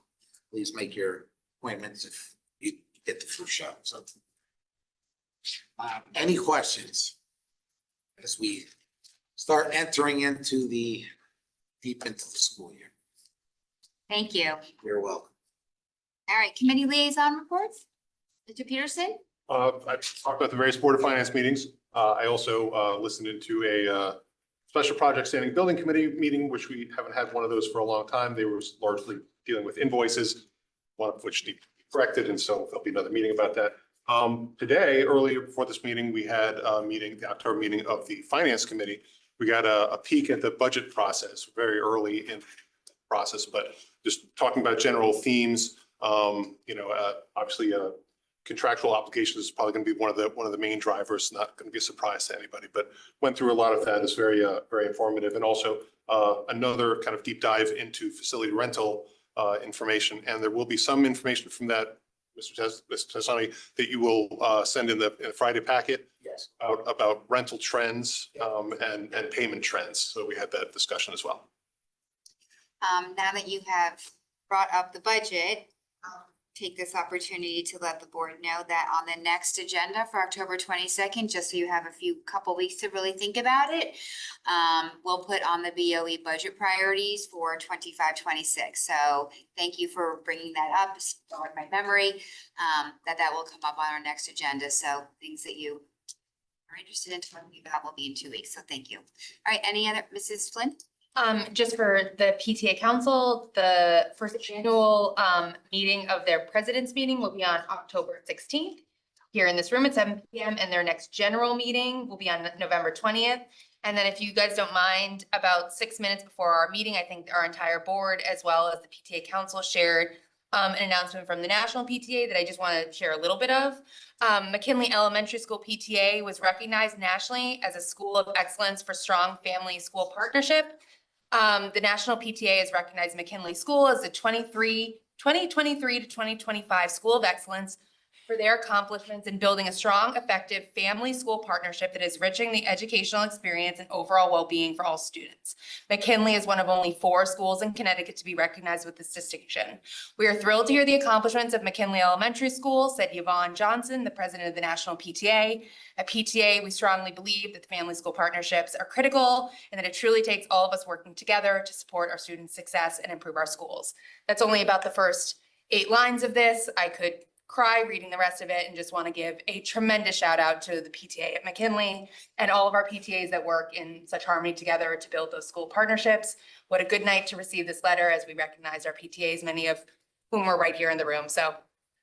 please make your appointments if you get the flu shot. So any questions as we start entering into the deep into the school year? Thank you. You're welcome. All right, committee liaison reports. Mr. Peterson? I've talked about the various Board of Finance meetings. I also listened into a Special Project Standing Building Committee meeting, which we haven't had one of those for a long time. They were largely dealing with invoices, one of which need to be corrected, and so there'll be another meeting about that. Today, earlier before this meeting, we had a meeting, the October meeting of the Finance Committee. We got a peek at the budget process, very early in the process, but just talking about general themes. Obviously, contractual obligations is probably going to be one of the main drivers. Not going to be a surprise to anybody, but went through a lot of that. It's very informative, and also another kind of deep dive into facility rental information. And there will be some information from that, Mr. Tassani, that you will send in the Friday packet. Yes. About rental trends and payment trends. So we had that discussion as well. Now that you have brought up the budget, take this opportunity to let the board know that on the next agenda for October 22nd, just so you have a couple weeks to really think about it, we'll put on the BOE budget priorities for 25-26. So thank you for bringing that up. It's on my memory that will come up on our next agenda. So things that you are interested in talking about will be in 2 weeks. So thank you. All right, any other, Mrs. Flynn? Just for the PTA Council, the first annual meeting of their president's meeting will be on October 16th here in this room at 7 p.m. and their next general meeting will be on November 20th. And then if you guys don't mind, about 6 minutes before our meeting, I think our entire board as well as the PTA Council shared an announcement from the National PTA that I just want to share a little bit of. McKinley Elementary School PTA was recognized nationally as a school of excellence for strong family school partnership. The National PTA has recognized McKinley School as the 2023 to 2025 School of Excellence for their accomplishments in building a strong, effective family-school partnership that is enriching the educational experience and overall well-being for all students. McKinley is one of only 4 schools in Connecticut to be recognized with this distinction. We are thrilled to hear the accomplishments of McKinley Elementary School, said Yvonne Johnson, the president of the National PTA. At PTA, we strongly believe that the family-school partnerships are critical and that it truly takes all of us working together to support our students' success and improve our schools. That's only about the first 8 lines of this. I could cry reading the rest of it and just want to give a tremendous shout out to the PTA at McKinley and all of our PTAs that work in such harmony together to build those school partnerships. What a good night to receive this letter as we recognize our PTAs, many of whom are right here in the room. So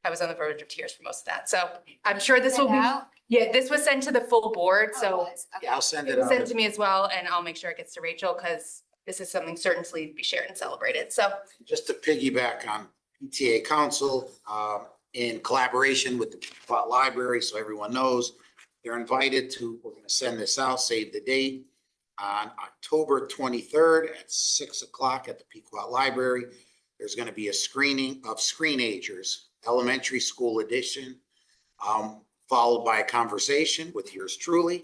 I was on the verge of tears for most of that. So I'm sure this will be, yeah, this was sent to the full board. So Yeah, I'll send it it was out. sent to me as well, and I'll make sure it gets to Rachel because this is something certainly to be shared and celebrated. So Just to piggyback on PTA Council, in collaboration with the Pequot Library, so everyone knows, they're invited to, we're gonna send this out, save the date, on October 23rd at 6 o'clock at the Pequot Library. There's gonna be a screening of Screenagers, elementary school edition, followed by a conversation with yours truly.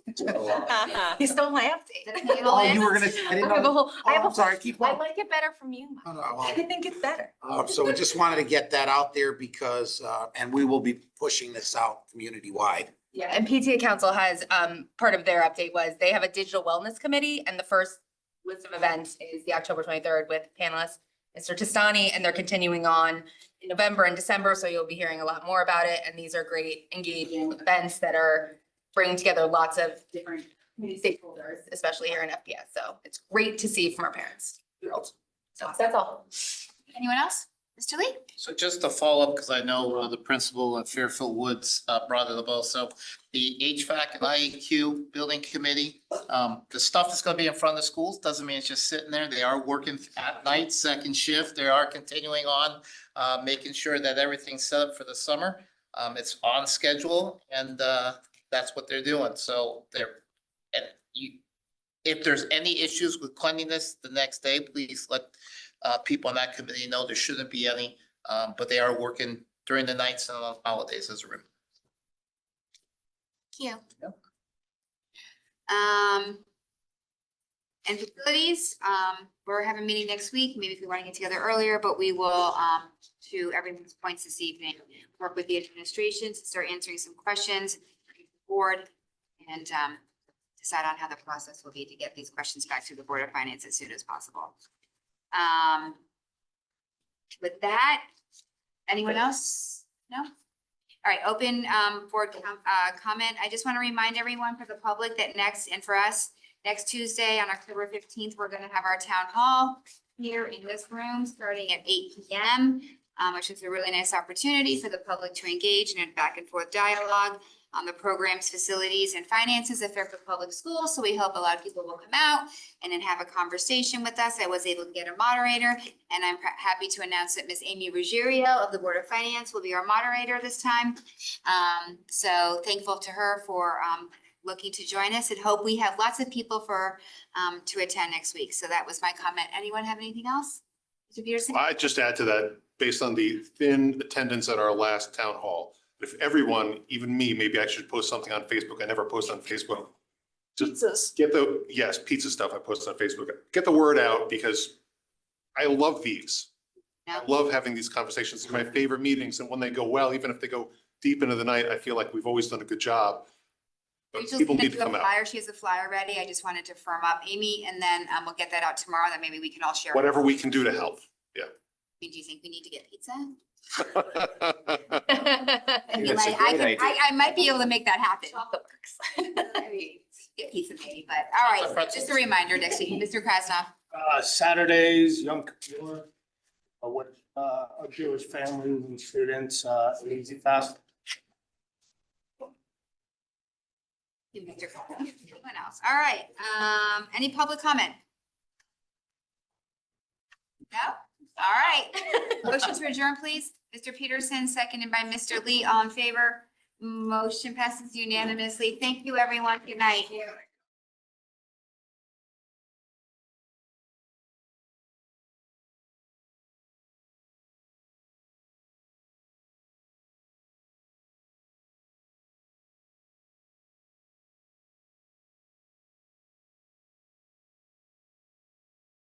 He's still laughing. Oh, you were gonna, I didn't know. I have Oh, a I'm sorry, keep I going. like it better from you. Oh, Mike. no, well, I think it's better. So we just wanted to get that out there because, and we will be pushing this out community-wide. Yeah, and PTA Council has, part of their update was they have a digital wellness committee and the first list of events is the October 23rd with panelists, Mr. Testani, and they're continuing on in November and December, so you'll be hearing a lot more about it. And these are great engaging events that are bringing together lots of different community stakeholders, especially here in FPS. So it's great to see from our parents. Thrilled. So that's all. Anyone else? Mr. Lee? So just to follow up, because I know the principal at Fairfield Woods brought it up also, the HVAC and IAQ building committee, the stuff that's gonna be in front of the schools doesn't mean it's just sitting there. They are working at night, second shift. They are continuing on, making sure that everything's set up for the summer. It's on schedule and that's what they're doing. So if there's any issues with cleanliness the next day, please let people on that committee know there shouldn't be any, but they are working during the nights and on holidays as a reminder. Thank you. And facilities, we're having a meeting next week, maybe if we want to get together earlier, but we will, to everyone's points this evening, work with the administration to start answering some questions, board, and decide on how the process will be to get these questions back to the Board of Finance as soon as possible. With that, anyone else? No? All right, open board comment. I just want to remind everyone, for the public, that next, and for us, next Tuesday on October 15th, we're going to have our town hall here in this room starting at 8 p.m., which is a really nice opportunity for the public to engage in a back and forth dialogue on the programs, facilities, and finances of Fairfield Public Schools. So we hope a lot of people will come out and then have a conversation with us. I was able to get a moderator, and I'm happy to announce that Ms. Amy Ruggiero of the Board of Finance will be our moderator this time. So thankful to her for looking to join us, and hope we have lots of people for to attend next week. So that was my comment. Anyone have anything else? Mr. Peterson? I'd just add to that, based on the thin attendance at our last town hall, if everyone, even me, maybe I should post something on Facebook. I never post on Facebook. Just get the, yes, pizza stuff I post on Facebook. Get the word out, because I love these. I love having these conversations. They're my favorite meetings. And when they go well, even if they go deep into the night, I feel like we've always done a good job. But Rachel's people gonna need to do a come out. flyer. She has a flyer ready. I just wanted to firm up Amy, and then we'll get that out tomorrow. That maybe we can all share. Whatever we can do to help. Yeah. Do you think we need to get pizza? That's a great idea. I might be able to make that happen. Chocolate works. Get pizza maybe, but all right, just a reminder next week. Mr. Krasnoff. Saturdays, Yom Kippur, with our Jewish families and students, an easy fast. Mr. Krasnoff. Anyone else? All right, any public comment? No? All right. Motion to adjourn, please. Mr. Peterson, seconded by Mr. Lee. All in favor? Motion passes unanimously. Thank you, everyone. Good night.